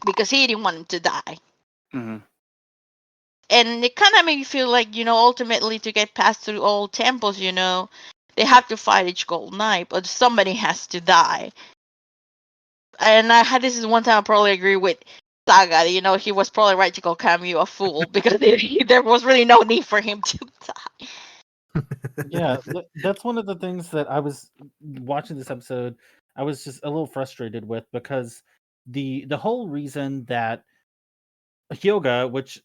because he didn't want him to die. And it kind of made me feel like, you know, ultimately to get past through all temples, you know, they have to fight each gold knight, but somebody has to die. And this is one time I probably agree with Saga. You know, he was probably right to call Camus a fool because there was really no need for him to die. Yeah, that's one of the things that I was watching this episode. I was just a little frustrated with because the whole reason that Hyoga, which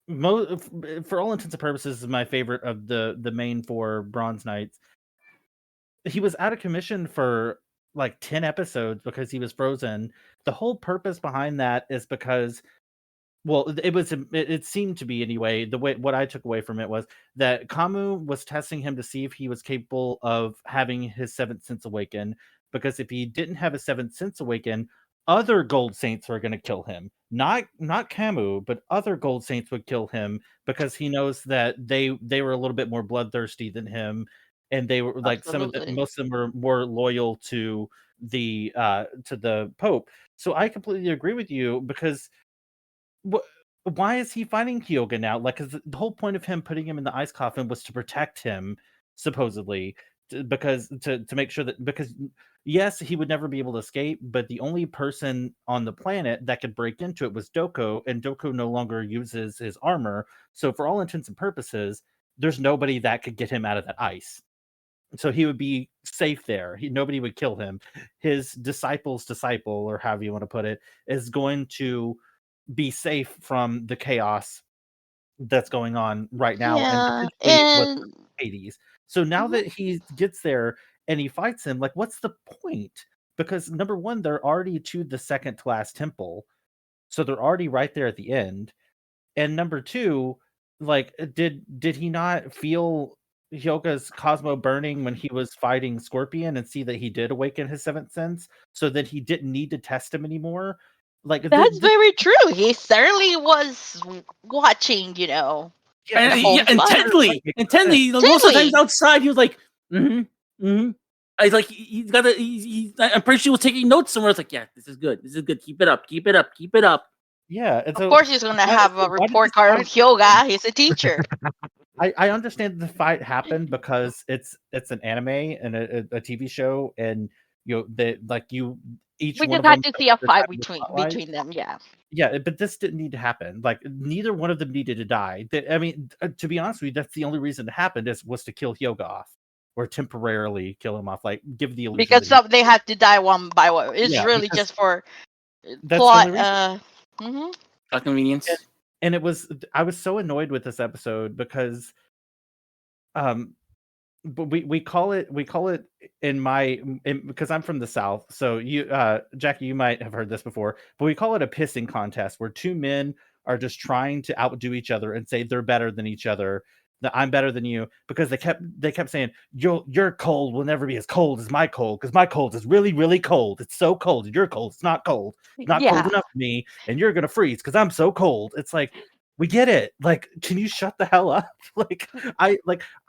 for all intents and purposes is my favorite of the main 4 Bronze Knights, he was out of commission for like 10 episodes because he was frozen. The whole purpose behind that is because, well, it seemed to be anyway, the way what I took away from it was that Kamu was testing him to see if he was capable of having his 7th sense awaken, because if he didn't have a 7th sense awaken, other gold saints were going to kill him. Not Kamu, but other gold saints would kill him because he knows that they were a little bit more bloodthirsty than him, and they were like most of them were more loyal to the Pope. So I completely agree with you because why is he fighting Hyoga now? Like, 'cause the whole point of him putting him in the ice coffin was to protect him, supposedly, because to make sure that, because yes, he would never be able to escape, but the only person on the planet that could break into it was Doko, and Doko no longer uses his armor. So for all intents and purposes, there's nobody that could get him out of that ice. So he would be safe there. Nobody would kill him. His disciple's disciple, or however you want to put it, is going to be safe from the chaos that's going on right now, and Yeah, potentially what and Hades. So now Mhm. that he gets there and he fights him, like, what's the point? Because number one, they're already to the second to last temple, so they're already right there at the end. And number two, like, did he not feel Hyoga's Cosmo burning when he was fighting Scorpion and see that he did awaken his seventh sense, so that he didn't need to test him anymore? Like, that's very true. He certainly was watching, And, the whole yeah, fight. intently. Most of the times Intently. outside, he was like, I like he's got a. I'm pretty sure he was taking notes somewhere. It's like, yeah, this is good. This is good. Keep it up. Keep it up. Keep it up. Yeah, and Of so course, he's gonna have a why did report this card fight- of Hyoga. He's a teacher. I understand the fight happened because it's an anime and a TV show, and they like you each We one just of had them to see a their fight side of the between spotlight. them. Yeah. Yeah, but this didn't need to happen. Like, neither one of them needed to die. I mean, to be honest with you, that's the only reason it happened was to kill Hyoga off, or temporarily kill him off. Like, give the illusion Because that they had to die one by one. It's Yeah, really because just for that's the plot. only reason. Convenience. And I was so annoyed with this episode because but we call it because I'm from the South, so Jackie, you might have heard this before, but we call it a pissing contest, where two men are just trying to outdo each other and say they're better than each other, that I'm better than you, because they kept saying your cold will never be as cold as my cold, because my cold is really, really cold. It's so cold, and your cold, it's not cold. It's not cold Yeah. enough for me, and you're gonna freeze because I'm so cold. It's like, we get it. Like, can you shut the hell up? I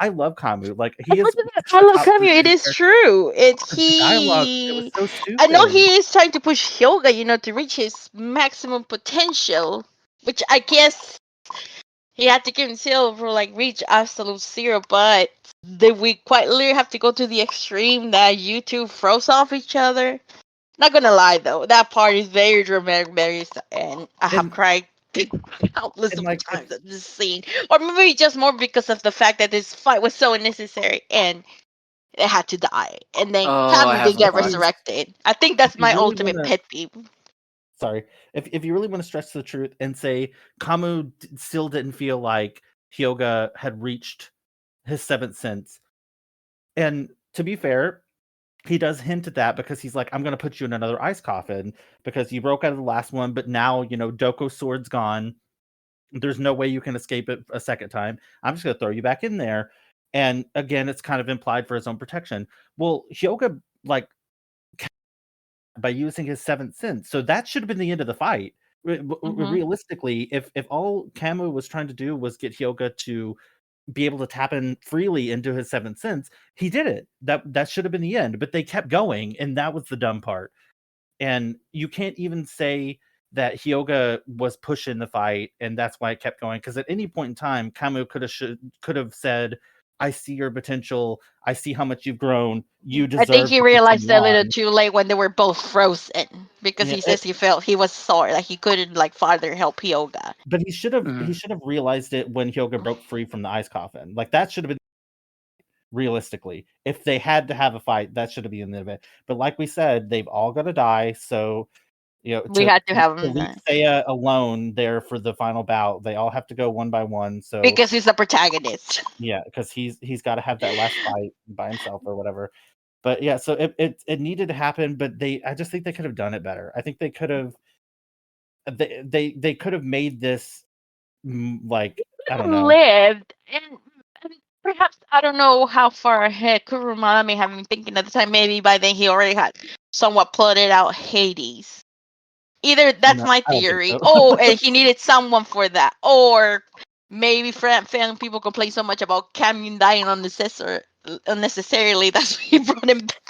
love Kamu. Like, he is. I love Kamu. It is true. It's The dialogue, it was he. so stupid. I know he is trying to push Hyoga, to reach his maximum potential, which I guess he had to give himself for reach absolute zero. But did we quite literally have to go to the extreme that you two froze off each other? Not gonna lie though, that part is very dramatic, and I have cried countless of times at this scene. Or maybe just more because of the fact that this fight was so unnecessary and it had to die. And then Kamu did get resurrected. I think that's my ultimate pet peeve. Sorry. If you really want to stretch the truth and say Kamu still didn't feel like Hyoga had reached his seventh sense, and to be fair, he does hint at that because he's like, I'm going to put you in another ice coffin because you broke out of the last one, but now, Doko's sword's gone. There's no way you can escape it a second time. I'm just going to throw you back in there. And again, it's kind of implied for his own protection. Well, Hyoga, by using his seventh sense. So that should have been the end of the fight. Realistically, if all Kamu was trying to do was get Hyoga to be able to tap in freely into his seventh sense, he did it. That should have been the end, but they kept going, and that was the dumb part. And you can't even say that Hyoga was pushing the fight, and that's why it kept going. Because at any point in time, Kamu could have said, "I see your potential. I see how much you've grown. You deserve." I think he to realized a continue little on." too late when they were both frozen because Yeah, he says he felt he was sore, like he couldn't farther help Hyoga. But he should have realized it when Hyoga broke free from the ice coffin. Like, that should have been realistically. If they had to have a fight, that should have been the event. But like we said, they've all got to die. So, we had to have him leave Seiya alone there for the final bout. They all have to go one by one. So because he's the protagonist. Yeah, because he's got to have that last fight by himself or whatever. But yeah, so it needed to happen, but I just think they could have done it better. I think they could have they could have made this I don't know. Lived and perhaps I don't know how far ahead Kurumada may have been thinking at the time. Maybe by then he already had somewhat plotted out Hades. Either that's my theory. So. And he needed someone for that, or maybe fan people complain so much about Kamen dying unnecessarily. That's why he brought him back.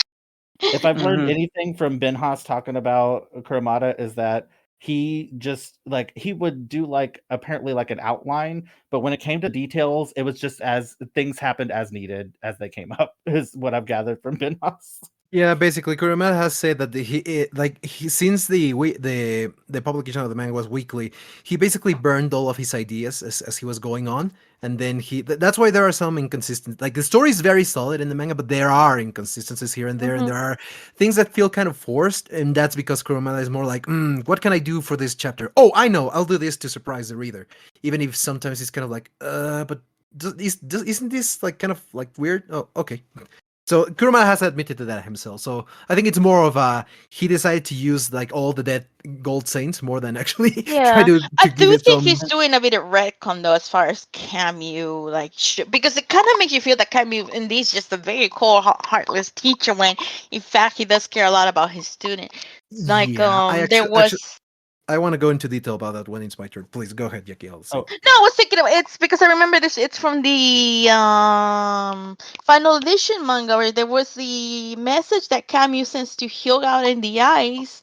If I've learned anything from Benjas talking about Kurumada, is that he just like he would do like apparently like an outline, but when it came to details, it was just as things happened as needed as they came up, is what I've gathered from Benjas. Yeah, basically, Kurumada has said that since the publication of the manga was weekly, he basically burned all of his ideas as he was going on, and then that's why there are some inconsistencies. Like the story is very solid in the manga, but there are inconsistencies here and there, and there are things that feel kind of forced, and that's because Kurumada is more like, what can I do for this chapter? Oh, I know, I'll do this to surprise the reader, even if sometimes it's kind of like, but isn't this like kind of like weird? Oh, okay. So Kurumada has admitted to that himself. So I think it's more of he decided to use like all the dead gold saints more than actually try to I give do it think some. he's doing a bit of retcon though, as far as Camus, like, because it kind of makes you feel that Camus indeed is just a very cold, heartless teacher. When in fact he does care a lot about his student. Like, Yeah, there was. I want to go into detail about that when it's my turn. Please go ahead, Yaki. I'll say. Oh. No, I was thinking of it's because I remember this. It's from the final edition manga where there was the message that Camus sends to Hyoga out in the ice.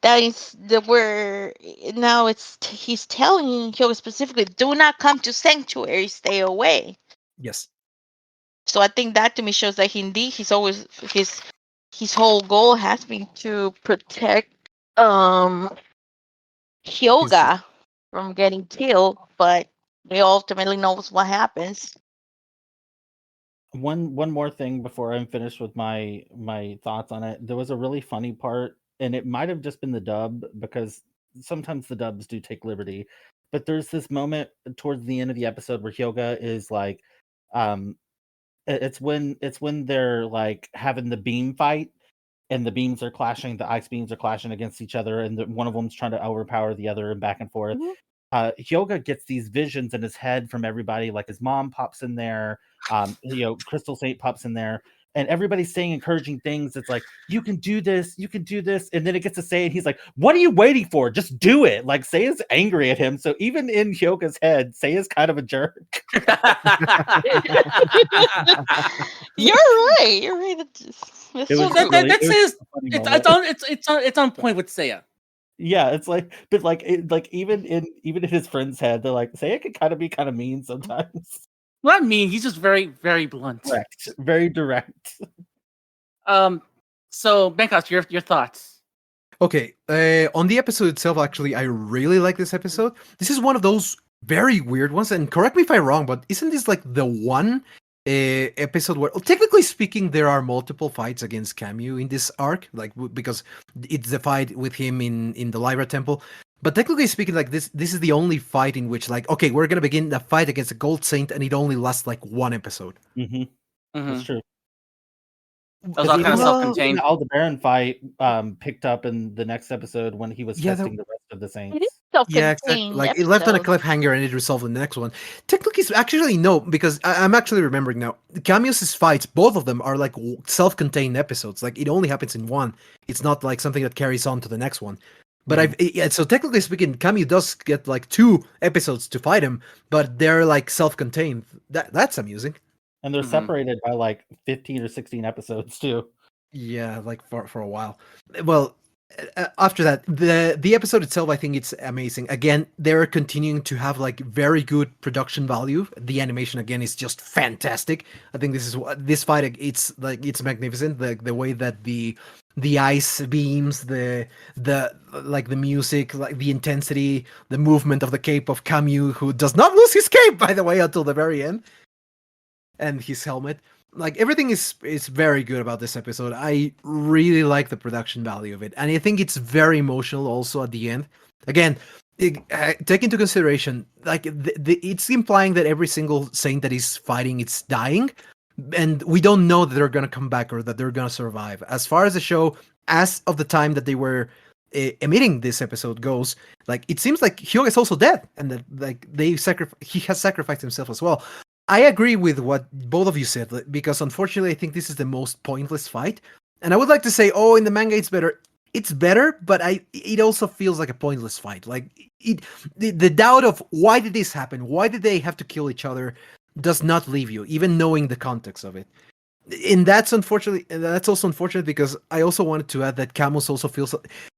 That is the where now he's telling Hyoga specifically, do not come to Sanctuary, stay away. Yes. So I think that to me shows that indeed he's always his whole goal has been to protect Hyoga from getting killed, but he ultimately knows what happens. One more thing before I'm finished with my thoughts on it. There was a really funny part, and it might have just been the dub, because sometimes the dubs do take liberty. But there's this moment towards the end of the episode where Hyoga is like, it's when they're like having the beam fight, and the beams are clashing, the ice beams are clashing against each other, and one of them's trying to overpower the other, and back and forth. Hyoga gets these visions in his head from everybody, like his mom pops in there, Crystal Saint pops in there, and everybody's saying encouraging things. It's like, you can do this, and then it gets to Seiya, and he's like, what are you waiting for? Just do it. Like, Seiya's angry at him, so even in Hyoga's head, Seiya's kind of a jerk. You're right. It's on point with Seiya. Yeah, it's like, but like, even in his friend's head, they're like, Seiya can kind of be kind of mean sometimes. Not mean. He's just very, very blunt. Direct, very direct. So Benjas, your thoughts? Okay. On the episode itself, actually, I really like this episode. This is one of those very weird ones, and correct me if I'm wrong, but isn't this like the one episode where, technically speaking, there are multiple fights against Camus in this arc, like because it's the fight with him in the Lyra Temple. But technically speaking, like this is the only fight in which, like, okay, we're gonna begin the fight against a Gold Saint, and it only lasts like one episode. That's true. That was all kind of self-contained. The Aldebaran fight picked up in the next episode when he was testing the rest of the Saints. It is self-contained. Yeah, exactly. Like it left on a cliffhanger and it resolved in the next one. Technically, actually no, because I'm actually remembering now. Camus's fights, both of them are like self-contained episodes. Like it only happens in one. It's not like something that carries on to the next one. But so technically speaking, Camus does get like 2 episodes to fight him, but they're like self-contained. That's amusing. And they're separated by like 15 or 16 episodes too. Yeah, like for a while. Well, after that, the episode itself, I think it's amazing. Again, they're continuing to have like very good production value. The animation again is just fantastic. I think this fight, it's magnificent. The way that the ice beams, the like the music, like the intensity, the movement of the cape of Camus, who does not lose his cape, by the way, until the very end, and his helmet. Like everything is very good about this episode. I really like the production value of it, and I think it's very emotional also at the end. Again, take into consideration, like it's implying that every single saint that is fighting is dying, and we don't know that they're gonna come back or that they're gonna survive. As far as the show, as of the time that they were emitting this episode goes, like it seems like Hyoga is also dead, and that like he has sacrificed himself as well. I agree with what both of you said, because unfortunately I think this is the most pointless fight. And I would like to say, oh, in the manga it's better. It's better, but it also feels like a pointless fight. Like the doubt of why did this happen? Why did they have to kill each other does not leave you, even knowing the context of it. And that's also unfortunate because I also wanted to add that Camus also feels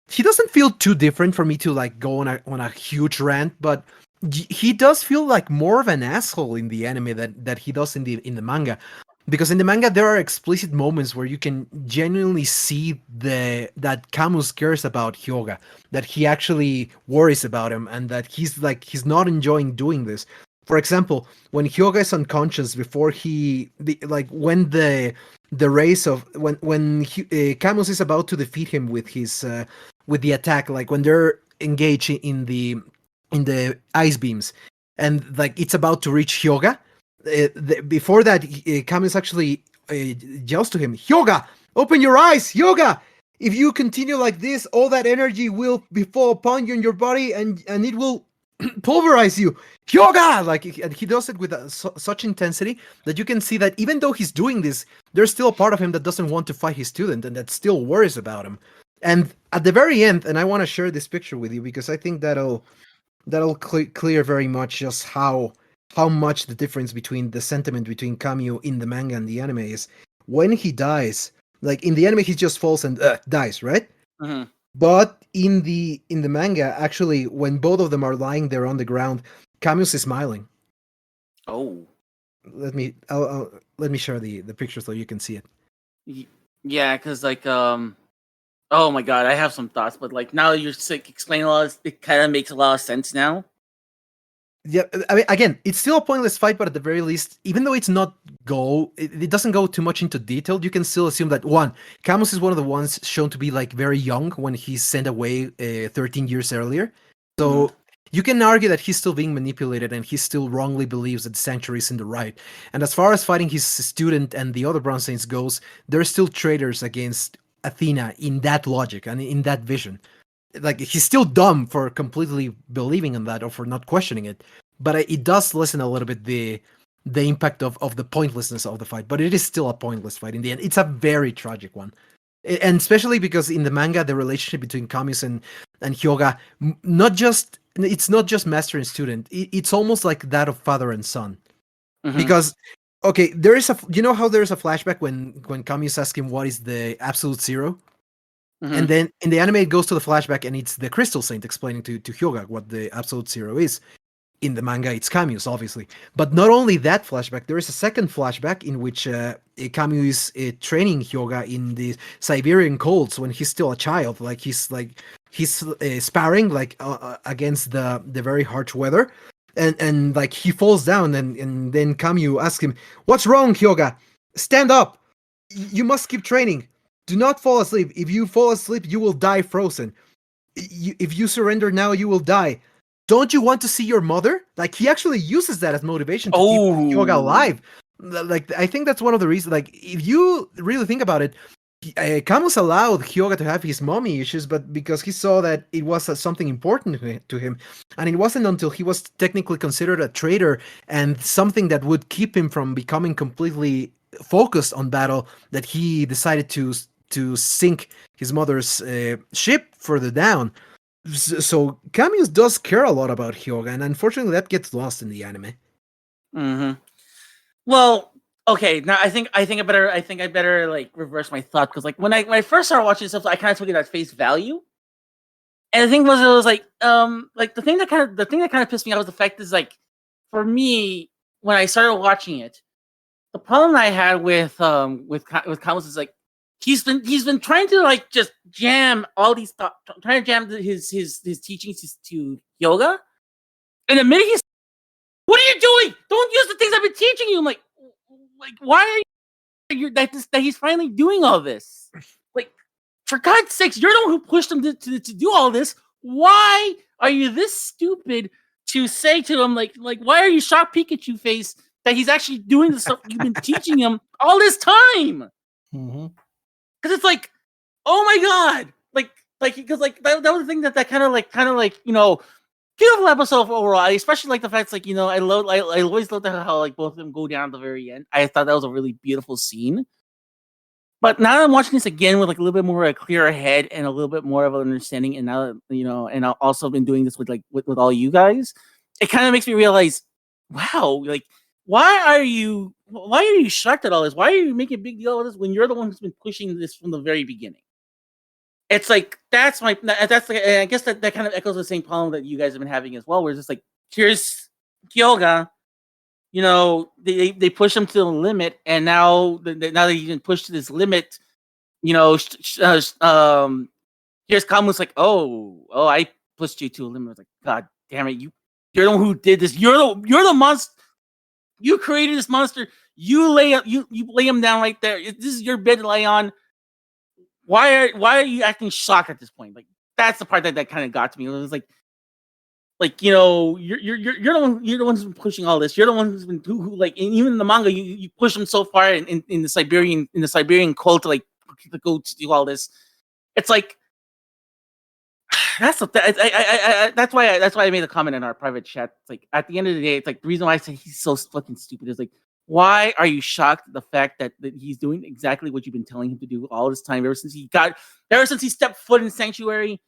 he doesn't feel too different for me to like go on a huge rant, but he does feel like more of an asshole in the anime that he does in the manga. Because in the manga there are explicit moments where you can genuinely see that Camus cares about Hyoga, that he actually worries about him, and that he's not enjoying doing this. For example, when Hyoga is unconscious before when the race of when Camus is about to defeat him with his with the attack, like when they're engaged in the ice beams, and like it's about to reach Hyoga. Before that, Camus actually yells to him, "Hyoga, open your eyes, Hyoga! If you continue like this, all that energy will fall upon you in your body, and it will pulverize you, Hyoga!" Like, and he does it with such intensity that you can see that even though he's doing this, there's still a part of him that doesn't want to fight his student and that still worries about him. And at the very end, and I want to share this picture with you because I think that'll clear very much just how much the difference between the sentiment between Kamio in the manga and the anime is. When he dies, like in the anime, he just falls and dies, right? Mm-hmm. But in the manga, actually, when both of them are lying there on the ground, Camus is smiling. Oh, let me share the picture so you can see it. Yeah, because like oh my god, I have some thoughts, but like now you're like explaining a lot, it kind of makes a lot of sense now. Yeah, I mean, again, it's still a pointless fight, but at the very least, even though it's not it doesn't go too much into detail, you can still assume that Camus is one of the ones shown to be like very young when he's sent away 13 years earlier. So you can argue that he's still being manipulated and he still wrongly believes that the Sanctuary is in the right. And as far as fighting his student and the other Bronze Saints goes, they're still traitors against Athena in that logic and in that vision. Like, he's still dumb for completely believing in that or for not questioning it, but it does lessen a little bit the impact of the pointlessness of the fight. But it is still a pointless fight in the end. It's a very tragic one, and especially because in the manga the relationship between Camus and Hyoga, it's not just master and student. It's almost like that of father and son, because okay, there is you know how there is a flashback when Camus asks him what is the absolute zero. And then in the anime, it goes to the flashback, and it's the Crystal Saint explaining to Hyoga what the Absolute Zero is. In the manga, it's Camus, obviously. But not only that flashback, there is a second flashback in which Camus is training Hyoga in the Siberian colds when he's still a child. Like he's sparring like against the very harsh weather, and like he falls down, and then Camus asks him, "What's wrong, Hyoga? Stand up. You must keep training. Do not fall asleep. If you fall asleep, you will die frozen. If you surrender now, you will die. Don't you want to see your mother?" Like, he actually uses that as motivation to keep Hyoga alive. Like, I think that's one of the reasons. Like, if you really think about it, Camus allowed Hyoga to have his mommy issues, but because he saw that it was something important to him. And it wasn't until he was technically considered a traitor and something that would keep him from becoming completely focused on battle that he decided to sink his mother's ship further down. So Camus does care a lot about Hyoga, and unfortunately that gets lost in the anime. Well, okay, now I think I better like reverse my thought, because like when I first started watching this stuff, I kind of took it at face value. And the thing was, it was like the thing that kind of pissed me off was the fact is, like, for me, when I started watching it, the problem I had with Camus is like he's been trying to like just jam all these trying to jam his teachings to Hyoga, and the minute he's, "What are you doing? Don't use the things I've been teaching you." I'm like why are you that he's finally doing all this? Like, for God's sakes, you're the one who pushed him to do all this. Why are you this stupid to say to him like why are you shocked Pikachu face that he's actually doing the stuff you've been teaching him all this time? Because it's like, oh my god, because that was the thing that kind of like beautiful episode overall. Especially like the fact, like, I always loved how like both of them go down at the very end. I thought that was a really beautiful scene. But now that I'm watching this again with like a little bit more of a clearer head and a little bit more of an understanding, and now and I've also been doing this with all you guys, it kind of makes me realize, wow, like, why are you shocked at all this? Why are you making a big deal of this when you're the one who's been pushing this from the very beginning? It's like that's like I guess that kind of echoes the same problem that you guys have been having as well, where it's just like here's Kyoga, you know, they push him to the limit, and now that he's been pushed to this limit, you know, here's Kamu's like, oh, I pushed you to a limit. I was like, God damn it, you're the one who did this. You're the monster. You created this monster. You lay him down right there. This is your bed to lay on. Why are you acting shocked at this point? Like that's the part that kind of got to me. It was like you know, you're the one who's been pushing all this. You're the one who's been who like even in the manga you push him so far in the Siberian cult to go to do all this. It's like that's why I made a comment in our private chat. It's like at the end of the day, it's like the reason why I say he's so fucking stupid is like, why are you shocked at the fact that he's doing exactly what you've been telling him to do all this time ever since he stepped foot in Sanctuary?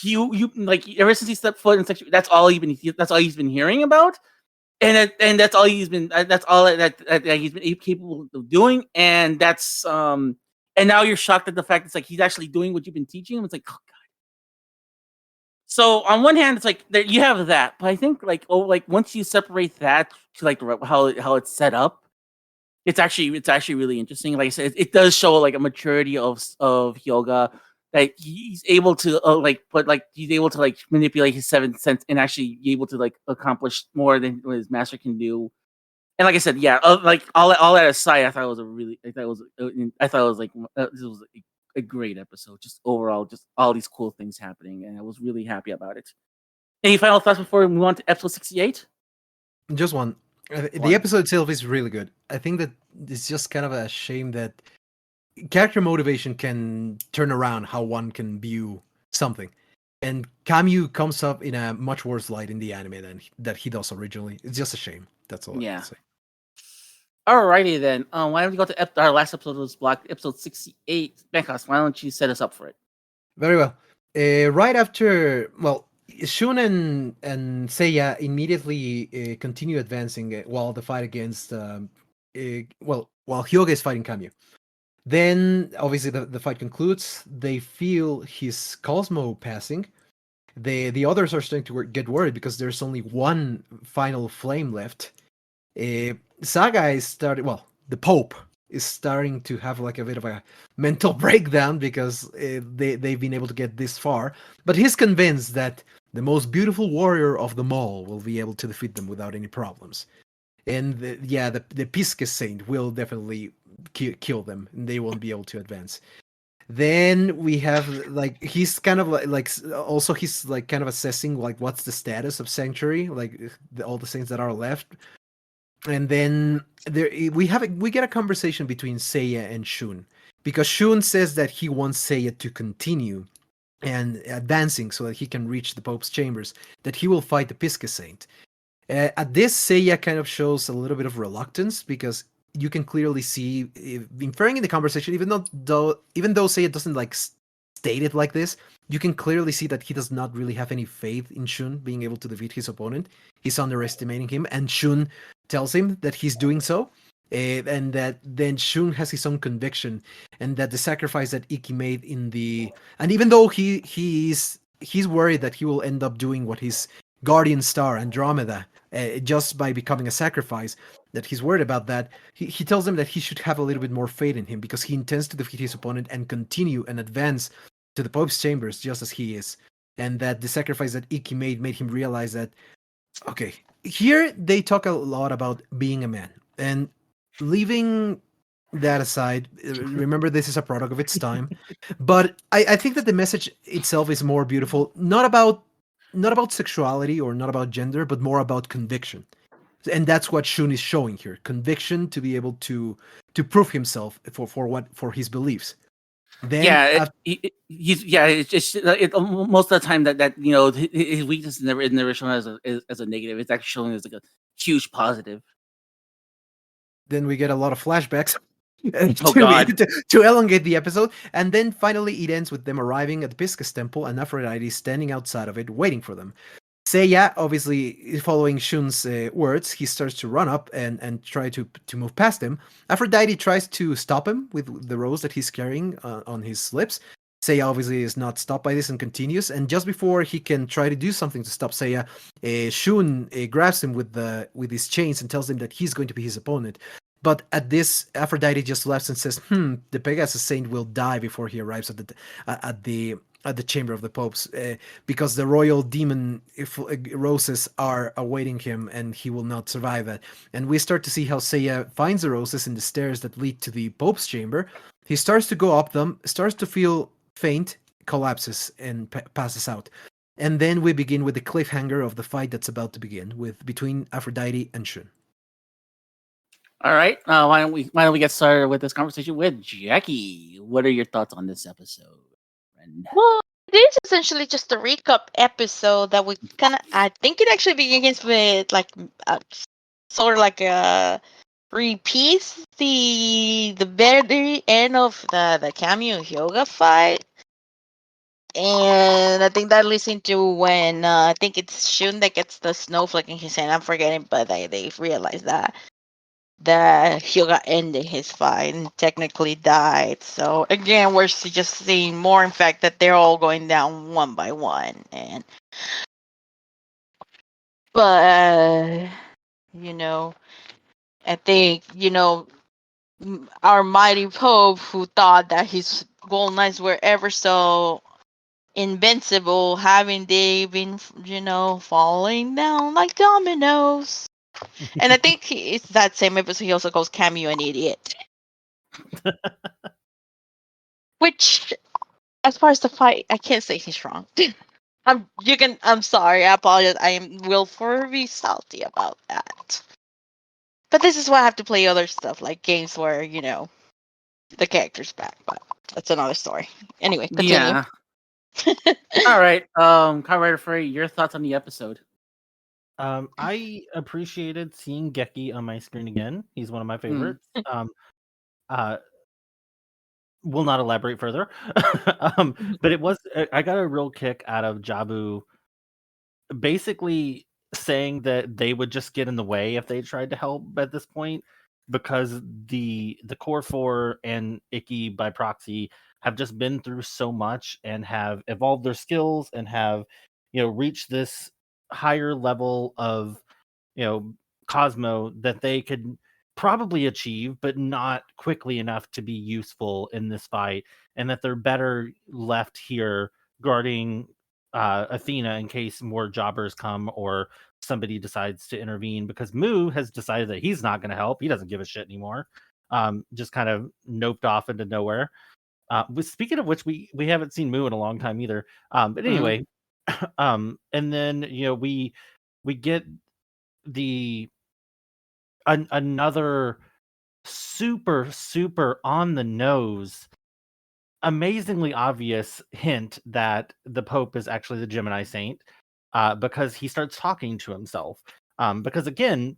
Ever since he stepped foot in Sanctuary, that's all he's been hearing about, and that's all he's been he's been capable of doing, and that's and now you're shocked at the fact it's like he's actually doing what you've been teaching him. It's like, oh God. So on one hand, it's like there you have that, but I think once you separate that to like how it's set up, it's actually really interesting. Like I said, it does show like a maturity of Hyoga, that he's able to he's able to manipulate his seventh sense and actually be able to accomplish more than what his master can do. And like I said, yeah, all that aside, I thought it was this was a great episode. Just overall, just all these cool things happening, and I was really happy about it. Any final thoughts before we move on to episode 68? Just one. The episode itself is really good. I think that it's just kind of a shame that character motivation can turn around how one can view something. And Kamyu comes up in a much worse light in the anime than that he does originally. It's just a shame. That's all I can say. Alrighty then. Why don't we go to our last episode of this block, episode 68. Benjas, why don't you set us up for it? Very well. Right after, Shun and Seiya immediately continue advancing while the fight against, while Hyoga is fighting Kamyu. Then, obviously, the fight concludes. They feel his Cosmo passing. The others are starting to get worried because there's only one final flame left. Saga is starting. Well, the Pope is starting to have a bit of a mental breakdown because they've been able to get this far. But he's convinced that the most beautiful warrior of them all will be able to defeat them without any problems. And the Pisces Saint will definitely kill them, and they won't be able to advance. Then we have he's kind of also he's kind of assessing what's the status of Sanctuary, all the saints that are left. And then we get a conversation between Seiya and Shun, because Shun says that he wants Seiya to continue and advancing so that he can reach the Pope's chambers, that he will fight the Pisces Saint. At this, Seiya kind of shows a little bit of reluctance, because you can clearly see, inferring in the conversation, even though Seiya doesn't state it like this, you can clearly see that he does not really have any faith in Shun being able to defeat his opponent. He's underestimating him, and Shun tells him that he's doing so, and that then Shun has his own conviction, and that the sacrifice that Ikki made and even though he's worried that he will end up doing what his guardian star Andromeda just by becoming a sacrifice, that he's worried about that. He tells him that he should have a little bit more faith in him, because he intends to defeat his opponent and continue and advance to the Pope's chambers just as he is, and that the sacrifice that Ikki made him realize that, okay, here they talk a lot about being a man, and leaving that aside, remember this is a product of its time, but I think that the message itself is more beautiful, not about sexuality or not about gender, but more about conviction. And that's what Shun is showing here: conviction to be able to prove himself for his beliefs. Then it's just most of the time that his weakness is never shown as a negative. It's actually shown as a huge positive. Then we get a lot of flashbacks to elongate the episode, and then finally it ends with them arriving at the Pisces Temple and Aphrodite standing outside of it waiting for them. Seiya, obviously following Shun's words, he starts to run up and try to move past him. Aphrodite tries to stop him with the rose that he's carrying on his lips. Seiya obviously is not stopped by this and continues. And just before he can try to do something to stop Seiya, Shun grabs him with his chains and tells him that he's going to be his opponent. But at this, Aphrodite just laughs and says, the Pegasus Saint will die before he arrives at the chamber of the popes, because the royal demon roses are awaiting him, and he will not survive that. And we start to see how Seiya finds the roses in the stairs that lead to the pope's chamber. He starts to go up them, starts to feel faint, collapses, and passes out. And then we begin with the cliffhanger of the fight that's about to begin between Aphrodite and Shun. All right. Why don't we get started with this conversation with Jackie? What are your thoughts on this episode? Well, it is essentially just a recap episode that we kind of. I think it actually begins with like sort of like a repeats the very end of the Cameo Hyoga fight, and I think that leads into when I think it's Shun that gets the snowflake in his hand. I'm forgetting, but they realize that Hyoga ended his fight and technically died. So again, we're just seeing more in fact that they're all going down one by one. But I think our mighty Pope, who thought that his Golden Knights were ever so invincible, having they been falling down like dominoes. And I think it's that same episode he also calls Cameo an idiot. Which, as far as the fight, I can't say he's wrong. I'm sorry, I apologize. I will forever be salty about that. But this is why I have to play other stuff, like games where, the character's back. But that's another story. Anyway, continue. Yeah. All right. Copywriter Furry, your thoughts on the episode? I appreciated seeing Geki on my screen again. He's one of my favorites. Will not elaborate further. But I got a real kick out of Jabu basically saying that they would just get in the way if they tried to help at this point, because the core four and Ikki by proxy have just been through so much and have evolved their skills and have reached this higher level of Cosmo that they could probably achieve, but not quickly enough to be useful in this fight, and that they're better left here guarding Athena in case more jobbers come or somebody decides to intervene, because Mu has decided that he's not going to help. He doesn't give a shit anymore. Just kind of noped off into nowhere. Speaking of which, we haven't seen Mu in a long time either. But anyway, and then we get another super on the nose, amazingly obvious hint that the Pope is actually the Gemini Saint, because he starts talking to himself. Because again,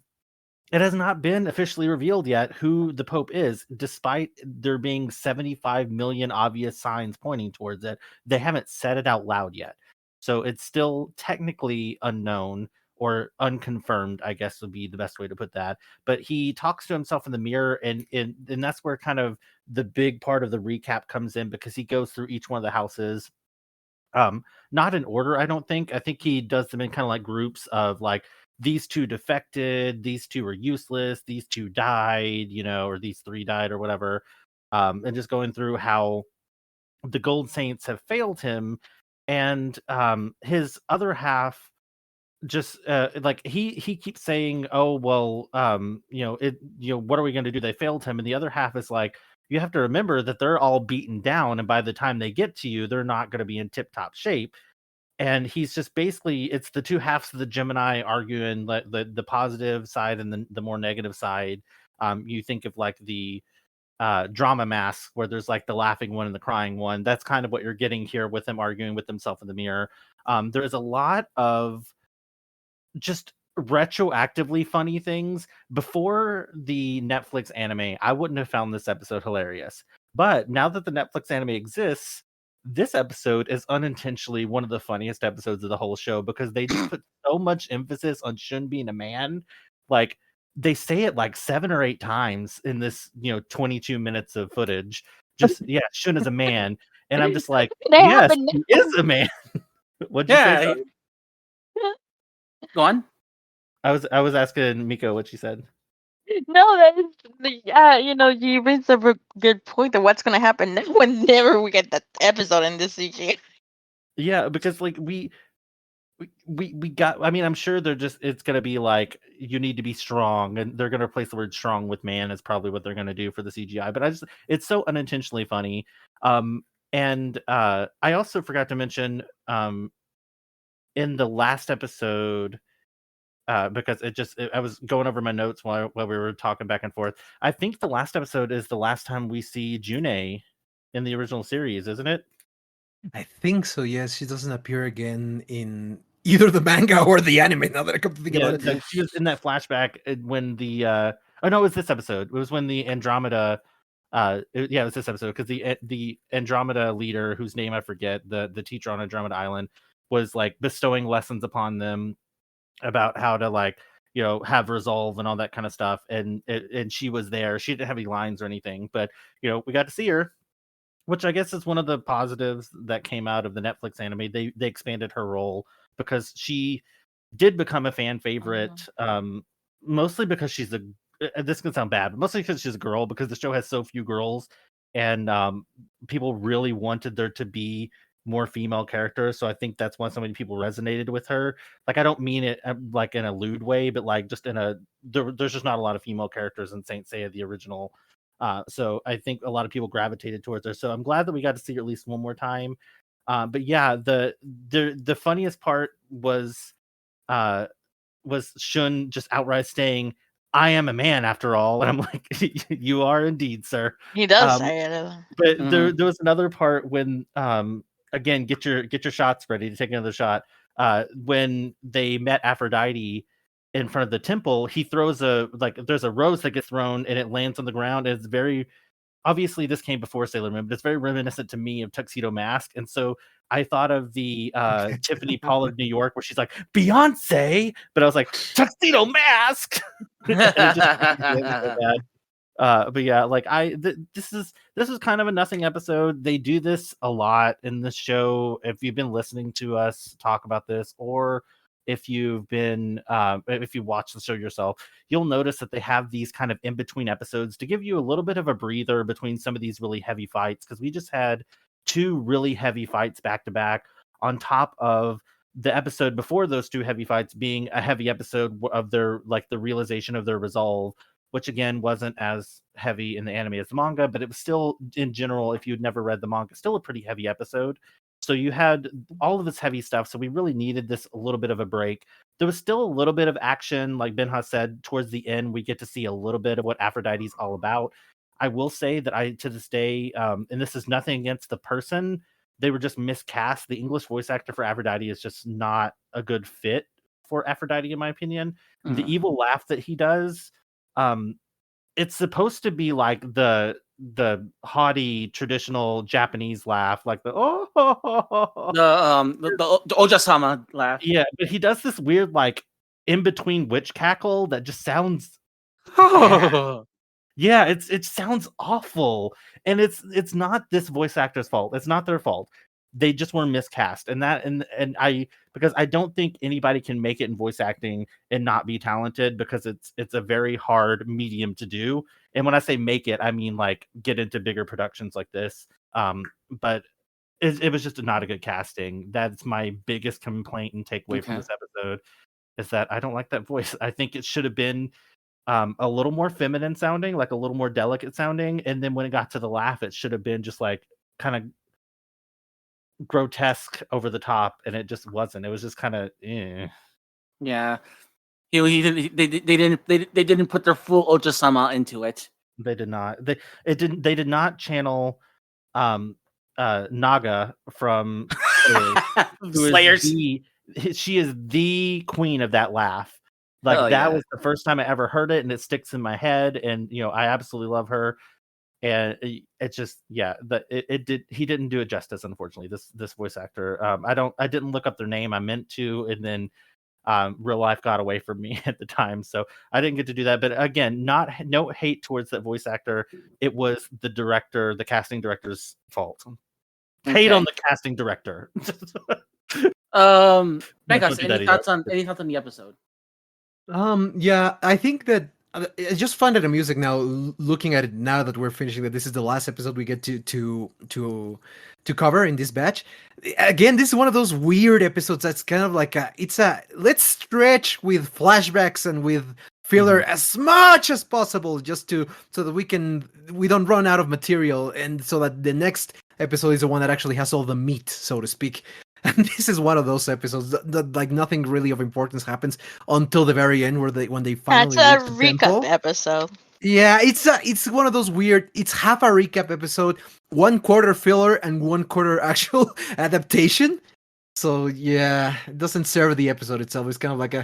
it has not been officially revealed yet who the Pope is, despite there being 75 million obvious signs pointing towards it. They haven't said it out loud yet. So it's still technically unknown or unconfirmed, I guess would be the best way to put that. But he talks to himself in the mirror, and that's where kind of the big part of the recap comes in, because he goes through each one of the houses. Not in order, I don't think. I think he does them in kind of like groups of like, these two defected, these two are useless, these two died, or these three died or whatever. And just going through how the Gold Saints have failed him, and his other half just like he keeps saying, oh well, what are we going to do? They failed him. And the other half is like, you have to remember that they're all beaten down, and by the time they get to you, they're not going to be in tip-top shape. And he's just basically, it's the two halves of the Gemini arguing the positive side and the more negative side. You think of like the drama mask, where there's like the laughing one and the crying one. That's kind of what you're getting here with him arguing with himself in the mirror. There is a lot of just retroactively funny things. Before the Netflix anime, I wouldn't have found this episode hilarious. But now that the Netflix anime exists, this episode is unintentionally one of the funniest episodes of the whole show because they just put so much emphasis on Shun being a man. Like they say it like 7 or 8 times in this, 22 minutes of footage. Just Shun is a man, and I'm just like, yes, he is a man. What'd you say? Sorry? Go on. I was asking Miko what she said. No, that is you raised a good point of what's gonna happen whenever we get that episode in this CG. Yeah, because like we got. I mean, I'm sure it's gonna be like you need to be strong, and they're gonna replace the word strong with man is probably what they're gonna do for the CGI. But it's so unintentionally funny. And I also forgot to mention in the last episode. Because I was going over my notes while we were talking back and forth. I think the last episode is the last time we see June in the original series, isn't it? I think so. Yes, she doesn't appear again in either the manga or the anime. Now that I come to think about it, like, she was in that flashback when the oh no, it was this episode. It was when the Andromeda. It was this episode because the Andromeda leader, whose name I forget, the teacher on Andromeda Island, was like bestowing lessons upon them about how to like have resolve and all that kind of stuff, and she was there. She didn't have any lines or anything, but we got to see her, which I guess is one of the positives that came out of the Netflix anime. They expanded her role because she did become a fan favorite, mostly because she's this can sound bad, but mostly because she's a girl, because the show has so few girls, and people really wanted there to be more female characters. So I think that's why so many people resonated with her. Like, I don't mean it like in a lewd way, but like just there's just not a lot of female characters in Saint Seiya, the original. So I think a lot of people gravitated towards her. So I'm glad that we got to see her at least one more time. But yeah, the funniest part was Shun just outright saying, "I am a man after all," and I'm like, "You are indeed, sir." He does say it. But there was another part when again, get your shots ready to take another shot. When they met Aphrodite in front of the temple, he throws there's a rose that gets thrown and it lands on the ground. And it's very obviously this came before Sailor Moon, but it's very reminiscent to me of Tuxedo Mask. And so I thought of the Tiffany Pollard New York where she's like Beyonce, but I was like Tuxedo Mask. But yeah, like this is kind of a nothing episode. They do this a lot in the show. If you've been listening to us talk about this, or if you've been if you watch the show yourself, you'll notice that they have these kind of in between episodes to give you a little bit of a breather between some of these really heavy fights, because we just had 2 really heavy fights back to back, on top of the episode before those 2 heavy fights being a heavy episode of their the realization of their resolve, which again wasn't as heavy in the anime as the manga, but it was still, in general, if you'd never read the manga, still a pretty heavy episode. So you had all of this heavy stuff, so we really needed this a little bit of a break. There was still a little bit of action, like Benjas said, towards the end, we get to see a little bit of what Aphrodite's all about. I will say that to this day, and this is nothing against the person, they were just miscast. The English voice actor for Aphrodite is just not a good fit for Aphrodite, in my opinion. The evil laugh that he does, it's supposed to be like the haughty traditional Japanese laugh, like the the Oja-sama laugh. Yeah, but he does this weird like in between witch cackle that just sounds yeah, it sounds awful, and it's not this voice actor's fault. It's not their fault. They just were miscast, and because I don't think anybody can make it in voice acting and not be talented, because it's a very hard medium to do. And when I say make it, I mean like get into bigger productions like this. But it was just not a good casting. That's my biggest complaint and takeaway from this episode, is that I don't like that voice. I think it should have been a little more feminine sounding, like a little more delicate sounding, and then when it got to the laugh, it should have been just like kind of grotesque over the top, and it just wasn't. It was just kind of yeah. They didn't put their full Oja-sama into it. They did not. They did not channel Naga from Slayers. She is the queen of that laugh. Like, that was the first time I ever heard it, and it sticks in my head, and I absolutely love her. and it just he didn't do it justice, unfortunately. This voice actor, I didn't look up their name. I meant to, and then real life got away from me at the time, so I didn't get to do that. But again, no hate towards that voice actor. It was the casting director's fault. Hate on the casting director. Benjas, do that any thoughts on the episode? Yeah, I think that I just find it amusing now, looking at it now that we're finishing. That this is the last episode we get to cover in this batch. Again, this is one of those weird episodes that's kind of like let's stretch with flashbacks and with filler as much as possible, just so that we don't run out of material, and so that the next episode is the one that actually has all the meat, so to speak. And this is one of those episodes that like nothing really of importance happens until the very end, when they finally. That's a recap episode. Yeah, it's one of those weird. It's half a recap episode, 1/4 filler, and 1/4 actual adaptation. So yeah, it doesn't serve the episode itself. It's kind of like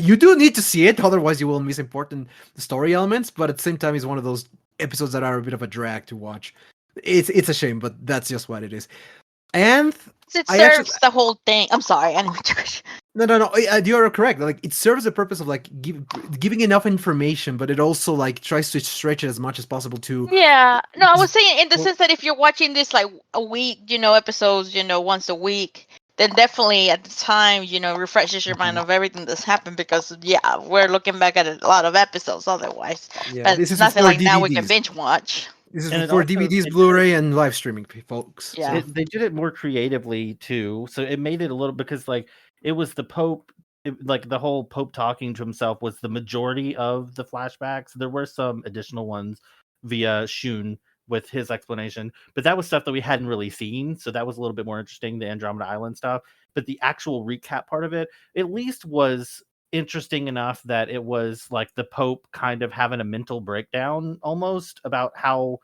you do need to see it, otherwise you will miss important story elements. But at the same time, it's one of those episodes that are a bit of a drag to watch. It's a shame, but that's just what it is. And it serves the whole thing. I'm sorry. No. You are correct. Like, it serves the purpose of like giving enough information, but it also like tries to stretch it as much as possible to. Yeah. No, I was saying in the sense that if you're watching this like a week, episodes, once a week, then definitely at the time, refreshes your mind of everything that's happened, because we're looking back at a lot of episodes otherwise. Yeah, but this is nothing like DVDs. now we can binge watch. This is for DVDs, Blu-ray, and live streaming, folks. Yeah. They did it more creatively too, so it made it a little, because like it was the Pope, like the whole Pope talking to himself was the majority of the flashbacks. There were some additional ones via Shun with his explanation, but that was stuff that we hadn't really seen, so that was a little bit more interesting, the Andromeda Island stuff. But the actual recap part of it at least was interesting enough that it was like the Pope kind of having a mental breakdown almost about how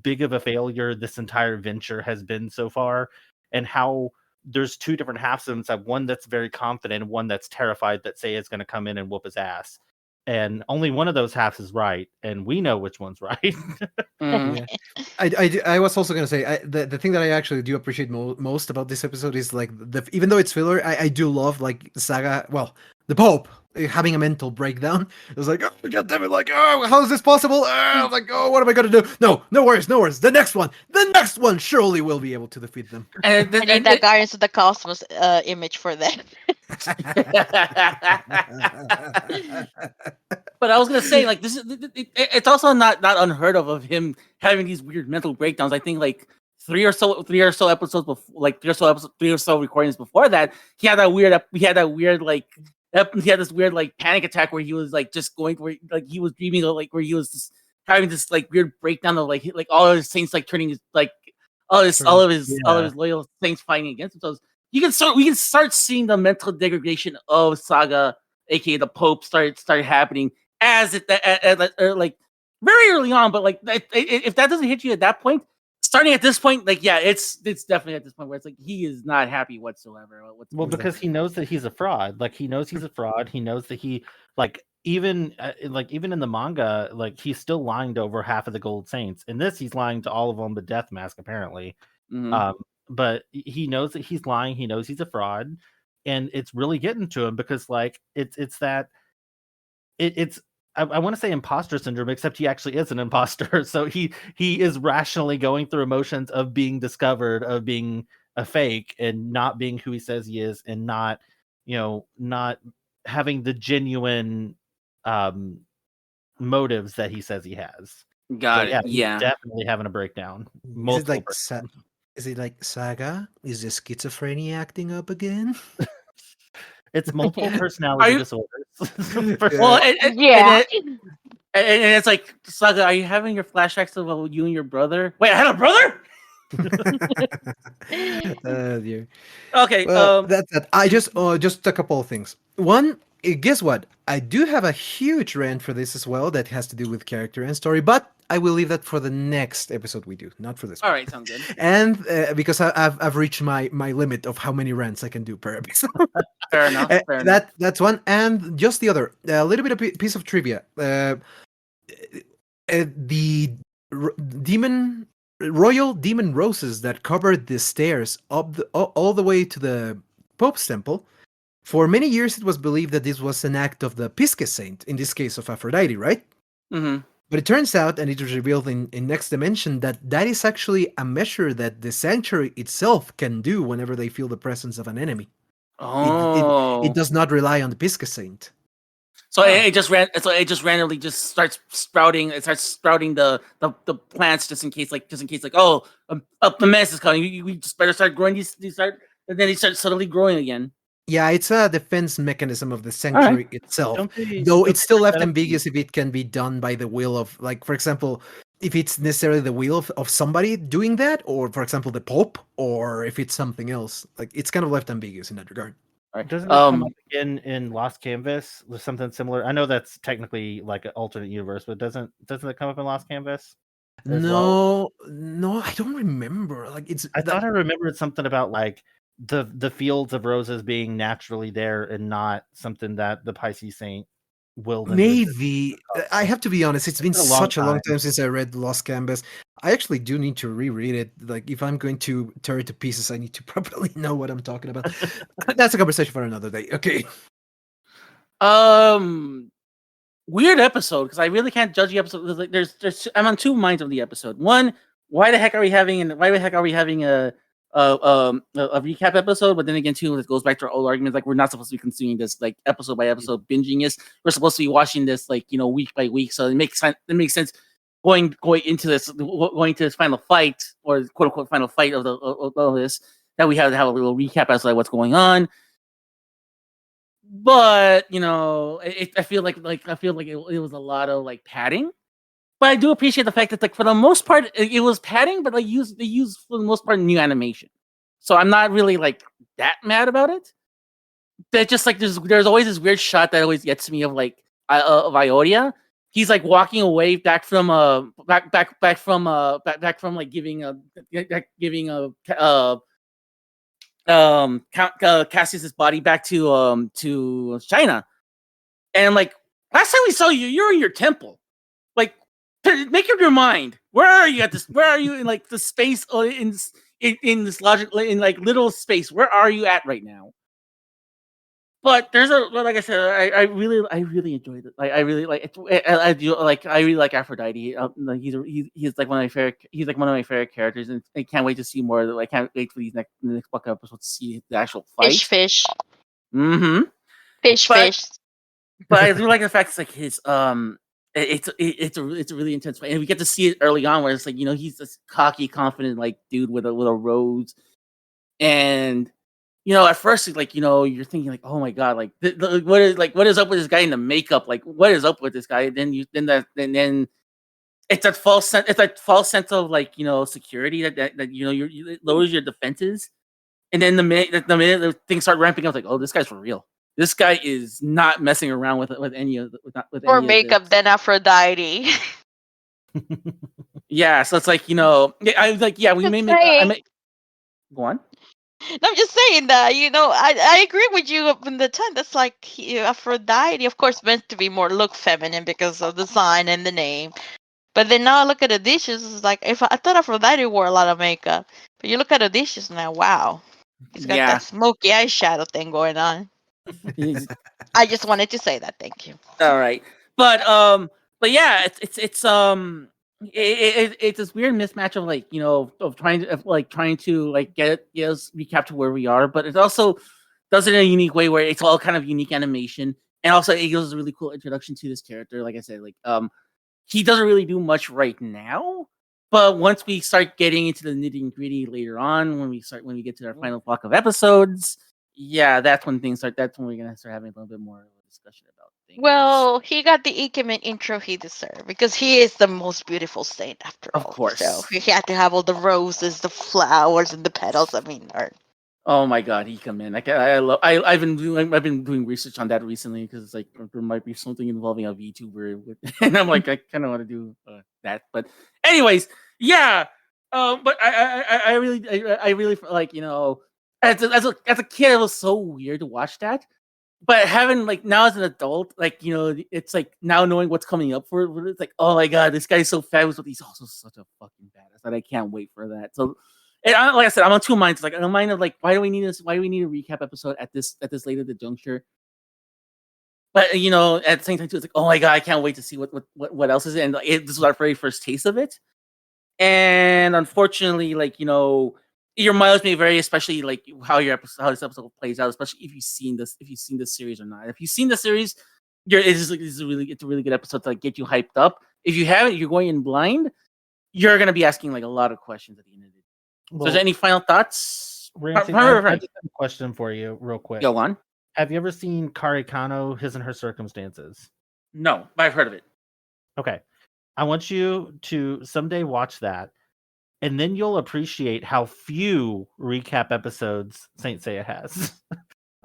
big of a failure this entire venture has been so far, and how there's two different halves of himself, one that's very confident and one that's terrified that Seiya is going to come in and whoop his ass, and only one of those halves is right, and we know which one's right. Yeah. I was also going to say the thing that I actually do appreciate most about this episode is like even though it's filler, I do love like Saga, well, the Pope having a mental breakdown. It was like, oh god damn it, like, oh, how is this possible? I was like, oh, what am I gonna do? No worries. The next one surely will be able to defeat them. I need that Guardians of the Cosmos image for that. But I was gonna say, like, this is it's also not unheard of him having these weird mental breakdowns. I think like three or so episodes before, like three or so recordings before that, he had this weird like panic attack where he was like just going, where like he was dreaming of, like, where he was just having this like weird breakdown of like all of his saints like turning like all of his loyal saints fighting against him. So we can start seeing the mental degradation of Saga, aka the Pope, start happening as like very early on. But like if that doesn't hit you at that point, starting at this point, like, yeah, it's definitely at this point where it's like he is not happy whatsoever. Well, because he knows that he's a fraud. Like, he knows he's a fraud. He knows that he, like, even in the manga, like, he's still lying to over half of the Gold Saints. In this, he's lying to all of them but Death Mask, apparently. Mm-hmm. But he knows that he's lying. He knows he's a fraud, and it's really getting to him because, like, I want to say imposter syndrome, except he actually is an imposter. So he is rationally going through emotions of being discovered, of being a fake, and not being who he says he is, and not having the genuine motives that he says he has. Got it. He's definitely having a breakdown. Is it like Saga? Is the schizophrenia acting up again? It's multiple personality disorders. Well, yeah. And it's like, Saga, are you having your flashbacks of you and your brother? Wait, I had a brother? Dear. Okay. Well, that's it. I just a couple of things. One, guess what? I do have a huge rant for this as well that has to do with character and story, but I will leave that for the next episode we do, not for this one. All right, sounds good. And because I've reached my limit of how many rants I can do per episode. Fair enough. That's one, and just the other. A little bit of piece of trivia. The royal demon roses that covered the stairs up all the way to the Pope's temple. For many years, it was believed that this was an act of the Pisces saint, in this case of Aphrodite, right? Mm-hmm. But it turns out, and it was revealed in Next Dimension, that is actually a measure that the Sanctuary itself can do whenever they feel the presence of an enemy. It does not rely on the Pisces saint. So it just randomly just starts sprouting. It starts sprouting the plants just in case the mess is coming. We just better start growing these and then they start suddenly growing again. Yeah, it's a defense mechanism of the Sanctuary itself. Don't Though it's still left forget- ambiguous if it can be done by the will of, like, for example, if it's necessarily the will of somebody doing that, or for example the Pope, or if it's something else. Like, it's kind of left ambiguous in that regard. Right. Doesn't it come up again in Lost Canvas with something similar? I know that's technically like an alternate universe, but doesn't it come up in Lost Canvas? No, I don't remember. Like, I thought I remembered something about like the fields of roses being naturally there and not something that the Pisces saint willed. Maybe. I have to be honest, it's been It's been a long such a long time. time since I read Lost Canvas. I actually do need to reread it. Like, if I'm going to tear it to pieces, I need to properly know what I'm talking about. That's a conversation for another day. Okay. Weird episode, because I really can't judge the episode. There's I'm on two minds of the episode. One, why the heck are we having a recap episode? But then again, too, it goes back to our old arguments. Like, we're not supposed to be consuming this like episode by episode binging this. We're supposed to be watching this like week by week. So it makes sense going into this final fight, or quote unquote final fight of this, that we have to have a little recap as to like what's going on. But I feel like it was a lot of like padding. But I do appreciate the fact that, like, for the most part, it was padding, but they used for the most part new animation. So I'm not really like that mad about it. But just like there's always this weird shot that always gets me of like of Ioria. He's like walking away back from like giving Cassius's body back to China, and like last time we saw you, you're in your temple. Like, make up your mind. Where are you at this? Where are you in like the space in this logic in like little space? Where are you at right now? But like I said, I really enjoyed it. Like, I really like it. I do like. I really like Aphrodite. Like, he's like one of my favorite. He's like one of my favorite characters, and I can't wait to see more. I can't wait for the next book episodes to see the actual fight. Fish. Mm-hmm. Fish. But I do like the fact it's like his it's a really intense fight, and we get to see it early on where it's like he's this cocky, confident like dude with a rose, and. At first, like, you're thinking like, oh my god, like, what is up with this guy in the makeup? Like, what is up with this guy? Then it's that false sense of like, security that it lowers your defenses, and then the minute things start ramping up, like, oh, this guy's for real. This guy is not messing around with any of More makeup than Aphrodite. Yeah, so it's like I was like, yeah, we may make. Go on. No, I'm just saying that, I agree with you in the time. That's like Aphrodite, of course, meant to be more look feminine because of the sign and the name. But then now I look at the dishes, it's like, I thought Aphrodite wore a lot of makeup. But you look at the dishes now, wow. He's got that smoky eyeshadow thing going on. I just wanted to say that. Thank you. All right. But yeah, it's this weird mismatch of like of trying to like get us recap to where we are, but it also does it in a unique way where it's all kind of unique animation, and also it gives us a really cool introduction to this character. Like I said, like he doesn't really do much right now, but once we start getting into the nitty gritty later on, when we get to our final block of episodes, yeah, that's when we're gonna start having a little bit more of a discussion about. Well, he got the Ikemen intro he deserved because he is the most beautiful saint after all. Of course. So he had to have all the roses, the flowers, and the petals. I mean, oh my god, Ikemen! I've been doing research on that recently because it's like there might be something involving a VTuber, and I'm like, I kind of want to do that. But anyways, yeah. But I really like as a kid, it was so weird to watch that. but having like now as an adult, like it's like now knowing what's coming up for it, it's like, oh my god, this guy's so fabulous, but he's also such a fucking badass that I can't wait for that. So, and like I said, I'm on two minds. Like, I'm on mind of like, why do we need this? Why do we need a recap episode at this late at the juncture? But at the same time too, it's like, oh my god, I can't wait to see what else is it. And this is our very first taste of it. And unfortunately, like your mileage may vary, especially like how this episode plays out, especially if you've seen this series or not. If you've seen the series, it's a really good episode to like get you hyped up. If you haven't, you're going in blind, you're gonna be asking like a lot of questions at the end of it. So, is there any final thoughts? Ramsey, I just have a question for you, real quick. Go on. Have you ever seen Kare Kano, His and Her Circumstances? No, but I've heard of it. Okay. I want you to someday watch that, and then you'll appreciate how few recap episodes Saint Seiya has.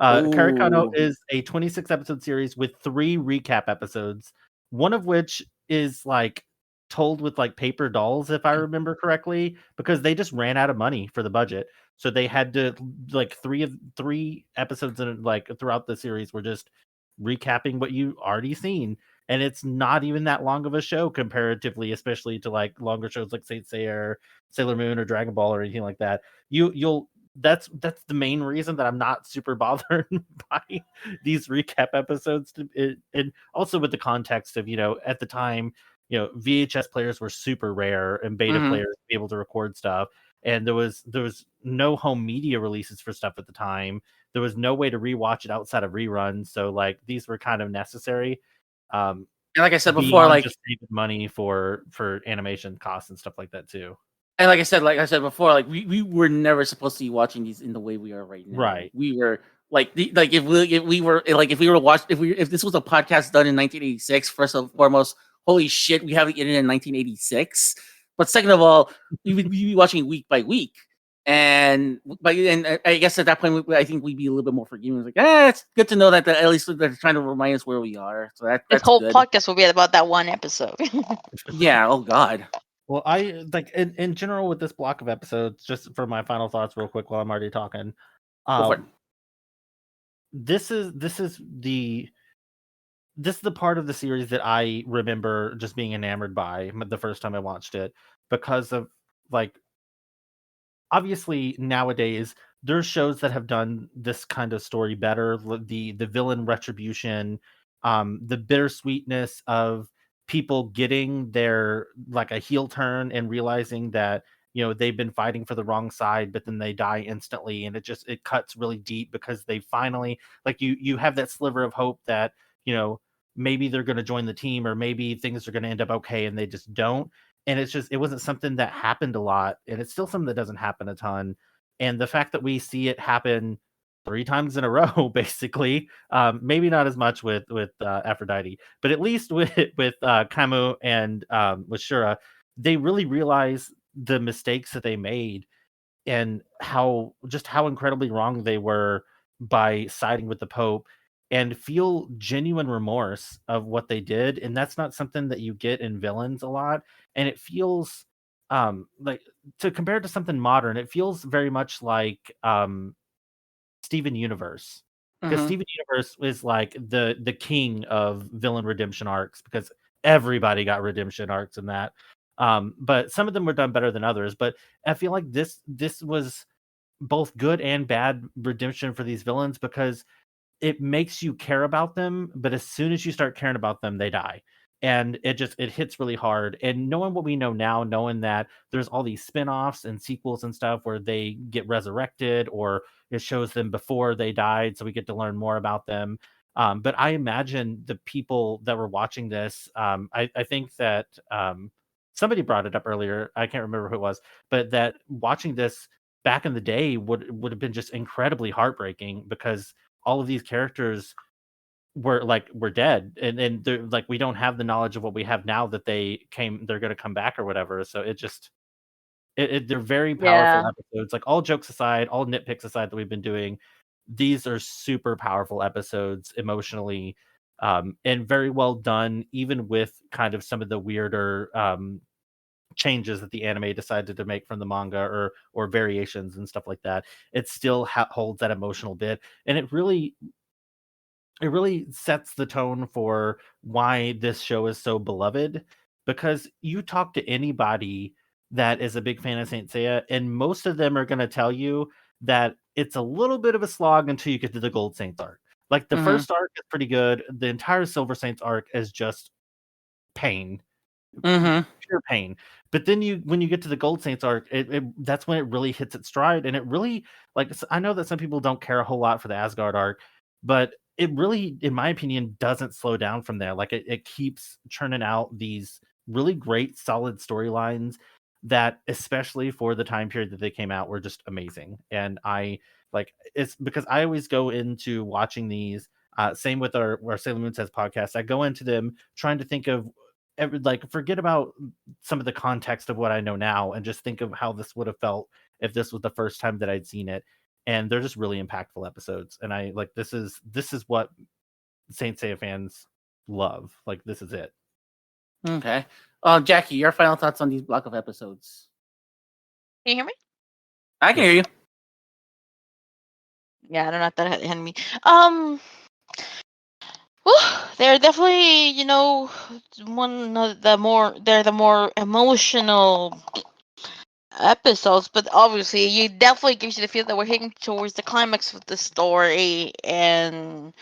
Kare Kano is a 26-episode series with 3 recap episodes, one of which is like told with like paper dolls, if I remember correctly, because they just ran out of money for the budget. So they had to like 3 episodes in like throughout the series were just recapping what you already seen. And it's not even that long of a show comparatively, especially to like longer shows like Saint Seiya or Sailor Moon or Dragon Ball or anything like that. That's the main reason that I'm not super bothered by these recap episodes. And also with the context of, at the time, VHS players were super rare and beta players to be able to record stuff. And there was no home media releases for stuff at the time. There was no way to rewatch it outside of reruns. So like these were kind of necessary. And like I said before, like just saving money for animation costs and stuff like that too. And like I said before, like we were never supposed to be watching these in the way we are right now. Right. We were if this was a podcast done in 1986, first and foremost, holy shit, we have the internet in 1986. But second of all, we'd be watching week by week. And I guess at that point, I think we'd be a little bit more forgiving. It's like, it's good to know that at least they're trying to remind us where we are. So that's this whole good. podcast will be about that one episode. Yeah. Oh God. Well, I like in general with this block of episodes, just for my final thoughts real quick while I'm already talking. This is the part of the series that I remember just being enamored by the first time I watched it, because of like, obviously nowadays there's shows that have done this kind of story better. The villain retribution, the bittersweetness of people getting their like a heel turn and realizing that they've been fighting for the wrong side, but then they die instantly, and it cuts really deep because they finally, like, you have that sliver of hope that maybe they're going to join the team, or maybe things are going to end up okay, and they just don't. And it wasn't something that happened a lot, and it's still something that doesn't happen a ton. And the fact that we see it happen 3 times in a row, basically, maybe not as much with Aphrodite, but at least with Camus and with Shura, they really realize the mistakes that they made and how incredibly wrong they were by siding with the Pope, and feel genuine remorse of what they did. And that's not something that you get in villains a lot. And it feels like, to compare it to something modern, it feels very much like Steven Universe, because Steven Universe is like the king of villain redemption arcs, because everybody got redemption arcs in that. But some of them were done better than others. But I feel like this was both good and bad redemption for these villains, because it makes you care about them, but as soon as you start caring about them, they die. And it hits really hard. And knowing what we know now, knowing that there's all these spin-offs and sequels and stuff where they get resurrected, or it shows them before they died, so we get to learn more about them. But I imagine the people that were watching this, I think that somebody brought it up earlier, I can't remember who it was, but that watching this back in the day would have been just incredibly heartbreaking, because all of these characters were dead, and they're like, we don't have the knowledge of what we have now that they're going to come back or whatever. So they're very powerful episodes. Like, all jokes aside, all nitpicks aside that we've been doing, these are super powerful episodes emotionally, and very well done, even with kind of some of the weirder changes that the anime decided to make from the manga, or variations and stuff like that. It still holds that emotional bit, and it really it really sets the tone for why this show is so beloved. Because you talk to anybody that is a big fan of Saint Seiya, and most of them are going to tell you that it's a little bit of a slog until you get to the Gold Saints arc. Like the first arc is pretty good. The entire Silver Saints arc is just pain, pure pain. But then when you get to the Gold Saints arc, that's when it really hits its stride, and it really, like, I know that some people don't care a whole lot for the Asgard arc, but it really, in my opinion, doesn't slow down from there. Like it keeps churning out these really great, solid storylines that, especially for the time period that they came out, were just amazing. And it's because I always go into watching these. Same with our Sailor Moon Says podcast. I go into them trying to think of forget about some of the context of what I know now and just think of how this would have felt if this was the first time that I'd seen it. And they're just really impactful episodes. And I like this is what Saint Seiya fans love. Like this is it. Okay. Jackie, your final thoughts on these block of episodes? Can you hear me? I can hear you. Yeah, I don't know if that had me. They're definitely, they're the more emotional episodes, but obviously it definitely gives you the feel that we're heading towards the climax of the story. And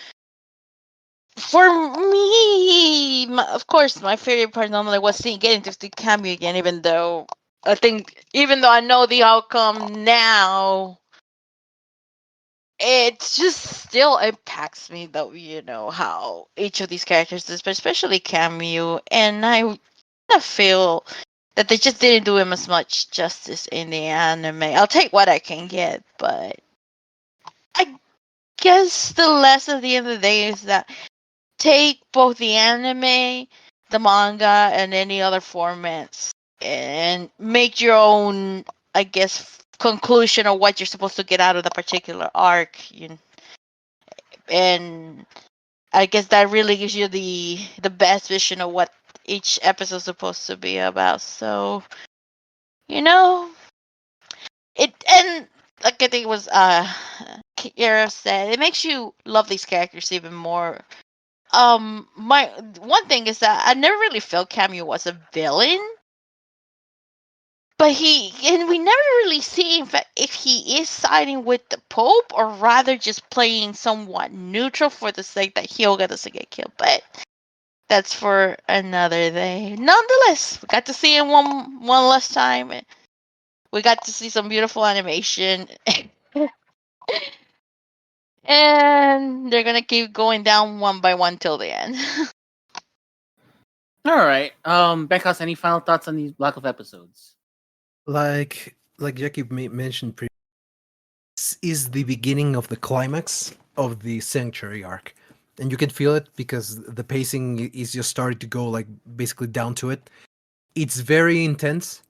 for me, of course, my favorite part normally was getting to see Cameo again, even though I know the outcome now, it just still impacts me though, how each of these characters, especially Cameo, and I feel that they just didn't do him as much justice in the anime. I'll take what I can get, but I guess the lesson at the end of the day is that take both the anime, the manga, and any other formats and make your own, I guess, conclusion of what you're supposed to get out of the particular arc. And I guess that really gives you the best vision of what each episode is supposed to be about. So, it, and like I think it was KRF said, it makes you love these characters even more. My one thing is that I never really felt Cameo was a villain, but we never really see, in fact, if he is siding with the Pope or rather just playing somewhat neutral for the sake that Hyoga doesn't get killed. But that's for another day. Nonetheless, we got to see him one last time. We got to see some beautiful animation. And they're gonna keep going down one by one till the end. All right. Benjas, any final thoughts on these block of episodes? Like Jackie mentioned, this is the beginning of the climax of the Sanctuary arc, and you can feel it because the pacing is just starting to go like basically down to it. It's very intense,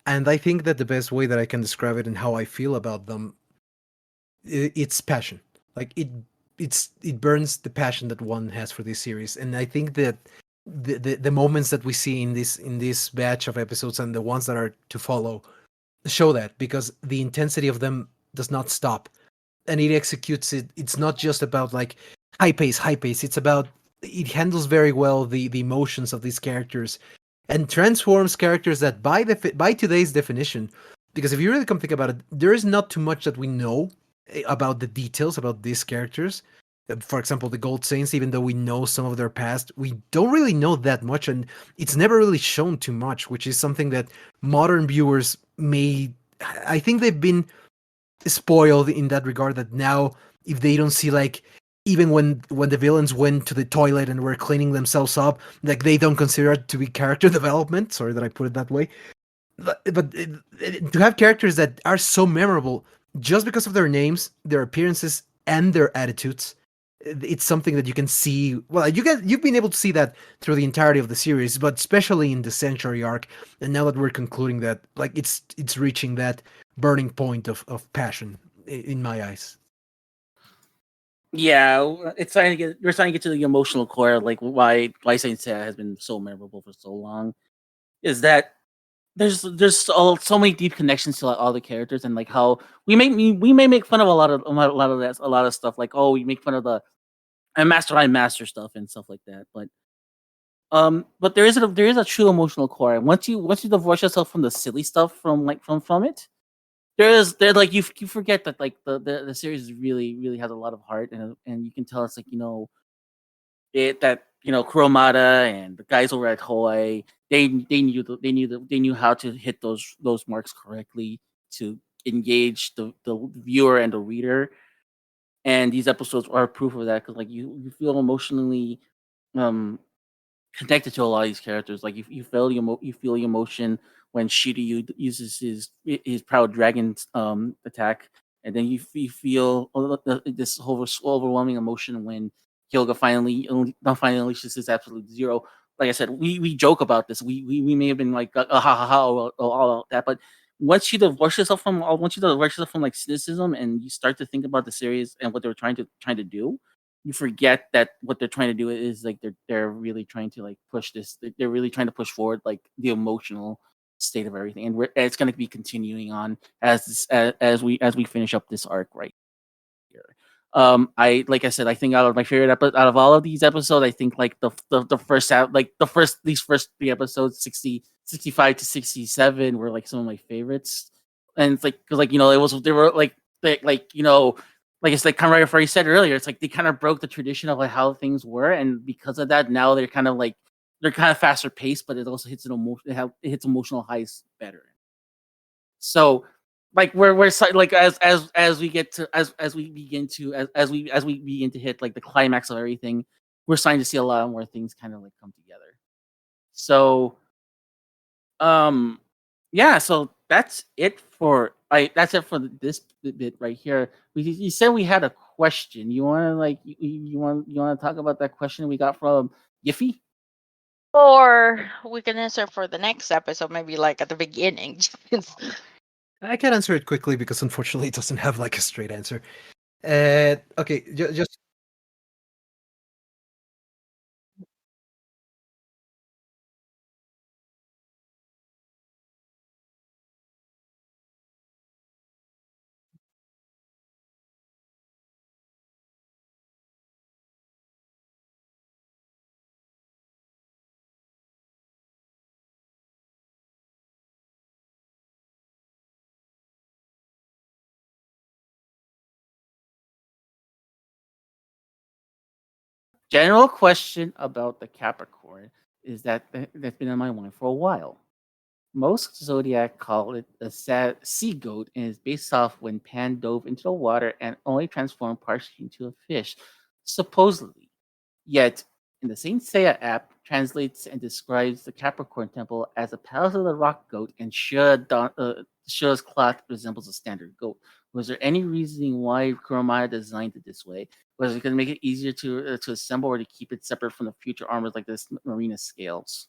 and I think that the best way that I can describe it and how I feel about them, it's passion. Like it burns the passion that one has for this series, and I think that the moments that we see in this batch of episodes and the ones that are to follow show that, because the intensity of them does not stop, and it executes it. It's not just about like high pace. It's about, it handles very well the emotions of these characters and transforms characters that by today's definition, because if you really come think about it, there is not too much that we know about the details about these characters. For example, the Gold Saints, even though we know some of their past, we don't really know that much, and it's never really shown too much, which is something that modern viewers may, I think they've been spoiled in that regard, that now if they don't see, like, even when the villains went to the toilet and were cleaning themselves up, like, they don't consider it to be character development. Sorry that I put it that way. But to have characters that are so memorable just because of their names, their appearances, and their attitudes, it's something that you can see. Well, you've been able to see that through the entirety of the series, but especially in the Sanctuary arc. And now that we're concluding that, like, it's reaching that burning point of passion in my eyes. Yeah, we're starting to get to the emotional core, like why Saint Seiya has been so memorable for so long, is that there's so many deep connections to, like, all the characters, and like how we may make fun of a lot of stuff, like, oh, we make fun of the and master stuff and stuff like that. But there is a true emotional core. Once you divorce yourself from the silly stuff from it, there like you forget that like the series really has a lot of heart, and you can tell it's like Kuromada and the guys over at Hawaii, they knew how to hit those marks correctly to engage the viewer and the reader. And these episodes are proof of that, because like you feel emotionally connected to a lot of these characters. Like you feel you feel the emotion when Shiryu uses his proud dragon attack, and then you feel this whole overwhelming emotion when Hyoga finally unleashes his absolute zero. Like I said, we joke about this. We may have been like ha ha ha all that, but once you divorce yourself from like cynicism, and you start to think about the series and what they were trying to do, you forget that what they're trying to do is like they're really trying to like push this. They're really trying to push forward like the emotional state of everything, and it's going to be continuing on as we finish up this arc right here. I like I said, I think out of my favorite episode out of all of these episodes, I think like the first out like the first these first three episodes, 65 to 67, were like some of my favorites. And it's like because like it was they were like like it's like kind of like said earlier, it's like they kind of broke the tradition of like how things were, and because of that, now they're kind of faster paced, but it also hits it hits emotional highs better. So like we're like as we get to as we begin to as we begin to hit like the climax of everything, we're starting to see a lot more things kind of like come together. So yeah, so that's it for this bit right here. You said we had a question. You want to like you want to talk about that question we got from Yiffy? Or we can answer for the next episode, maybe like at the beginning. I can answer it quickly because unfortunately it doesn't have like a straight answer. Okay, just General question about the Capricorn is that's been on my mind for a while. Most Zodiac call it the sea goat, and is based off when Pan dove into the water and only transformed partially into a fish, supposedly. Yet, in the Saint Seiya app, translates and describes the Capricorn temple as a palace of the rock goat, and Shura's cloth resembles a standard goat. Was there any reasoning why Kuromaya designed it this way? Was it going to make it easier to assemble, or to keep it separate from the future armors like this marina scales?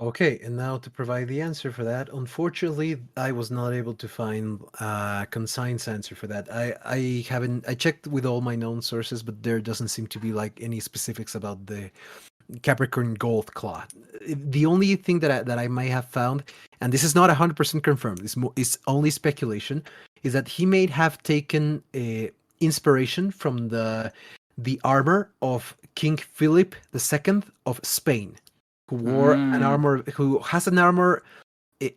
okay, and now to provide the answer for that, unfortunately, I was not able to find a concise answer for that. I haven't I checked with all my known sources, but there doesn't seem to be like any specifics about the Capricorn gold claw. The only thing that I might have found, and this is not 100% confirmed, it's only speculation, is that he may have taken inspiration from the armor of King Philip II of Spain, who has an armor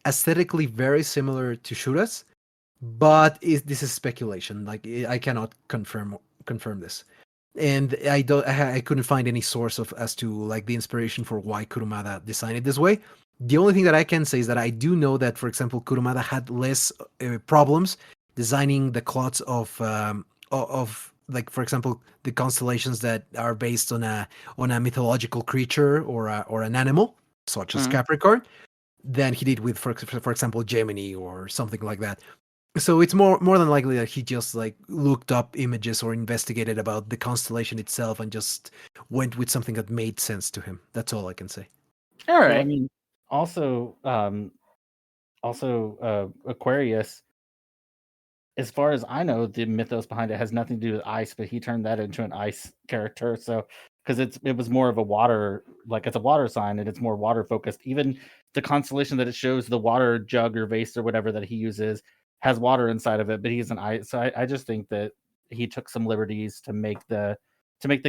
aesthetically very similar to Shura's, but this is speculation. Like I cannot confirm this, and I couldn't find any source of as to like the inspiration for why Kurumada designed it this way. The only thing that I can say is that I do know that, for example, Kurumada had less problems designing the cloths of like, for example, the constellations that are based on a mythological creature or an animal such as Capricorn than he did with, for example, Gemini or something like that. So it's more than likely that he just like looked up images or investigated about the constellation itself and just went with something that made sense to him. That's all I can say. All right. Well, I mean, also, Aquarius, as far as I know, the mythos behind it has nothing to do with ice, but he turned that into an ice character. So, because it was more of a water, like it's a water sign, and it's more water focused. Even the constellation that it shows, the water jug or vase or whatever that he uses, has water inside of it, but he's an ice. So I just think that he took some liberties to make the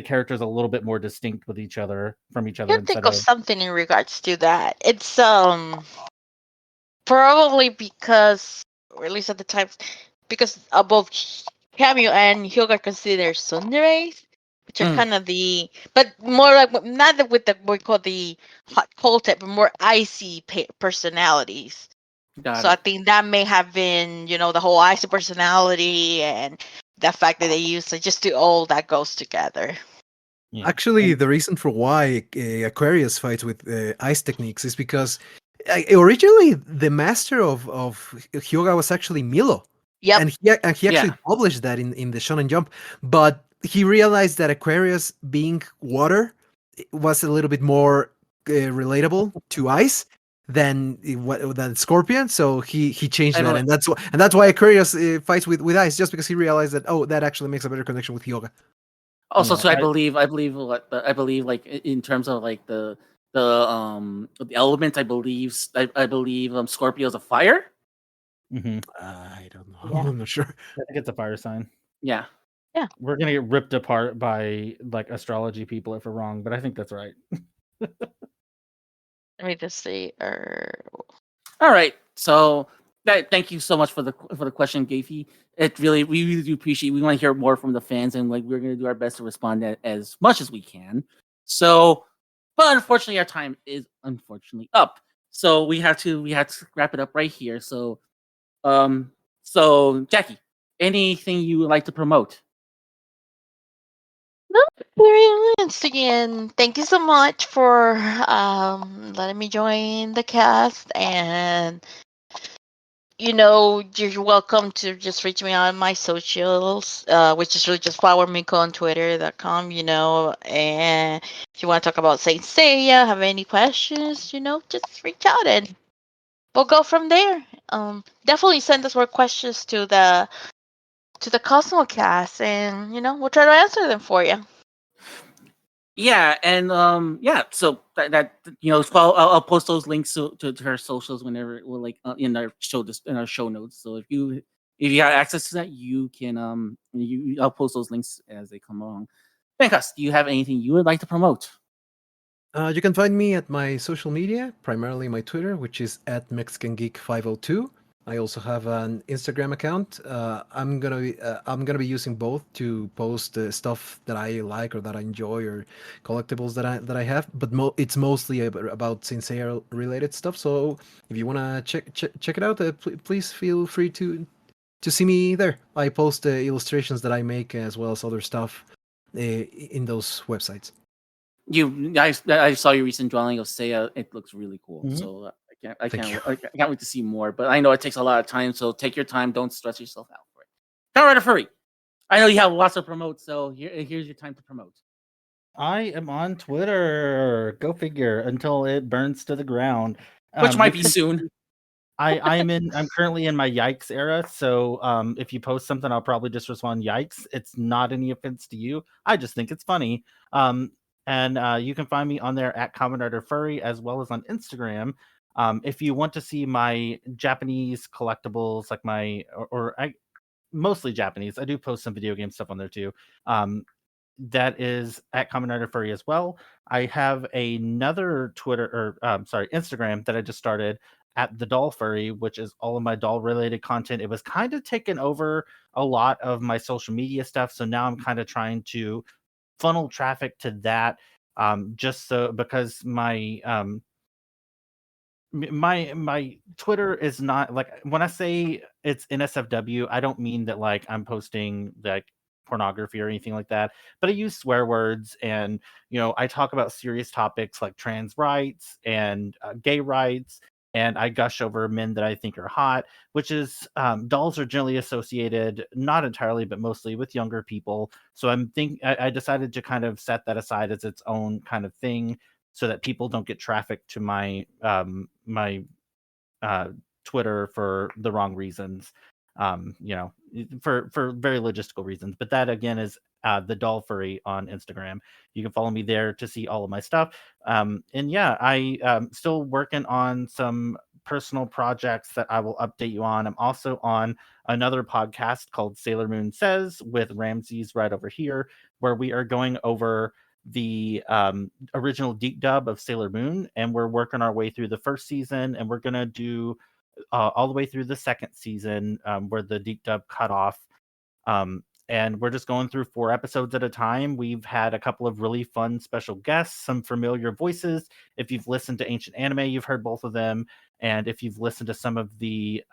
characters a little bit more distinct with each other from each I other can think instead of of something in regards to that. It's probably because, or at least at the time, because both Cameo and Hyoga consider tsunderes, which are Mm. kind of but more like not with the what we call the hot cold type, but more icy personalities. Got So I it. think that may have been, the whole icy personality and the fact that they use just the all that goes together. yeah. Actually, the reason for why Aquarius fights with ice techniques is because originally the master of Hyoga was actually Milo. Yep. And he actually Yeah. published that in the Shonen Jump, but he realized that Aquarius being water was a little bit more relatable to ice than Scorpion, so he changed I that, bel- and that's why Aquarius fights with ice, just because he realized that that actually makes a better connection with Hyoga. Also, Yeah, so I believe like in terms of like the element, I believe Scorpio's a fire. I don't know. Yeah. I'm not sure. I think it's a fire sign. Yeah. We're gonna get ripped apart by like astrology people if we're wrong, but I think that's right. Let me just see. All right. So thank you so much for the question, Gafi. We really do appreciate. We want to hear more from the fans, and like we're going to do our best to respond as much as we can. So, but unfortunately, our time is unfortunately up. So we have to wrap it up right here. So, so Jackie, anything you would like to promote? No, experience again. Thank you so much for letting me join the cast, and you're welcome to just reach me on my socials, which is really just follow.me on twitter.com, and if you want to talk about Saint Seiya, have any questions, just reach out and we'll go from there. Definitely send us more questions to the Cosmocast, and we'll try to answer them for you. Yeah, and so I'll post those links to her socials whenever in our show notes. So if you have access to that, you can I'll post those links as they come along. Benjas, do you have anything you would like to promote? You can find me at my social media, primarily my Twitter, which is at MexicanGeek502. I also have an Instagram account. I'm gonna be using both to post stuff that I like or that I enjoy or collectibles that I have. But it's mostly about Saint Seiya related stuff. So if you wanna check it out, please feel free to see me there. I post illustrations that I make as well as other stuff in those websites. I saw your recent drawing of Seiya. It looks really cool. Mhm. So I Thank you. can't wait to see more. But I know it takes a lot of time, so take your time. Don't stress yourself out for it. Kamen Furry, I know you have lots to promote, so here's your time to promote. I am on Twitter. Go figure. Until it burns to the ground. Which might You be can- soon. I'm currently in my yikes era, so if you post something, I'll probably just respond yikes. It's not any offense to you. I just think it's funny. And you can find me on there at Kamen Furry as well as on Instagram. If you want to see my Japanese collectibles, like mostly Japanese, I do post some video game stuff on there too. That is at Kamen Furry as well. I have another Instagram that I just started at the Doll Furry, which is all of my doll related content. It was kind of taken over a lot of my social media stuff, so now I'm kind of trying to funnel traffic to that, just so because my Twitter is not like, when I say it's NSFW, I don't mean that like I'm posting like pornography or anything like that, but I use swear words, and I talk about serious topics like trans rights and gay rights, and I gush over men that I think are hot, which is dolls are generally associated, not entirely but mostly, with younger people. So I decided to kind of set that aside as its own kind of thing, so that people don't get traffic to my Twitter for the wrong reasons, for very logistical reasons. But that again is the Doll Furry on Instagram. You can follow me there to see all of my stuff. And yeah, I still working on some personal projects that I will update you on. I'm also on another podcast called Moon Sez with Ramses right over here, where we are going over the original deep dub of Sailor Moon, and we're working our way through the first season, and we're gonna do all the way through the second season, where the deep dub cut off. And we're just going through 4 episodes at a time. We've had a couple of really fun special guests, some familiar voices. If you've listened to Ancient Anime, you've heard both of them. And if you've listened to some of the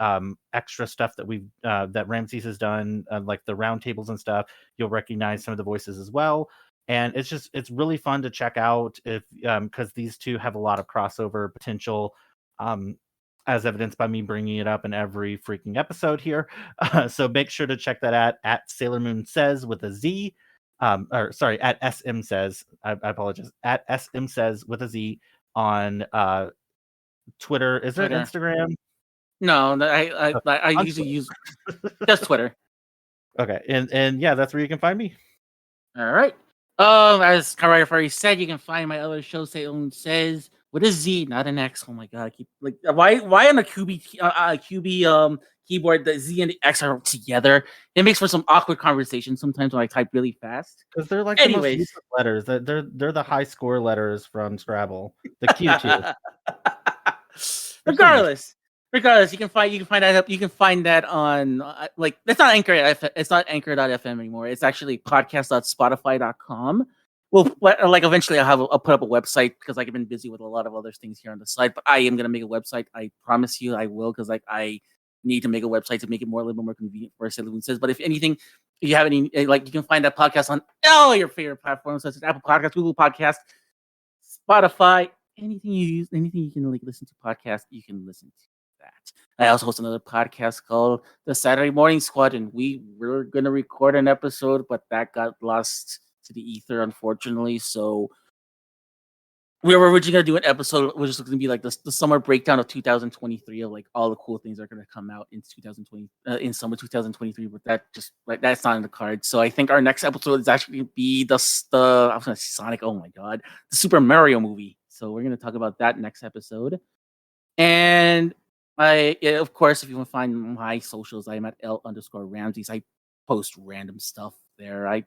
extra stuff that we've that Ramses has done, like the roundtables and stuff, you'll recognize some of the voices as well. And it's really fun to check out if because these two have a lot of crossover potential. As evidenced by me bringing it up in every freaking episode here. So make sure to check that out at Sailor Moon Sez with a Z. Or sorry, at SM Sez. I apologize. At SM Sez with a Z on Twitter. Is there Twitter. Instagram? No, I usually use just Twitter. Okay, and yeah, that's where you can find me. All right. As Kamen Furry said, you can find my other show, Sailor Moon Sez, with a Z, not an X. Oh my god, I keep like why on a QB keyboard the Z and the X are together? It makes for some awkward conversation sometimes when I type really fast. Because they're like Anyways. the most useless letters. They're the high score letters from Scrabble. The Q2. Regardless, you can find that on like it's not Anchor. It's not Anchor.fm anymore. It's actually podcast.spotify.com. Well, like eventually I'll put up a website because like I've been busy with a lot of other things here on the side. But I am gonna make a website. I promise you, I will, because like I need to make a website to make it a little more convenient for Sailor Moon Sez. But if anything, if you have any, like you can find that podcast on all your favorite platforms such as Apple Podcasts, Google Podcasts, Spotify, anything you use, anything you can like listen to podcast, you can listen to that. I also host another podcast called The Saturday Morning Squad, and we were gonna record an episode, but that got lost to the ether, unfortunately. So we were originally gonna do an episode which is gonna be like the summer breakdown of 2023 of like all the cool things that are gonna come out in 2020 in summer 2023, but that just like that's not in the cards. So I think our next episode is actually gonna be the I was gonna say Sonic. Oh my god, the Super Mario movie. So we're gonna talk about that next episode. And of course, if you want to find my socials, I am at L_Ramses. I post random stuff there. I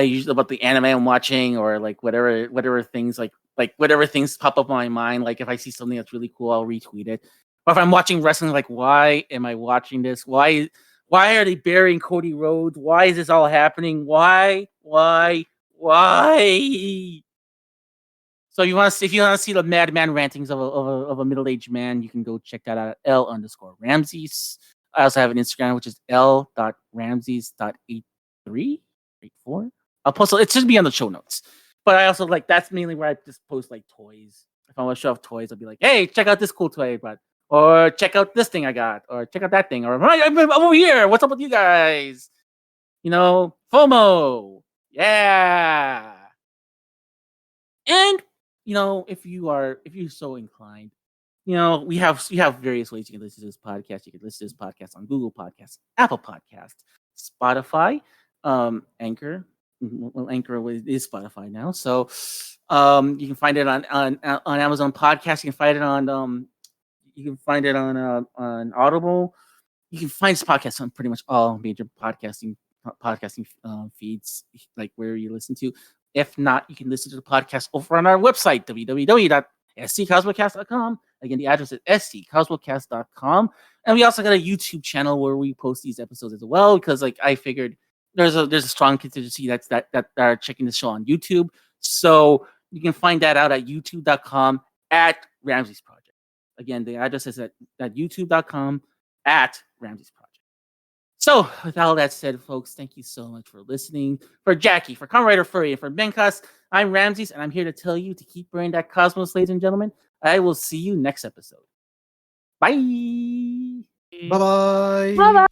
usually about the anime I'm watching or like whatever things like whatever things pop up on my mind. Like if I see something that's really cool, I'll retweet it. Or if I'm watching wrestling, like why am I watching this? Why are they burying Cody Rhodes? Why is this all happening? Why? So if you want to see the madman rantings of a middle-aged man, you can go check that out at L_Ramses. I also have an Instagram which is L.Ramses.8384. I'll post it should be on the show notes. But I also like that's mainly where I just post like toys. If I want to show off toys, I'll be like, hey, check out this cool toy I got. Or check out this thing I got. Or check out that thing. Or I'm over here. What's up with you guys? You know, FOMO. Yeah. And you know, if you're so inclined, you know, we have various ways you can listen to this podcast. You can listen to this podcast on Google Podcasts, Apple Podcasts, Spotify, Anchor. Well, Anchor is Spotify now, so you can find it on Amazon Podcasts. You can find it on Audible. You can find this podcast on pretty much all major podcasting feeds, like where you listen to. If not, you can listen to the podcast over on our website, www.scosmocast.com. Again, the address is scosmocast.com. And we also got a YouTube channel where we post these episodes as well, because like I figured there's a strong contingency that are checking the show on YouTube. So you can find that out at youtube.com at Ramses Project. Again, the address is at youtube.com at Ramses Project. So, with all that said, folks, thank you so much for listening. For Jackie, for Kamen Furry, and for Benjas, I'm Ramses, and I'm here to tell you to keep burning that cosmos, ladies and gentlemen. I will see you next episode. Bye. Bye-bye. Bye-bye.